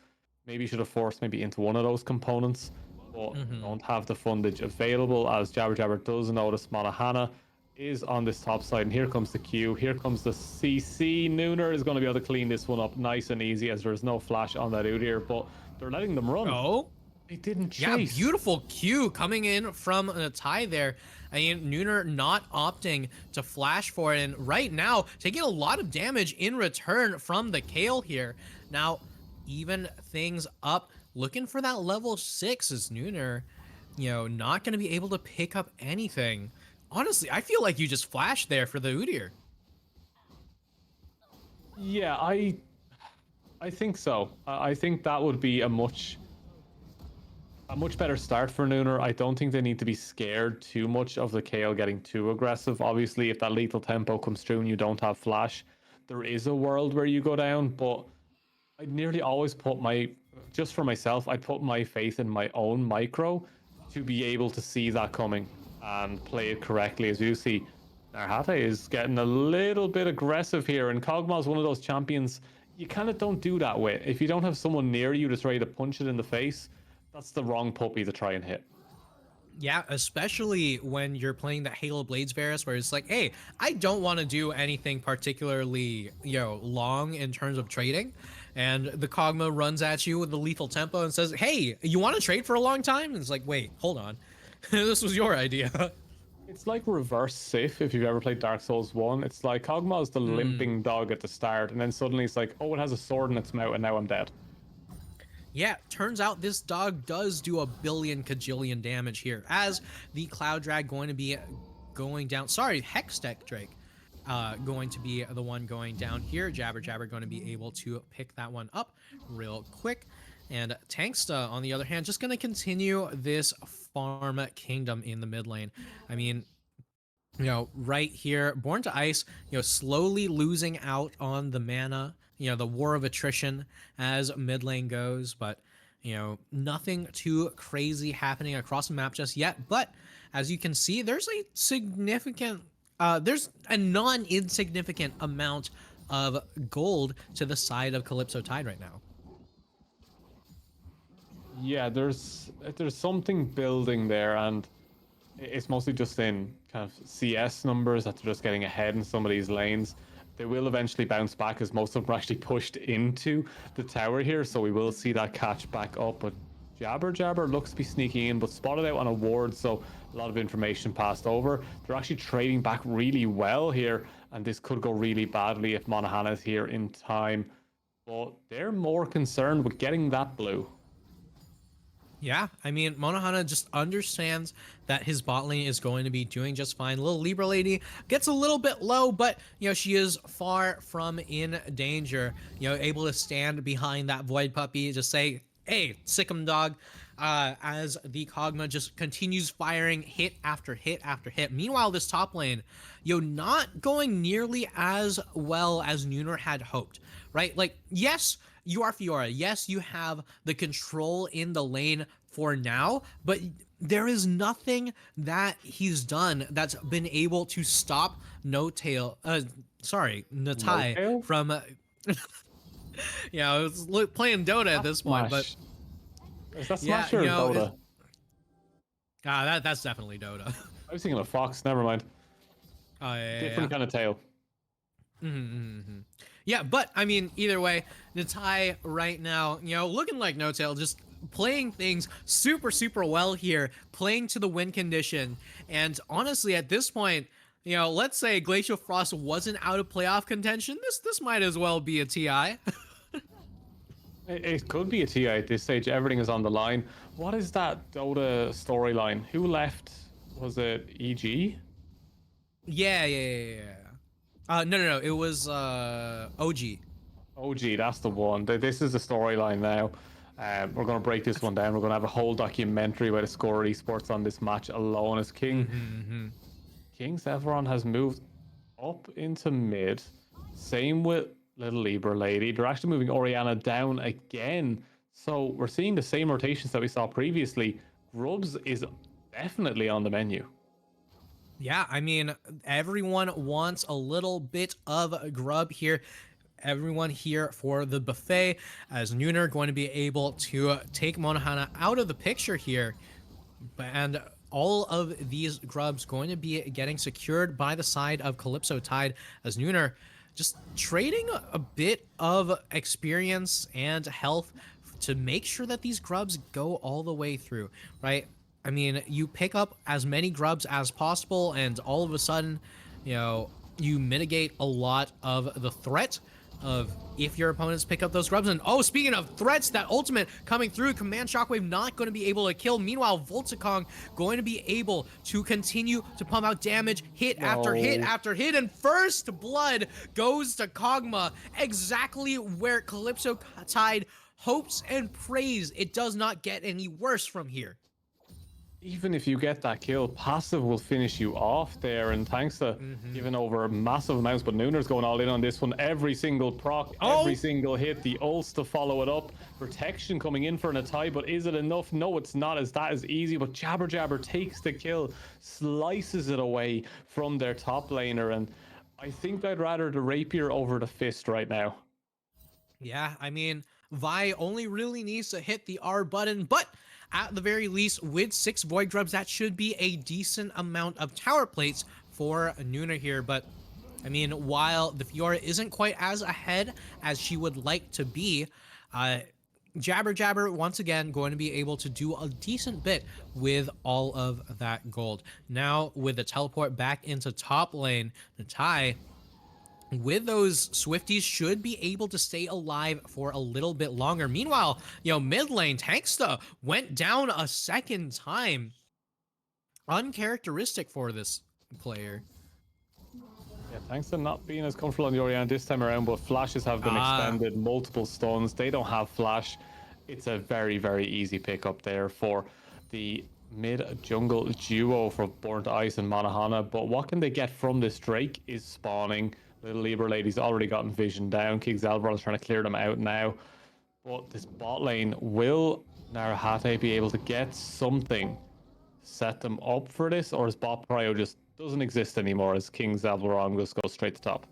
D: Maybe should have forced maybe into one of those components, but don't have the fundage available as Jabber Jabber does notice Monahana is on this top side, and here comes the Q, here comes the CC. Nooner is going to be able to clean this one up nice and easy as there's no flash on that Udyr, but they're letting them run.
C: Oh,
D: they didn't chase.
C: Yeah, beautiful Q coming in from a tie there. I mean, Nooner not opting to flash for it, and right now taking a lot of damage in return from the Kale here. Now, even things up, looking for that level 6 is Nooner, not going to be able to pick up anything. Honestly, I feel like you just flashed there for the Udyr.
D: Yeah, I think so. I think that would be a much better start for Nooner. I don't think they need to be scared too much of the Kale getting too aggressive. Obviously, if that lethal tempo comes through and you don't have flash, there is a world where you go down, but I'd nearly always put just for myself, I'd put my faith in my own micro to be able to see that coming and play it correctly. As you see, Narhate is getting a little bit aggressive here, and Kog'Maw is one of those champions you kind of don't do that with. If you don't have someone near you that's ready to punch it in the face, that's the wrong puppy to try and hit.
C: Yeah, especially when you're playing that Halo Blades Varus, where it's like, hey, I don't want to do anything particularly, long in terms of trading. And the Kog'Maw runs at you with the lethal tempo and says, hey, you want to trade for a long time? And it's like, wait, hold on. This was your idea.
D: It's like reverse Sif, if you've ever played Dark Souls 1. It's like Kog'Maw is the limping dog at the start, and then suddenly it's like, oh, it has a sword in its mouth, and now I'm dead.
C: Yeah, turns out this dog does do a billion kajillion damage here, as the Cloud Drag going to be going down. Sorry, Hextech Drake going to be the one going down here. Jabber Jabber going to be able to pick that one up real quick. And Tanksta, on the other hand, just going to continue this farm kingdom in the mid lane. I mean, right here, Born to Ice, slowly losing out on the mana, the war of attrition as mid lane goes, but, nothing too crazy happening across the map just yet. But as you can see, there's a significant, there's a non-insignificant amount of gold to the side of Calypso Tide right now.
D: Yeah, there's something building there, and It's mostly just in kind of CS numbers that they're just getting ahead in some of these lanes. They will eventually bounce back as most of them are actually pushed into the tower here, so we will see that catch back up. But Jabber looks to be sneaking in, but spotted out on a ward, so a lot of information passed over. They're actually trading back really well here, and this could go really badly if Monahana is here in time. But they're more concerned with getting that blue.
C: Yeah, I mean, Monohana just understands that his bot lane is going to be doing just fine. Little Libra lady gets a little bit low, but, you know, she is far from in danger. You know, able to stand behind that Void Puppy, just say, hey, sick 'em dog, as the Kog'Maw just continues firing hit after hit after hit. Meanwhile, this top lane, you know, not going nearly as well as Nooner had hoped, right? Like, yes, you are Fiora. Yes, you have the control in the lane for now, but there is nothing that he's done that's been able to stop Natai
D: No-tail?
C: from, you know, I was playing Dota at this point, but
D: Is that
C: yeah,
D: Smash or
C: you know,
D: Dota?
C: that's definitely Dota.
D: I was thinking of Fox, never mind.
C: Oh, yeah,
D: Different kind of tail.
C: Yeah, but I mean, either way, Natai right now, you know, looking like No Tail, just playing things super well here, playing to the win condition. And honestly, at this point, you know, let's say Glacial Frost wasn't out of playoff contention, this might as well be a TI.
D: It could be a TI at this stage. Everything is on the line. What is that Dota storyline? Who left? Was it EG?
C: Yeah. No. It was OG.
D: OG, that's the one. This is the storyline now. We're going to break this one down. We're going to have a whole documentary by the Score Esports on this match alone as King. King Zevron has moved up into mid. Same with Little Libra Lady. They're actually moving Orianna down again. So we're seeing the same rotations that we saw previously. Grubs is definitely on the menu.
C: Yeah, I mean, everyone wants a little bit of grub here. Everyone here for the buffet, as Nooner going to be able to take Monohana out of the picture here. And all of these grubs going to be getting secured by the side of Calypso Tide, as Nooner just trading a bit of experience and health to make sure that these grubs go all the way through, right? I mean, you pick up as many grubs as possible, and all of a sudden, you know, you mitigate a lot of the threat of if your opponents pick up those grubs. And oh, speaking of threats, that ultimate coming through, Command Shockwave not going to be able to kill. Meanwhile, Volticong going to be able to continue to pump out damage, hit after hit after hit, and first blood goes to Kog'Maw, exactly where Calypso Tide hopes and prays it does not get any worse from here.
D: Even if you get that kill, passive will finish you off there, and thanks to giving over massive amounts, but Nooner's going all in on this one. Every single proc, every single hit, the ults to follow it up. Protection coming in for Natai, but is it enough? No, it's not as that is easy, but Jabber takes the kill, slices it away from their top laner, and I think I'd rather the rapier over the fist right now.
C: Yeah, I mean, Vi only really needs to hit the R button, but at the very least, with 6 Void Grubs, that should be a decent amount of tower plates for Nooner here. But, I mean, while the Fiora isn't quite as ahead as she would like to be, Jabber, once again, going to be able to do a decent bit with all of that gold. Now, with the teleport back into top lane, Natai, with those Swifties, should be able to stay alive for a little bit longer. Meanwhile, you know, mid lane, Tanksta went down a second time. Uncharacteristic for this player.
D: Yeah, thanks to not being as comfortable on the Orianna this time around, but flashes have been extended, multiple stuns. They don't have flash. It's a very easy pickup there for the mid-jungle duo for Burnt Ice and Monohana. But what can they get from this? Drake is spawning. Little Libra Lady's already gotten vision down. King Zalvar is trying to clear them out now. But this bot lane, will Narahate be able to get something set them up for this? Or is bot prio just doesn't exist anymore as King Zalvar just goes straight to top?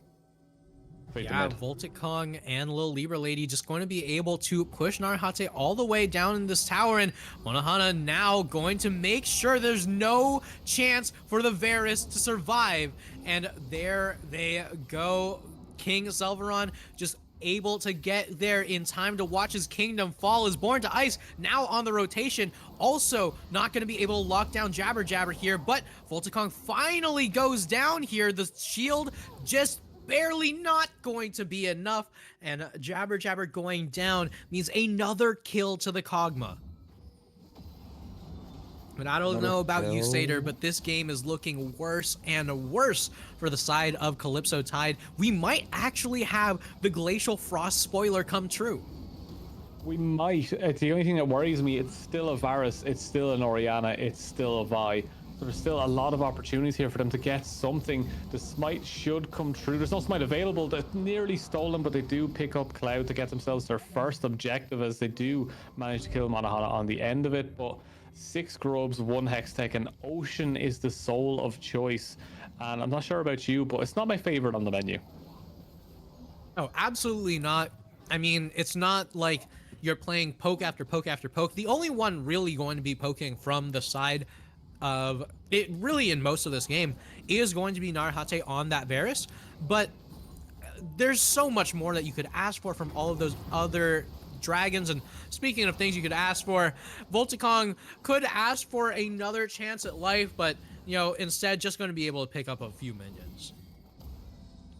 D: straight to
C: Yeah,
D: mid.
C: Voltic Kong and Lil Libra Lady just going to be able to push Narhate all the way down in this tower, and Monohana now going to make sure there's no chance for the Varus to survive. And there they go. King Selvaron just able to get there in time to watch his kingdom fall. Is Born to Ice now on the rotation, also not going to be able to lock down Jabber Jabber here, but Volticong finally goes down here. The shield just barely not going to be enough, and Jabber Jabber going down means another kill to the Kog'Maw. But I don't know about you, Satyr, but this game is looking worse and worse for the side of Calypso Tide. We might actually have the Glacial Frost spoiler come true.
D: We might. It's the only thing that worries me. It's still a Varus, it's still an Orianna, it's still a Vi. So there's still a lot of opportunities here for them to get something. The smite should come true. There's no smite available. They're nearly stolen, but they do pick up Cloud to get themselves their first objective, as they do manage to kill Monohana on the end of it. But 6 grubs, 1 Hextech, and Ocean is the soul of choice. And I'm not sure about you, but it's not my favorite on the menu.
C: Oh, absolutely not. I mean, it's not like you're playing poke after poke after poke. The only one really going to be poking from the side of it, really in most of this game, is going to be Narhate on that Varus. But there's so much more that you could ask for from all of those other dragons. And speaking of things you could ask for, Volticong could ask for another chance at life, but you know, instead just going to be able to pick up a few minions.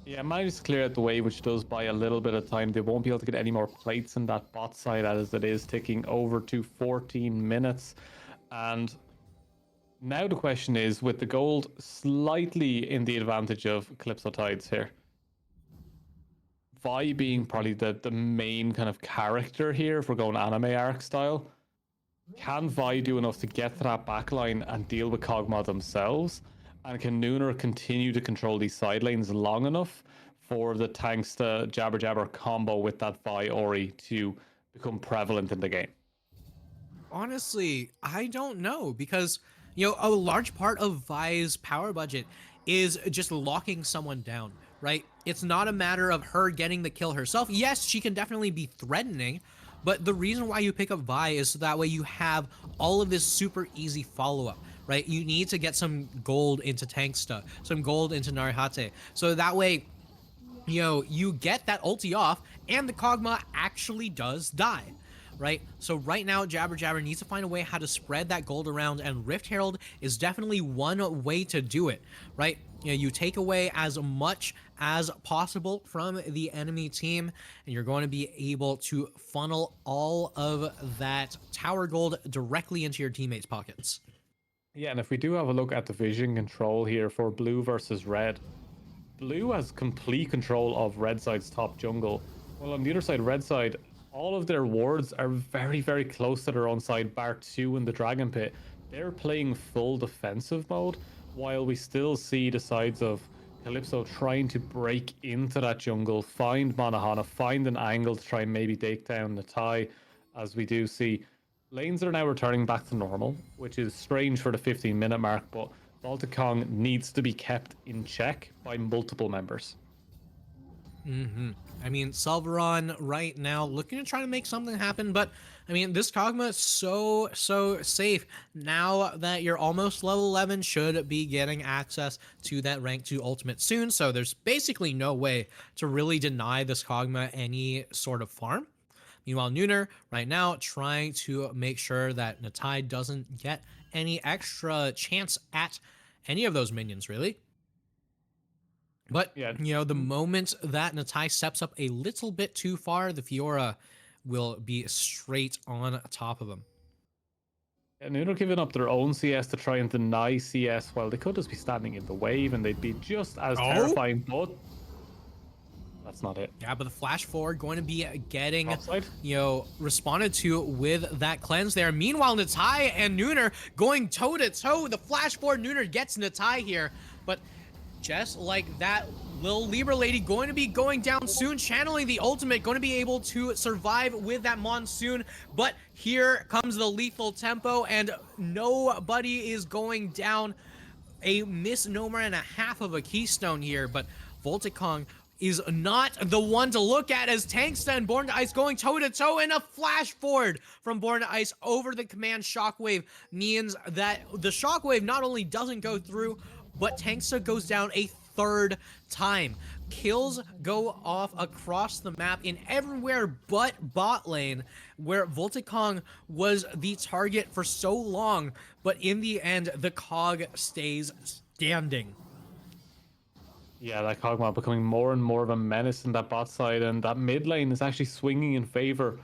D: Yeah, managed to clear out the wave, which does buy a little bit of time. They won't be able to get any more plates in that bot side, as it is ticking over to 14 minutes. And now the question is, with the gold slightly in the advantage of Calypso Tides here, Vi being probably the main kind of character here, if we're going anime arc style, can Vi do enough to get to that backline and deal with Kog'Maw themselves? And can Nooner continue to control these side lanes long enough for the tanks to Jabber Jabber combo with that Vi Ori to become prevalent in the game?
C: Honestly, I don't know, because you know, a large part of Vi's power budget is just locking someone down, right? It's not a matter of her getting the kill herself. Yes, she can definitely be threatening, but the reason why you pick up Vi is so that way you have all of this super easy follow-up, right? You need to get some gold into Tanksta, some gold into Narhate, so that way, you know, you get that ulti off and the Kog'Maw actually does die, right? So right now, Jabber Jabber needs to find a way how to spread that gold around, and Rift Herald is definitely one way to do it, right? You know, you take away as much as possible from the enemy team, and you're going to be able to funnel all of that tower gold directly into your teammates' pockets.
D: Yeah, and if we do have a look at the vision control here for blue versus red, blue has complete control of red side's top jungle, while on the other side, red side, all of their wards are very, very close to their own side, bar 2 in the Dragon Pit. They're playing full defensive mode, while we still see the sides of Calypso trying to break into that jungle, find Monohana, find an angle to try and maybe take down the tie, as we do see lanes are now returning back to normal, which is strange for the 15-minute mark, but Volticong needs to be kept in check by multiple members.
C: I mean, Selvaron right now looking to try to make something happen, but I mean, this Kog'Maw is so safe. Now that you're almost level 11, should be getting access to that rank 2 ultimate soon, so there's basically no way to really deny this Kog'Maw any sort of farm. Meanwhile, Nooner right now trying to make sure that Natai doesn't get any extra chance at any of those minions, really. But,
D: Yeah.
C: you know, the moment that Natai steps up a little bit too far, the Fiora will be straight on top of him.
D: And they're giving up their own CS to try and deny CS, while they could just be standing in the wave and they'd be just as terrifying, but that's not it.
C: Yeah, but the flash forward going to be getting,
D: Offside.
C: you know, responded to with that cleanse there. Meanwhile, Natai and Nooner going toe-to-toe. The flash forward, Nooner gets Natai here, but just like that, Lil Libra Lady going to be going down soon, channeling the ultimate, going to be able to survive with that monsoon. But here comes the lethal tempo, and nobody is going down. A misnomer and a half of a keystone here, but Volticong is not the one to look at, as Tanksta and Born to Ice going toe-to-toe, and a flash forward from Born to Ice over the command Shockwave means that the Shockwave not only doesn't go through, but Tanksta goes down a third time. Kills go off across the map in everywhere but bot lane, where Volticong was the target for so long, but in the end, the Cog stays standing.
D: Yeah, that Kog'Maw becoming more and more of a menace in that bot side, and that mid lane is actually swinging in favor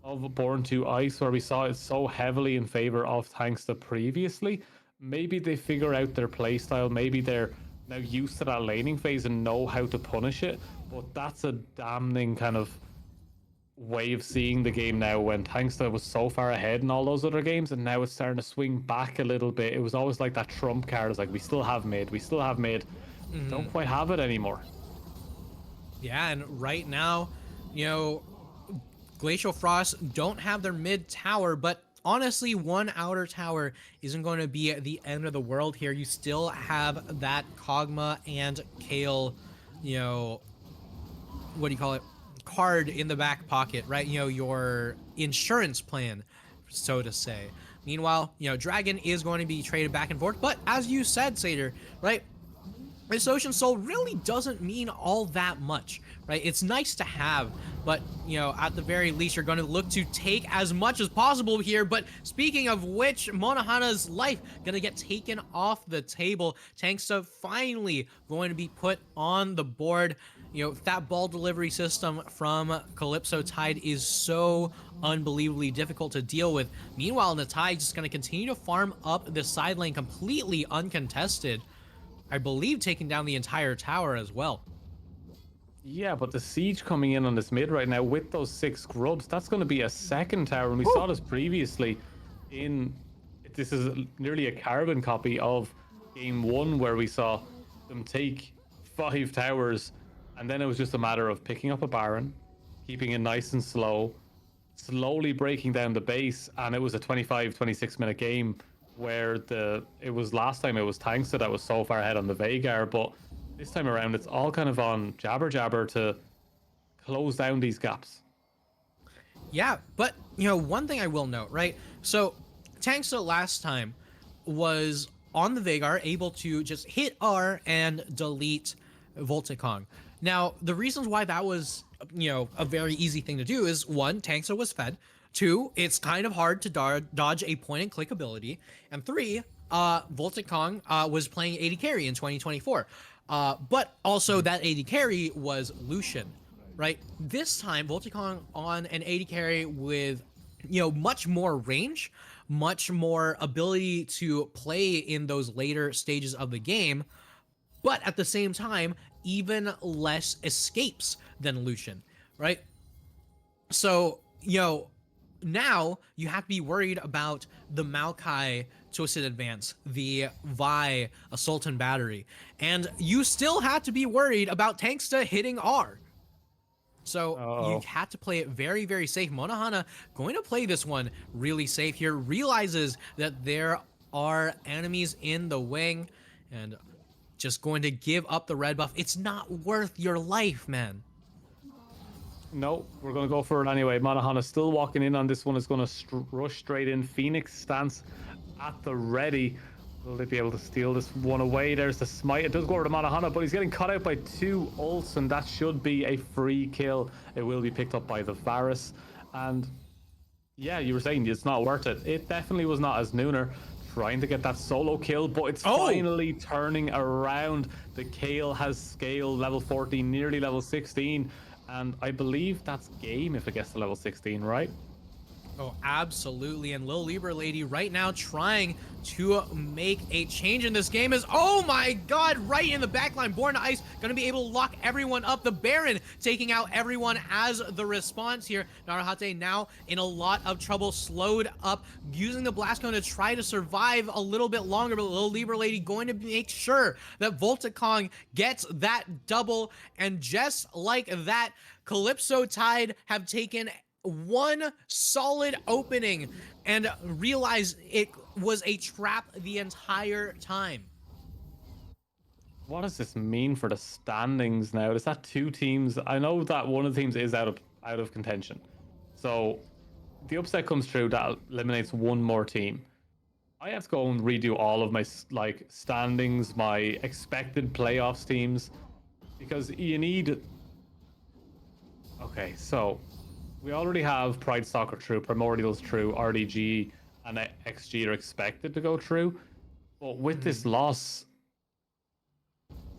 D: of Born to Ice, where we saw it so heavily in favor of Tanksta previously. Maybe they figure out their playstyle, maybe they're now used to that laning phase and know how to punish it, but that's a damning kind of way of seeing the game now, when Tanksta was so far ahead in all those other games, and now it's starting to swing back a little bit. It was always like that trump card. It's like, we still have mid, we still have mid. Don't quite have it anymore.
C: Yeah, and right now, you know, Glacial Frost don't have their mid tower, but honestly, one outer tower isn't going to be at the end of the world here. You still have that Kog'Maw and Kale, you know, what do you call it, card in the back pocket, right? You know, your insurance plan, so to say. Meanwhile, you know, Dragon is going to be traded back and forth, but as you said, Satyr, right? This Ocean Soul really doesn't mean all that much, right? It's nice to have, but, you know, at the very least, you're going to look to take as much as possible here. But speaking of which, Monohana's life going to get taken off the table. Tanksta finally going to be put on the board. You know, that ball delivery system from Calypso Tide is so unbelievably difficult to deal with. Meanwhile, the Tide just going to continue to farm up the side lane completely uncontested. I believe taking down the entire tower as well.
D: Yeah, but the siege coming in on this mid right now with those 6 grubs, that's going to be a second tower. And we saw this previously in, this is nearly a carbon copy of game 1, where we saw them take 5 towers, and then it was just a matter of picking up a Baron, keeping it nice and slow, slowly breaking down the base, and it was a 25-26 minute game, where it was last time it was Tanksta that was so far ahead on the Veigar, but this time around it's all kind of on Jabber to close down these gaps.
C: Yeah, but, you know, one thing I will note, right? So Tanksta last time was on the Veigar, able to just hit R and delete Volticong. Now, the reasons why that was, you know, a very easy thing to do is, 1, Tanksta was fed. 2, it's kind of hard to dodge a point and click ability. And 3, Volticong was playing AD carry in 2024. But also that AD carry was Lucian, right? This time, Volticong on an AD carry with, you know, much more range, much more ability to play in those later stages of the game, but at the same time, even less escapes than Lucian, right? So, you know, now you have to be worried about the Maokai Twisted Advance, the Vi Assault and Battery, and you still have to be worried about Tanksta hitting R. So you had to play it very, very safe. Monohana going to play this one really safe here, realizes that there are enemies in the wing, and just going to give up the red buff. It's not worth your life, man.
D: No, we're going to go for it anyway. Monohana still walking in on this one, is going to rush straight in. Phoenix stance at the ready. Will they be able to steal this one away? There's the smite. It does go over to Monohana, but he's getting caught out by 2 ults, and that should be a free kill. It will be picked up by the Varus. And yeah, you were saying it's not worth it. It definitely was not, as Nooner trying to get that solo kill, but it's finally turning around. The Kale has scale, level 14, nearly level 16. And I believe that's game if it gets to level 16, right?
C: Oh, absolutely. And Lil Libra Lady right now trying to make a change in this game is, oh my god, right in the backline. Born to Ice gonna be able to lock everyone up. The Baron taking out everyone as the response here. Narahate now in a lot of trouble, slowed up, using the Blast Cone to try to survive a little bit longer, but Lil Libra Lady going to make sure that Volticong gets that double. And just like that, Calypso Tide have taken one solid opening and realized it was a trap the entire time.
D: what does this mean for the standings now? Is that two teams? I know that one of the teams is out of contention. So the upset comes through, that eliminates one more team. I have to go and redo all of my like standings, my expected playoffs teams, because you need. Okay, so we already have Pride Soccer through, Primordials through, RDG and XG are expected to go through, but with this loss,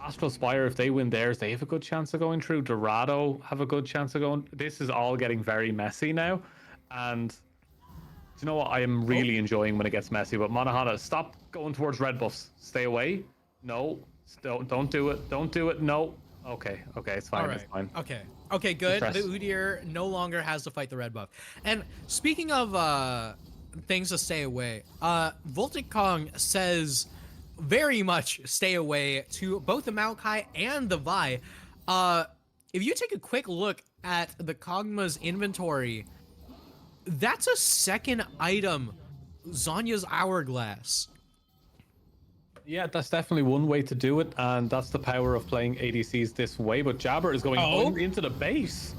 D: Astral Spire, if they win theirs, they have a good chance of going through. Dorado have a good chance of going. This is all getting very messy now, and do you know what? I am really enjoying when it gets messy. But Monohana, stop going towards red buffs. Stay away. No, don't do it. Don't do it. No. Okay, it's fine.
C: All right.
D: It's fine.
C: Okay, good.
D: Press.
C: The Udyr no longer has to fight the red buff. And speaking of things to stay away, Voltic Kong says very much stay away to both the Maokai and the Vi. If you take a quick look at the Kog'Maw's inventory, that's a second item, Zonya's Hourglass.
D: Yeah, that's definitely one way to do it, and that's the power of playing ADCs this way. But Jabber is going into the base.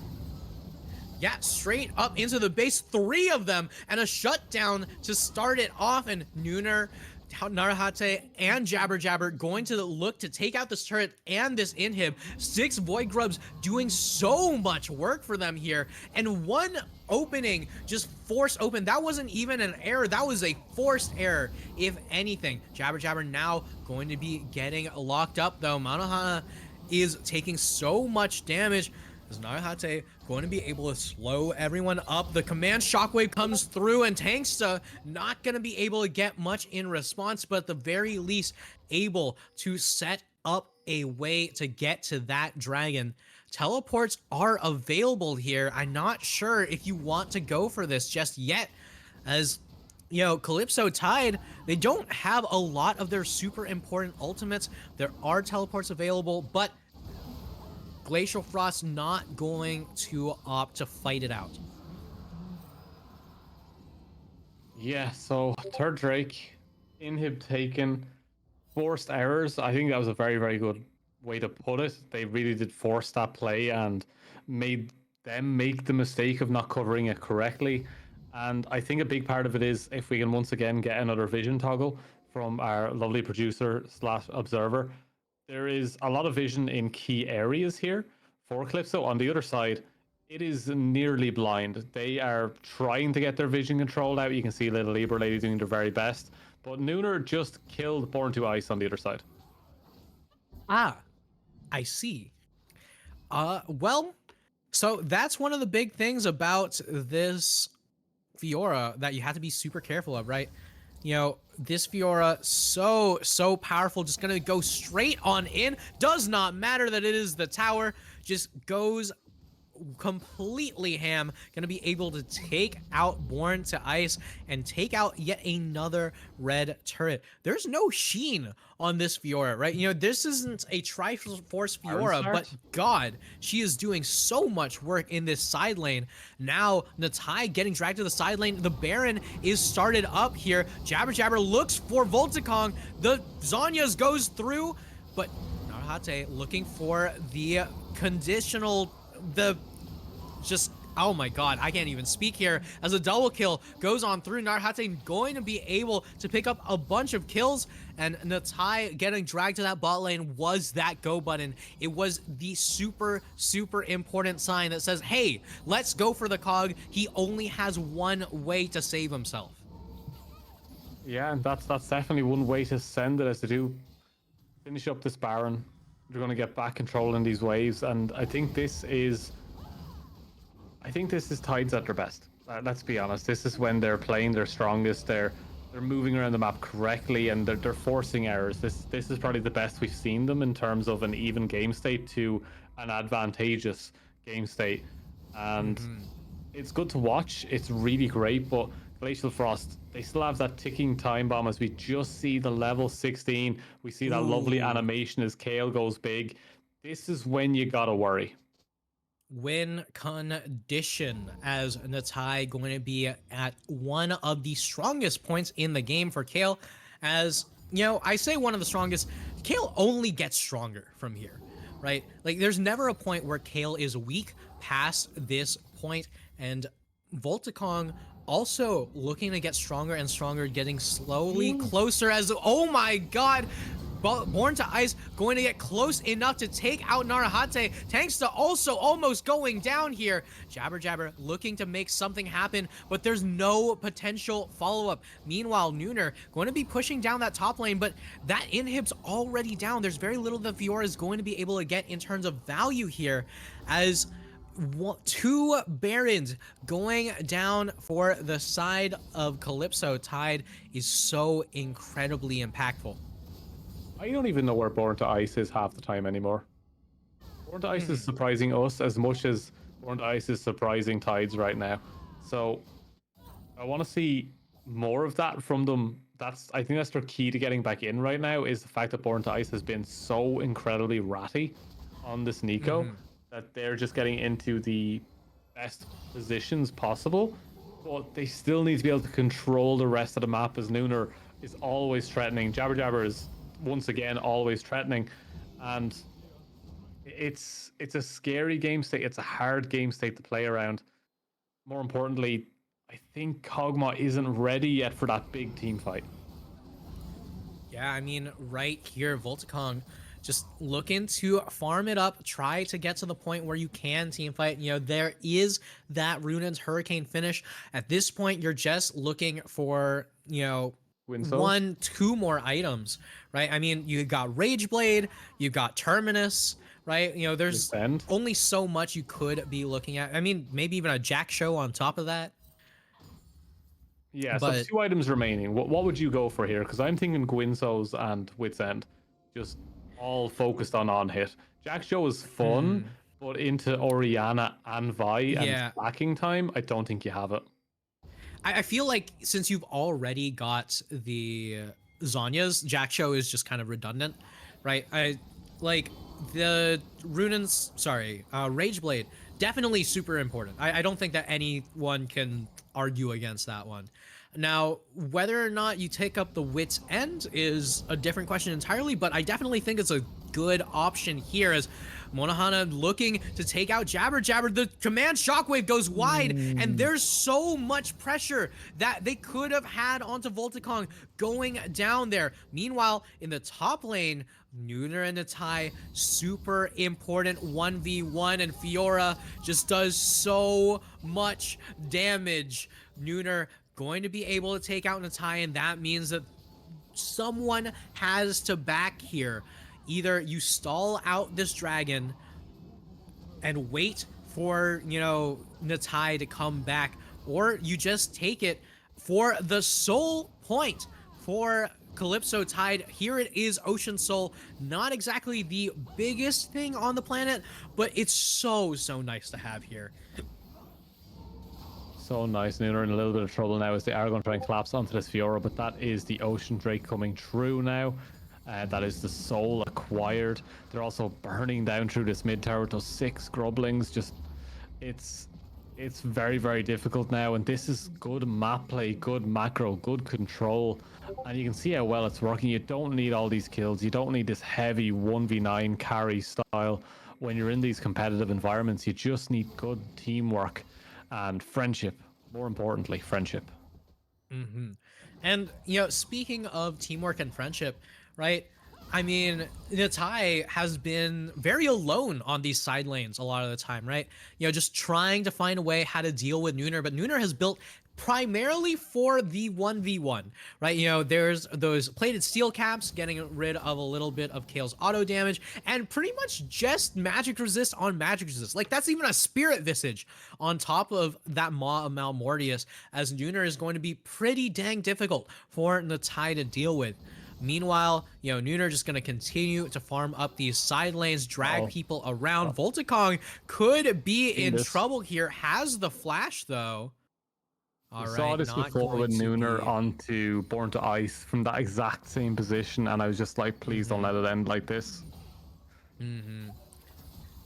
C: Yeah, straight up into the base, 3 of them, and a shutdown to start it off, and Nooner, Narahate, and Jabber going to look to take out this turret and this inhib. 6 Void Grubs doing so much work for them here, and one opening just forced open. That wasn't even an error, that was a forced error, if anything. Jabber now going to be getting locked up though. Monohana is taking so much damage. Is Narahate going to be able to slow everyone up? The command shockwave comes through, and Tanksta not going to be able to get much in response, but at the very least able to set up a way to get to that dragon. Teleports are available here. I'm not sure if you want to go for this just yet, as you know, Calypso Tide, they don't have a lot of their super important ultimates. There are teleports available, but Glacial Frost not going to opt to fight it out.
D: Yeah, so third Drake, inhib taken, forced errors. I think that was a very, very good way to put it. They really did force that play and made them make the mistake of not covering it correctly. And I think a big part of it is if we can once again get another vision toggle from our lovely producer / observer. There is a lot of vision in key areas here for Calypso. On the other side, it is nearly blind. They are trying to get their vision controlled out. You can see Little Libra Lady doing their very best. But Nooner just killed Born to Ice on the other side.
C: Ah, I see. Well, so that's one of the big things about this Fiora that you have to be super careful of, right? You know, this Fiora, so powerful, just gonna go straight on in. Does not matter that it is the tower, just goes completely ham. Gonna be able to take out Born to Ice and take out yet another red turret. There's no sheen on this Fiora, right? You know, this isn't a Triforce Fiora, but God, she is doing so much work in this side lane. Now, Natai getting dragged to the side lane. The Baron is started up here. Jabber looks for Volticong. The Zhonya's goes through, but Narahate looking for the conditional, oh my god, I can't even speak here, as a double kill goes on through. Narahate going to be able to pick up a bunch of kills, and Natai getting dragged to that bot lane was that go button. It was the super important sign that says, hey, let's go for the Cog. He only has one way to save himself.
D: Yeah, and that's definitely one way to send it, as to do finish up this Baron. They're going to get back control in these waves, and I think this is Tides at their best. Let's be honest. This is when they're playing their strongest. They're moving around the map correctly, and they're forcing errors. This is probably the best we've seen them in terms of an even game state to an advantageous game state, and it's good to watch. It's really great, but Glacial Frost, they still have that ticking time bomb as we just see the level 16. We see that lovely animation as Kale goes big. This is when you gotta worry.
C: Win condition, as Natai going to be at one of the strongest points in the game for Kale. As you know, I say one of the strongest. Kale only gets stronger from here, right? Like there's never a point where Kale is weak past this point, and Volticong also looking to get stronger and stronger, getting slowly closer as, oh my god, Born to Ice going to get close enough to take out Narahate. Thanks to also almost going down here. Jabber Jabber looking to make something happen, but there's no potential follow-up. Meanwhile, Nooner going to be pushing down that top lane, but that inhib's already down. There's very little that Fiora is going to be able to get in terms of value here, as two Barons going down for the side of Calypso. Tide is so incredibly impactful.
D: I don't even know where Born to Ice is half the time anymore. Born to Ice is surprising us as much as Born to Ice is surprising Tides right now. So I want to see more of that from them. I think that's their key to getting back in right now, is the fact that Born to Ice has been so incredibly ratty on this Nico that they're just getting into the best positions possible. But they still need to be able to control the rest of the map, as Nooner is always threatening. Jabber Jabber is once again always threatening, and it's a scary game state. It's a hard game state to play around. More importantly, I think Kog'Maw isn't ready yet for that big team fight.
C: Yeah, I mean, right here, Volticong just looking to farm it up, try to get to the point where you can team fight. You know, there is that Runaan's Hurricane finish. At this point, you're just looking for, you know, one, two more items, right? I mean, you got Rage Blade, you got Terminus, right? You know, there's only so much you could be looking at. I mean, maybe even a Jack Show on top of that.
D: Yeah,
C: but
D: so 2 items remaining. What would you go for here? Because I'm thinking Gwynso's and Wit's End, just all focused on hit. Jack Show is fun, but into Orianna and Vi and backing time, I don't think you have it.
C: I feel like since you've already got the Zhonya's, Jack Show is just kind of redundant, right? I like the Runaan's, Rage Blade, definitely super important. I don't think that anyone can argue against that one. Now, whether or not you take up the Wit's End is a different question entirely, but I definitely think it's a good option here, as Monohana looking to take out Jabber Jabber. The command shockwave goes wide, and there's so much pressure that they could have had onto Volticong going down there. Meanwhile, in the top lane, Nooner and Natai, super important 1v1, and Fiora just does so much damage. Nooner going to be able to take out Natai, and that means that someone has to back here. Either you stall out this dragon and wait for, you know, Natai to come back, or you just take it for the soul point for Calypso Tide. Here it is, Ocean Soul. Not exactly the biggest thing on the planet, but it's so nice to have here.
D: So nice. Nooner in a little bit of trouble now as they are going to try and collapse onto this Fiora, but that is the Ocean Drake coming through now. That is the soul acquired. They're also burning down through this mid tower. Those 6 Grublings, just it's very difficult now, and this is good map play, good macro, good control, and you can see how well it's working. You don't need all these kills. You don't need this heavy 1v9 carry style when you're in these competitive environments. You just need good teamwork and friendship. More importantly, friendship.
C: And, you know, speaking of teamwork and friendship, right? I mean, Natai has been very alone on these side lanes a lot of the time, right? You know, just trying to find a way how to deal with Nooner, but Nooner has built primarily for the 1v1, right? You know, there's those plated steel caps, getting rid of a little bit of Kale's auto damage, and pretty much just magic resist on magic resist. Like, that's even a spirit visage on top of that Maw of Malmortius, as Nooner is going to be pretty dang difficult for Natai to deal with. Meanwhile, you know, Nooner just going to continue to farm up these side lanes, drag people around. Volticong could be in trouble here. Has the flash, though.
D: I saw this before with Nooner onto Born to Ice from that exact same position, and I was just like, please don't let it end like this.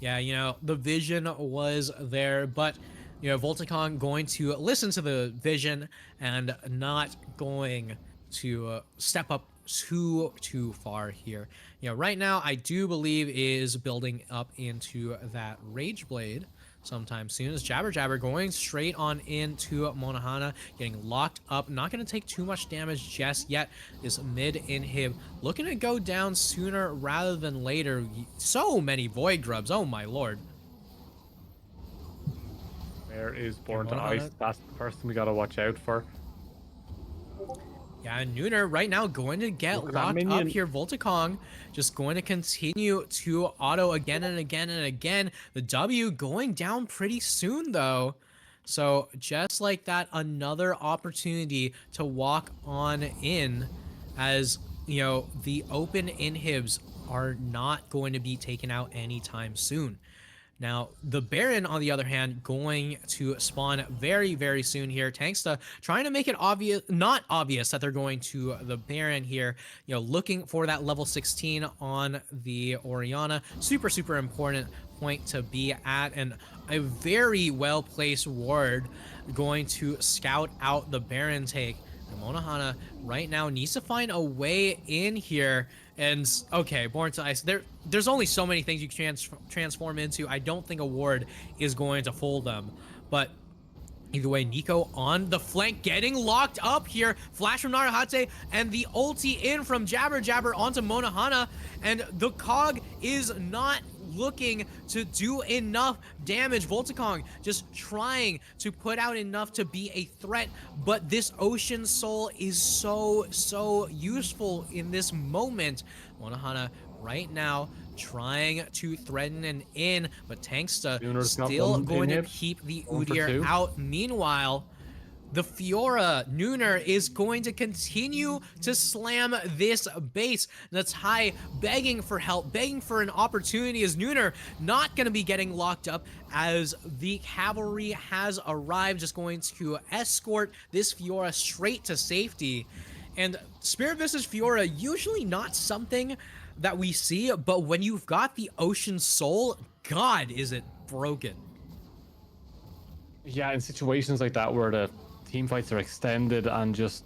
C: Yeah, you know, the vision was there, but, you know, Volticong going to listen to the vision and not going to step up too far here. You know, right now I do believe is building up into that Rage Blade sometime soon. As Jabber Jabber going straight on into Monohana, getting locked up, not going to take too much damage just yet. This mid inhib looking to go down sooner rather than later. So many Void Grubs, oh my lord.
D: Where is Born to
C: Monohana.
D: Ice? That's the person we gotta watch out for.
C: Yeah, and Nooner right now going to get
D: Look at that
C: locked up
D: minion.
C: here. Volticong just going to continue to auto again and again and again. The W going down pretty soon though. So just like that, another opportunity to walk on in, as you know, the open inhibs are not going to be taken out anytime soon. Now, the Baron, on the other hand, going to spawn very, very soon here. Tanksta trying to make it obvious, not obvious that they're going to the Baron here, you know, looking for that level 16 on the Orianna. Super, super important point to be at, and a very well-placed ward going to scout out the Baron take. And Monohana right now needs to find a way in here. And okay, Born to Ice, there's only so many things you can transform into. I don't think a ward is going to fool them. But either way, Nico on the flank, getting locked up here. Flash from Narahate, and the ulti in from Jabber Jabber onto Monohana. And the Cog is not looking to do enough damage. Volticong just trying to put out enough to be a threat, but this Ocean Soul is so useful in this moment. Monohana right now trying to threaten an in, but Tanksta
D: Nooner's got
C: still
D: one
C: going to
D: inhib.
C: keep the
D: 1 for
C: Udyr
D: 2.
C: out. Meanwhile, the Fiora Nooner is going to continue to slam this base. Natai begging for help, begging for an opportunity, as Nooner not going to be getting locked up, as the cavalry has arrived, just going to escort this Fiora straight to safety. And Spirit vs. Fiora, usually not something that we see, but when you've got the Ocean Soul, God, is it broken.
D: Yeah, in situations like that where the team fights are extended and just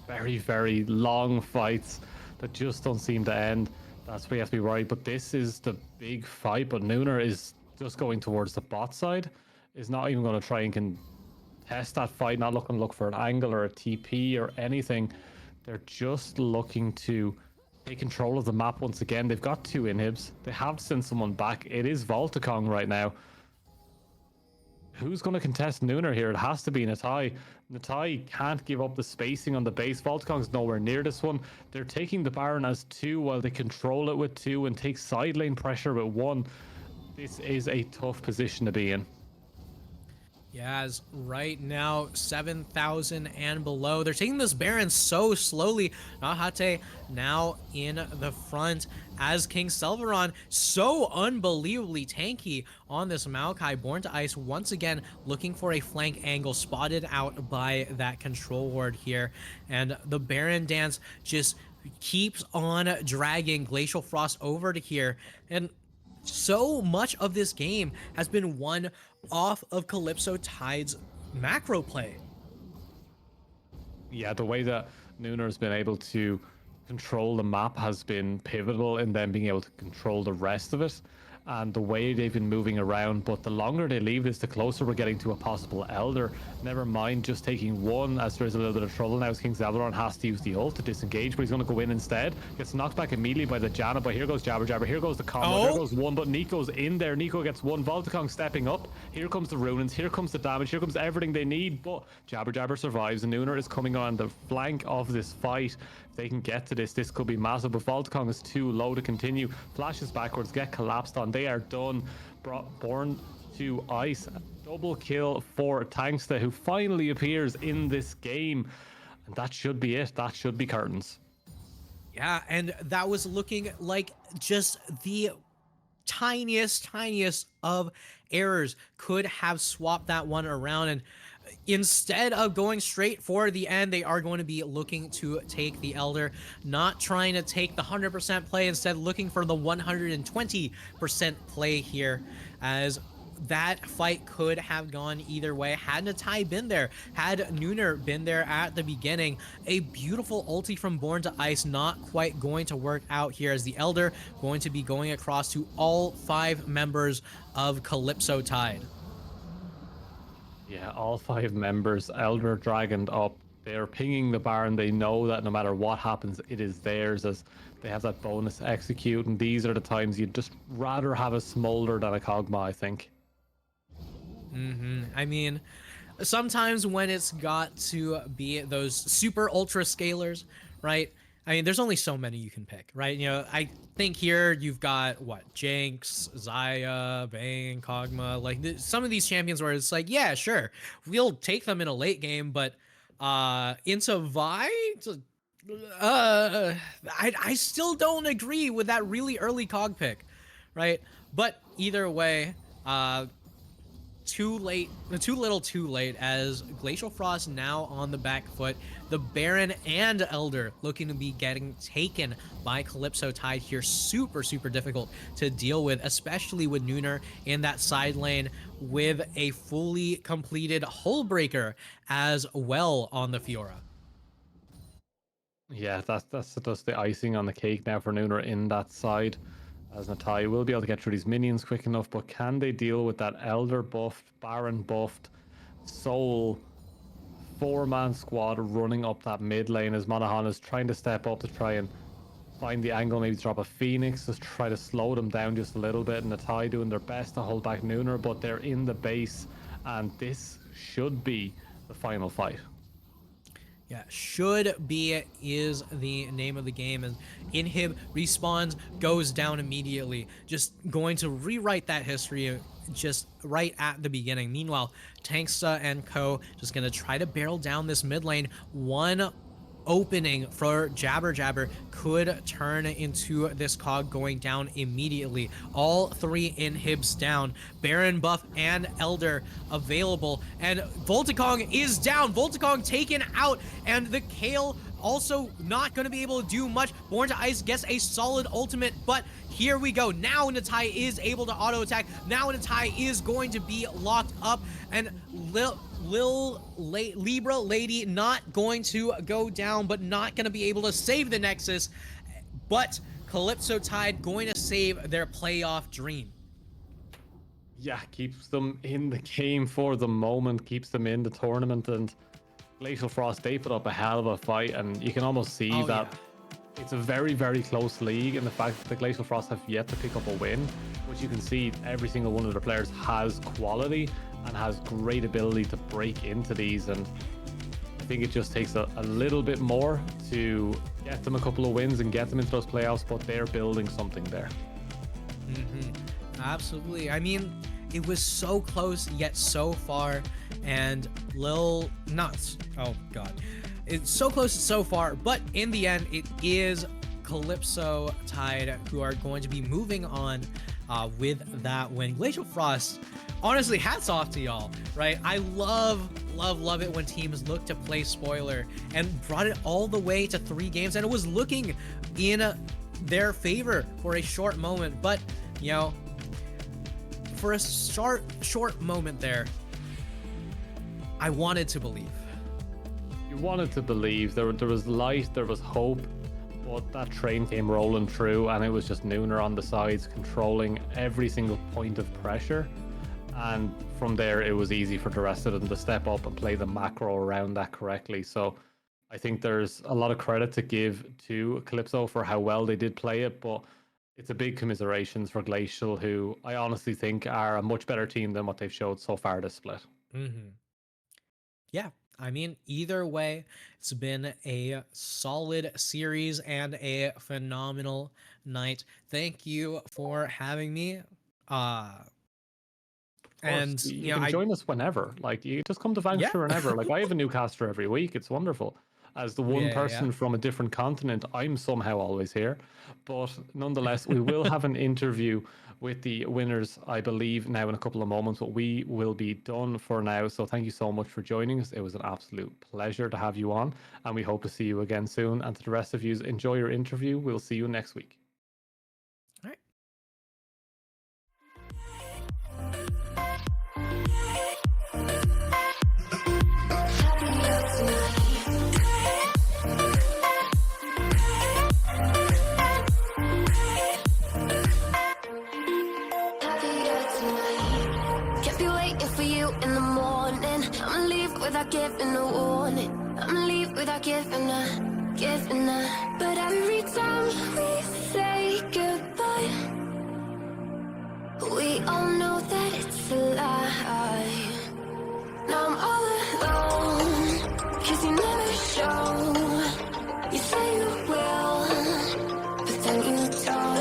D: very, very long fights that just don't seem to end, that's where you have to be worried. But this is the big fight, but Nooner is just going towards the bot side, is not even going to try and contest that fight, not looking to look for an angle or a TP or anything. They're just looking to take control of the map once again. They've got 2 inhibs. They have sent someone back. It is Volticong right now. Who's going to contest Nooner here? It has to be Natai. Natai can't give up the spacing on the base. Volticong's nowhere near this one. They're taking the Baron as 2 while they control it with 2 and take side lane pressure with 1. This is a tough position to be in.
C: Yeah, as right now, 7,000 and below. They're taking this Baron so slowly. Nahate now in the front as King Selvaron so unbelievably tanky on this Maokai. Born to Ice once again looking for a flank angle, spotted out by that control ward here. And the Baron dance just keeps on dragging Glacial Frost over to here. And so much of this game has been won off of Calypso Tide's macro play.
D: Yeah, the way that Nooner's been able to control the map has been pivotal in them being able to control the rest of it, and the way they've been moving around. But the longer they leave this, the closer we're getting to a possible Elder. Never mind just taking 1, as there's a little bit of trouble now, as King Zeldaron has to use the ult to disengage, but he's going to go in instead. Gets knocked back immediately by the Janna, but here goes Jabber Jabber, here goes the combo, there goes 1, but Nico's in there. Nico gets 1, Volticong stepping up. Here comes the Ruins, here comes the damage, here comes everything they need, but Jabber Jabber survives, and Nooner is coming on the flank of this fight. If they can get to this, this could be massive, but Volticong is too low to continue. Flashes backwards, get collapsed on. They are done. Born to Ice. Double kill for Tanksta, who finally appears in this game. And that should be it. That should be curtains.
C: Yeah, and that was looking like just the tiniest of errors could have swapped that one around. And instead of going straight for the end, they are going to be looking to take the Elder, not trying to take the 100% play, instead looking for the 120% play here, as that fight could have gone either way had Natai been there, had Nooner been there at the beginning. A beautiful ulti from Born to Ice, not quite going to work out here, as the Elder going to be going across to all 5 members of Calypso Tide.
D: Yeah, all 5 members, Elder Dragoned up. They're pinging the Baron. They know that no matter what happens, it is theirs, as they have that bonus execute. And these are the times you'd just rather have a Smolder than a Kog'Maw, I think.
C: I mean, sometimes when it's got to be those super ultra scalers, right? I mean, there's only so many you can pick, right? You know, I think here you've got what, Jinx, Xayah, Vayne, Kog'Maw, like some of these champions where it's like, yeah, sure, we'll take them in a late game, but into Vi, I still don't agree with that really early Cog pick, right? But either way, too late, too little too late, as Glacial Frost now on the back foot. The Baron and Elder looking to be getting taken by Calypso Tide here. Super difficult to deal with, especially with Nooner in that side lane with a fully completed Hullbreaker as well on the Fiora.
D: Yeah, that's just the icing on the cake now for Nooner in that side, as Natai will be able to get through these minions quick enough, but can they deal with that Elder buffed, Baron buffed, Soul 4-man squad running up that mid lane, as Monahan is trying to step up to try and find the angle, maybe drop a Phoenix, just try to slow them down just a little bit, and Natai doing their best to hold back Nooner, but they're in the base, and this should be the final fight.
C: Yeah, should be is the name of the game, and Inhib respawns, goes down immediately, just going to rewrite that history just right at the beginning. Meanwhile, Tanksta and co just gonna try to barrel down this mid lane. One opening for Jabber Jabber could turn into this Cog going down immediately. All 3 inhibs down, Baron buff and Elder available, and Volticong is down. Volticong taken out, and the Kale also not going to be able to do much. Born to Ice gets a solid ultimate, but here we go. Now Natai is able to auto attack. Now Natai is going to be locked up, and Libra Lady not going to go down, but not going to be able to save the Nexus. But Calypso Tide going to save their playoff dream.
D: Yeah, keeps them in the game for the moment, keeps them in the tournament, and Glacial Frost, they put up a hell of a fight, and you can almost see that it's a very close league, and the fact that the Glacial Frost have yet to pick up a win, which you can see every single one of their players has quality and has great ability to break into these, and I think it just takes a little bit more to get them a couple of wins and get them into those playoffs, but they're building something there.
C: Absolutely. I mean, it was so close yet so far, and oh god, it's so close so far, but in the end it is Calypso Tide who are going to be moving on with that win. Glacial Frost, honestly, hats off to y'all, right? I love it when teams look to play spoiler and brought it all the way to 3 games, and it was looking in their favor for a short moment, but you know, for a short moment there, I wanted to believe.
D: You wanted to believe. There was light, there was hope, but that train came rolling through, and it was just Nooner on the sides controlling every single point of pressure. And from there, it was easy for the rest of them to step up and play the macro around that correctly. So I think there's a lot of credit to give to Calypso for how well they did play it, but it's a big commiserations for Glacial, who I honestly think are a much better team than what they've showed so far this split.
C: Yeah, I mean, either way, it's been a solid series and a phenomenal night. Thank you for having me. And
D: you can join us whenever. Like, you just come to Vanquisher whenever. Like, I have a new caster every week. It's wonderful. As the one person from a different continent, I'm somehow always here. But nonetheless, we will have an interview with the winners, I believe, now in a couple of moments, but we will be done for now. So thank you so much for joining us. It was an absolute pleasure to have you on, and we hope to see you again soon. And to the rest of you, enjoy your interview. We'll see you next week.
C: All right.
B: without giving a warning. I'ma leave without giving a. But every time we say goodbye, we all know that it's a lie. Now I'm all alone, 'cause you never show. You say you will, but then you don't.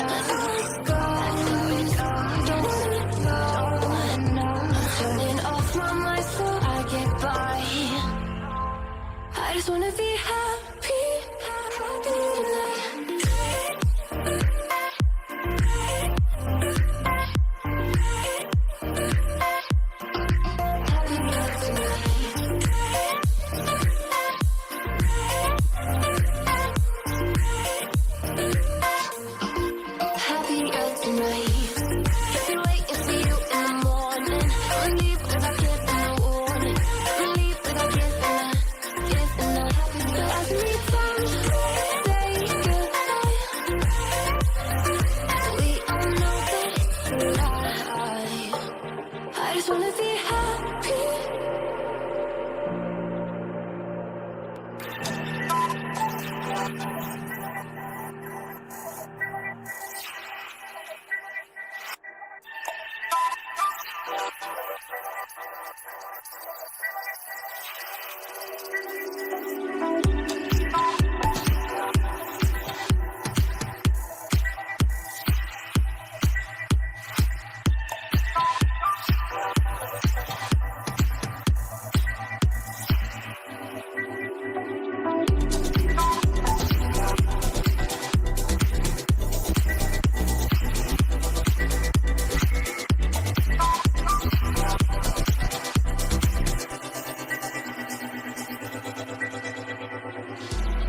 B: Let's go, don't wanna know. I'm turning off my mind so I get by. I just wanna be happy, happy tonight. Happier tonight. Been waiting for you in the morning. I'ma leave without giving a warning. I'ma leave without giving a. But every time we say goodbye, we all know that it's a lie. I just wanna be happy.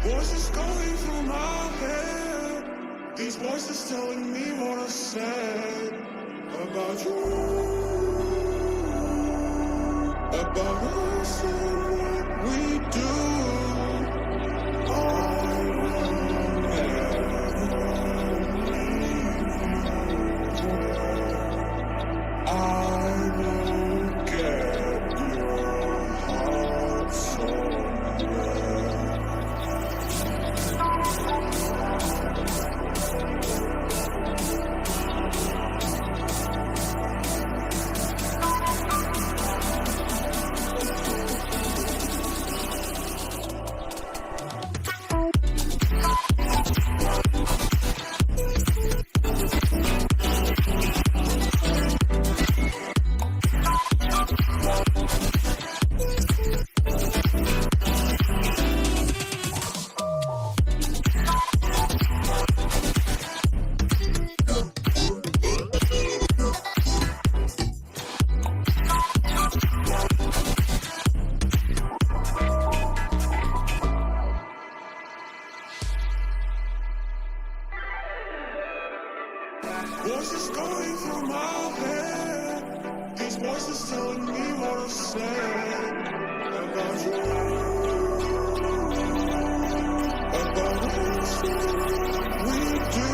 F: Voices going through my head. These voices telling me what I said about you, about us and what we do. I will get your heart somewhere. Voices going through my head. These voices telling me what I said about you, about us and what we do.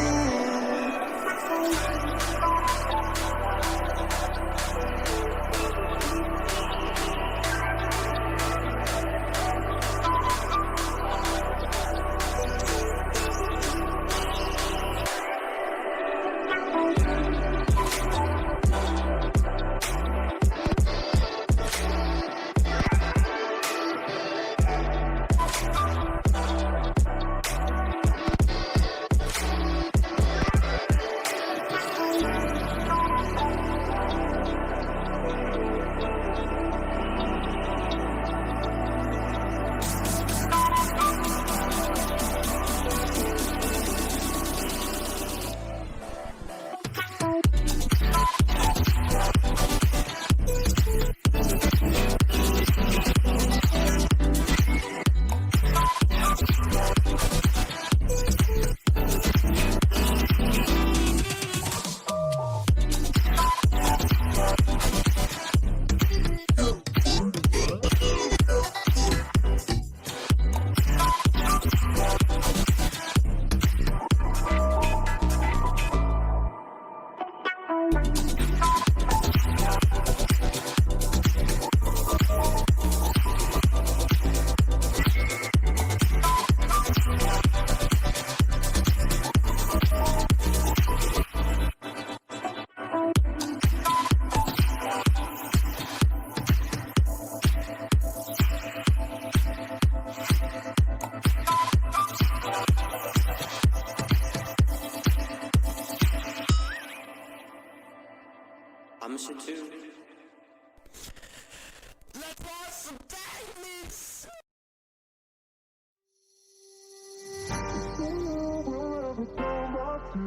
A: I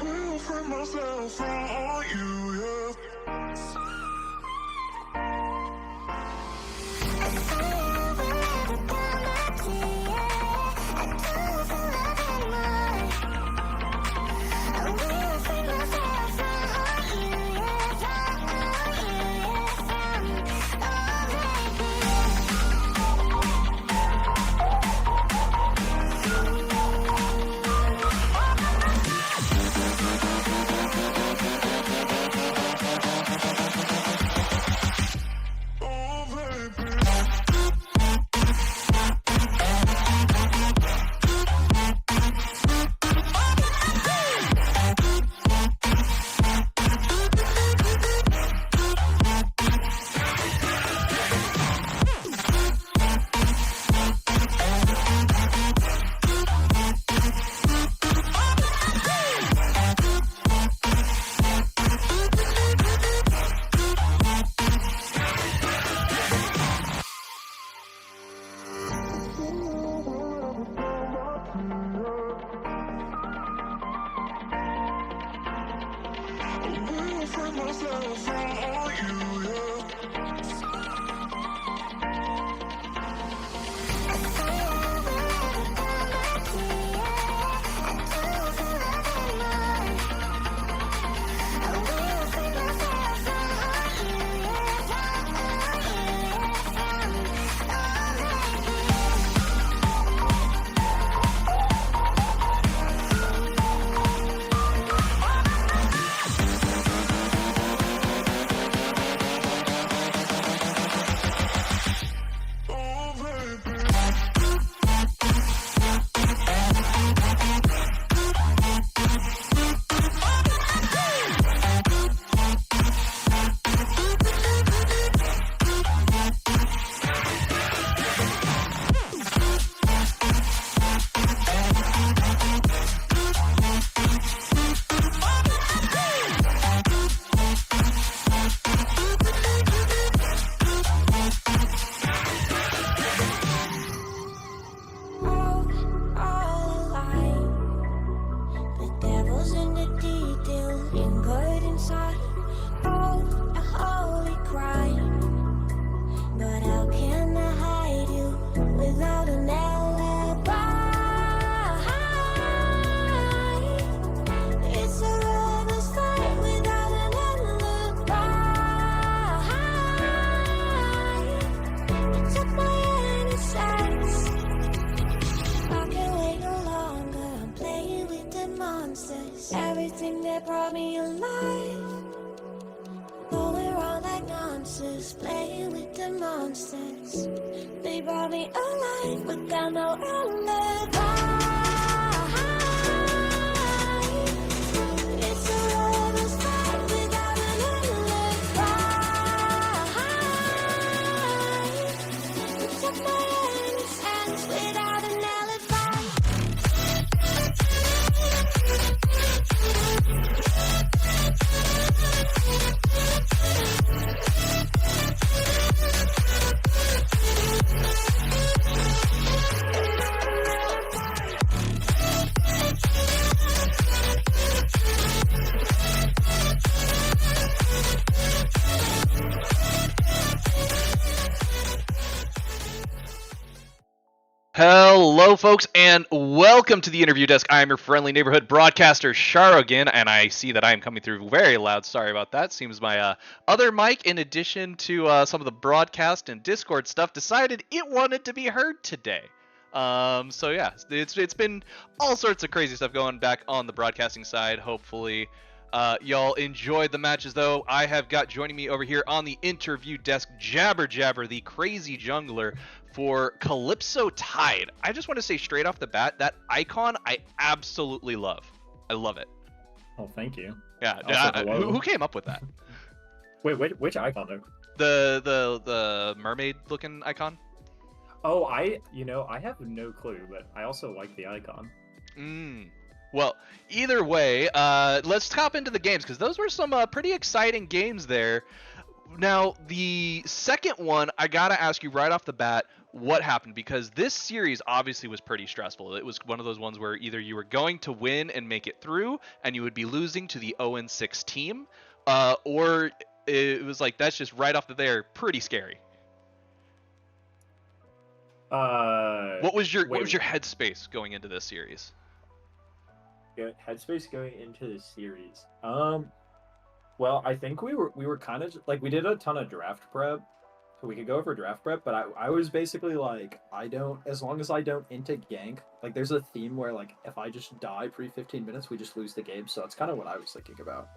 A: will free myself from you, yeah.
E: Everything that brought me alive, going around like nonsense, playing with the monsters. They brought me alive, but got no alibi. It's a lover's fight without an alibi. Took my innocence without an alibi.
G: Hello, folks, and welcome to the interview desk. I am your friendly neighborhood broadcaster, Sharogan, and I see that I am coming through very loud. Sorry about that. Seems my other mic, in addition to some of the broadcast and Discord stuff, decided it wanted to be heard today. So yeah, it's been all sorts of crazy stuff going back on the broadcasting side. Hopefully, y'all enjoyed the matches, though. I have got joining me over here on the interview desk, Jabber, the crazy jungler for Calypso Tide. I just want to say straight off the bat, that icon I absolutely love. I love it.
H: Oh, thank you.
G: Yeah,
H: Also,
G: who came up with that?
H: Wait, which icon though?
G: The mermaid looking icon.
H: Oh, I have no clue, but I also like the icon.
G: Well, either way, let's hop into the games, because those were some pretty exciting games there. Now, the second one, I gotta ask you right off the bat, what happened? Because this series obviously was pretty stressful. It was one of those ones where either you were going to win and make it through, and you would be losing to the 0-6 team, or it was like that's just right off the there, pretty scary. What was your headspace going into this series?
H: Good headspace going into the series. Well, I think we were kind of like we did a ton of draft prep, so we could go over draft prep. But I was basically like, as long as I don't into gank. Like, there's a theme where like if I just die pre 15 minutes, we just lose the game. So that's kind of what I was thinking about.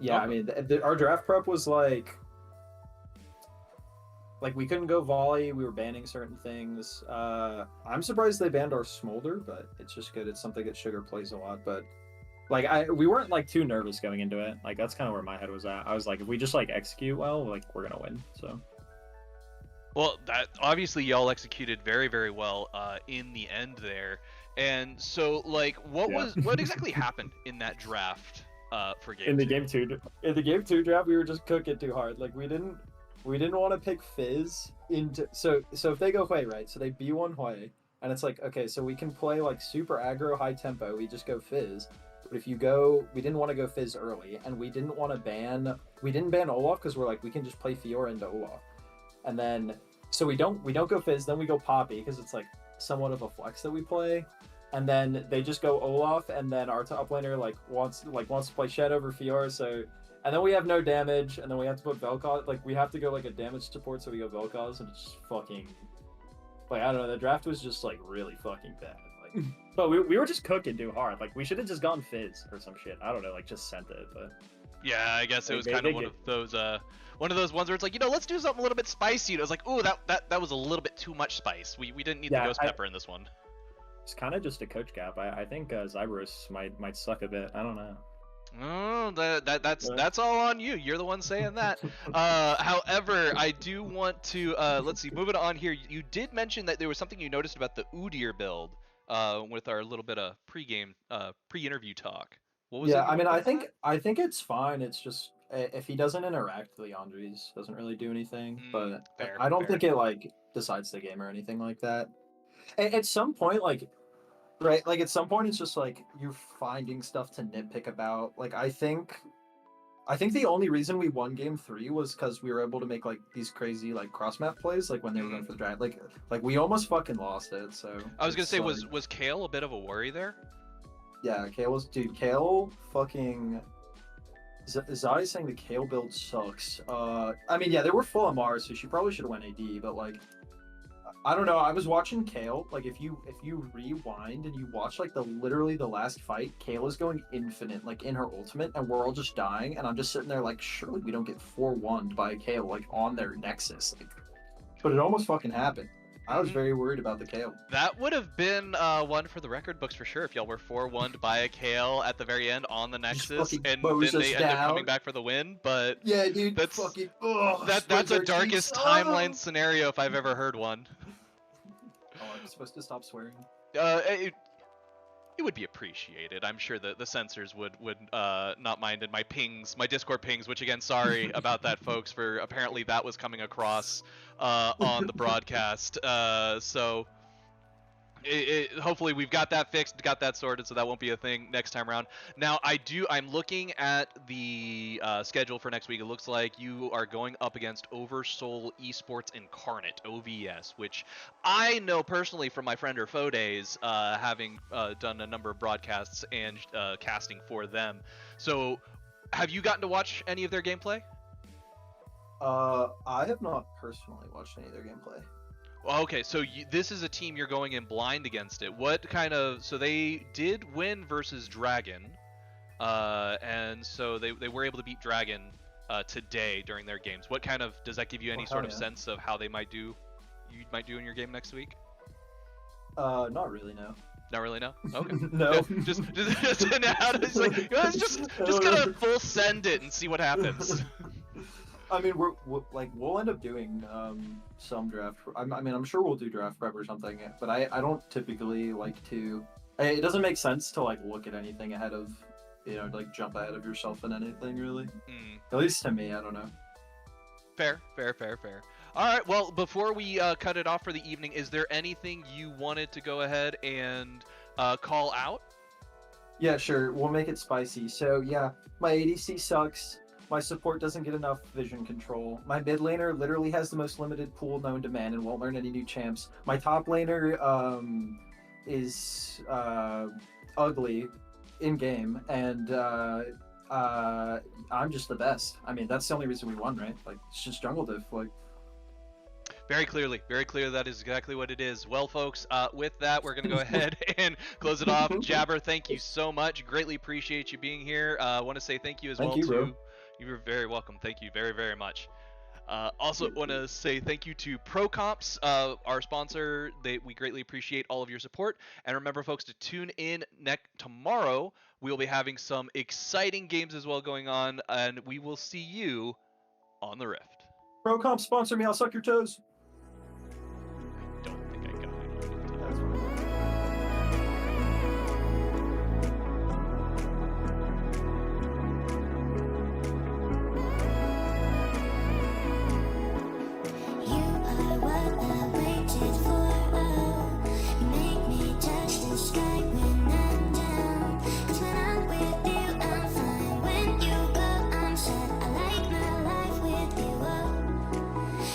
H: Yeah, I mean, our draft prep was like we couldn't go volley. We were banning certain things. I'm surprised they banned our smolder, but it's just good. It's something that Sugar plays a lot, but. Like we weren't like too nervous going into it. Like that's kind of where my head was at. I was like, if we just like execute well, like we're gonna win. So.
G: Well, that obviously y'all executed very, very well in the end there. And so, like, what exactly happened in that draft for game?
H: In the game two draft, we were just cooking too hard. Like we didn't want to pick Fizz into so if they go Hui, right? So they B1 Hui, and it's like, okay, so we can play like super aggro, high tempo. We just go Fizz. But if you go, we didn't want to go Fizz early, and we didn't want to ban. We didn't ban Olaf because we're like, we can just play Fiora into Olaf, and then so we don't go Fizz. Then we go Poppy because it's like somewhat of a flex that we play, and then they just go Olaf, and then our top laner wants to play Shed over Fiora. So, and then we have no damage, and then we have to put Vel'Koz. Like we have to go like a damage support, so we go Vel'Koz, and it's just fucking like I don't know. The draft was just like really fucking bad. Like. But we were just cooking too hard. Like we should have just gone Fizz or some shit. I don't know, like just sent it. But
G: yeah, I guess it was kind of one of those ones where it's like, let's do something a little bit spicy. And it was like, ooh, that was a little bit too much spice. We didn't need the ghost pepper in this one.
H: It's kind of just a coach gap. I think Zybros might suck a bit. I don't know.
G: Oh, that's all on you. You're the one saying that. However, I do want to let's see. Moving on here, you did mention that there was something you noticed about the Udyr build. With our little bit of pre-interview talk. What was it?
I: Yeah, I mean, I think it's fine. It's just if he doesn't interact, Leandres doesn't really do anything. But I don't think it like decides the game or anything like that. At some point, like, right, like at some point, it's just like you're finding stuff to nitpick about. Like I think the only reason we won game 3 was because we were able to make like these crazy like cross map plays, like when they were going for the draft. Like we almost fucking lost it. So
G: I was gonna say, was Kayle a bit of a worry there?
I: Yeah, Kayle fucking. Zai saying the Kayle build sucks. I mean, yeah, they were full MR, so she probably should have went AD, but like. I don't know. I was watching Kayle. Like, if you rewind and you watch like literally the last fight, Kayle is going infinite, like in her ultimate, and we're all just dying. And I'm just sitting there like, surely we don't get 4-1'd by Kayle like on their Nexus. Like, but it almost fucking happened. I was very worried about the Kayle.
G: That would have been one for the record books for sure if y'all were 4-1'd by a Kayle at the very end on the Nexus, and then they end up coming back for the win. But
I: yeah, dude,
G: that's
I: fucking.
G: That's a darkest timeline scenario if I've ever heard one.
I: Oh, I'm supposed to stop swearing.
G: It would be appreciated. I'm sure the censors would not mind, and my Discord pings, which again, sorry about that, folks, for apparently that was coming across on the broadcast. So hopefully we've got that fixed, got that sorted, so that won't be a thing next time around. Now I'm looking at the schedule for next week. It looks like you are going up against Oversoul Esports Incarnate, OVS, which I know personally from my friend Urfo days, having done a number of broadcasts and casting for them. So have you gotten to watch any of their gameplay?
I: I have not personally watched any of their gameplay.
G: Okay, so this is a team you're going in blind against it. What kind of... So they did win versus Dragon, and so they were able to beat Dragon today during their games. What kind of... Does that give you any sort of sense of how they might do... You might do in your game next week?
I: Not really, no.
G: Not really, no? Okay.
I: No.
G: Just gonna full send it and see what happens.
I: I mean, we'll end up doing some draft. I mean, I'm sure we'll do draft prep or something, but I don't typically like to. It doesn't make sense to like look at anything ahead of like jump ahead of yourself in anything really.
G: Mm.
I: At least to me, I don't know.
G: Fair. All right. Well, before we cut it off for the evening, is there anything you wanted to go ahead and call out?
I: Yeah, sure. We'll make it spicy. So yeah, my ADC sucks. My support doesn't get enough vision control. My mid laner literally has the most limited pool known to man and won't learn any new champs. My top laner is ugly in game, and I'm just the best. I mean, that's the only reason we won, right? Like, it's just jungle diff. Like,
G: Very clearly, that is exactly what it is. Well, folks, with that, we're going to go ahead and close it off. Jabber, thank you so much. Greatly appreciate you being here. I want to say thank you as well
I: you,
G: to...
I: bro.
G: You're very welcome. Thank you very, very much. Also want to say thank you to ProComps, our sponsor. We greatly appreciate all of your support. And remember, folks, to tune in tomorrow. We'll be having some exciting games as well going on, and we will see you on the Rift.
I: ProComp, sponsor me. I'll suck your toes.
G: Don't think I got it.
I: That's fine.
B: You are what I waited for. Oh, you make me touch the sky when I'm down. 'Cause when I'm with you, I'm fine. When you go, I'm sad. I like my life with you. Oh,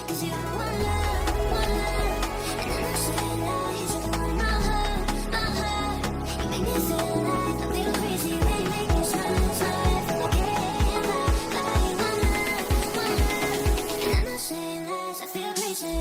B: 'cause you're one love, and then I say lies. You're the one my heart. You make me feel alive. I feel crazy when you make me smile. So I feel like one love, and then I say lies. I feel crazy.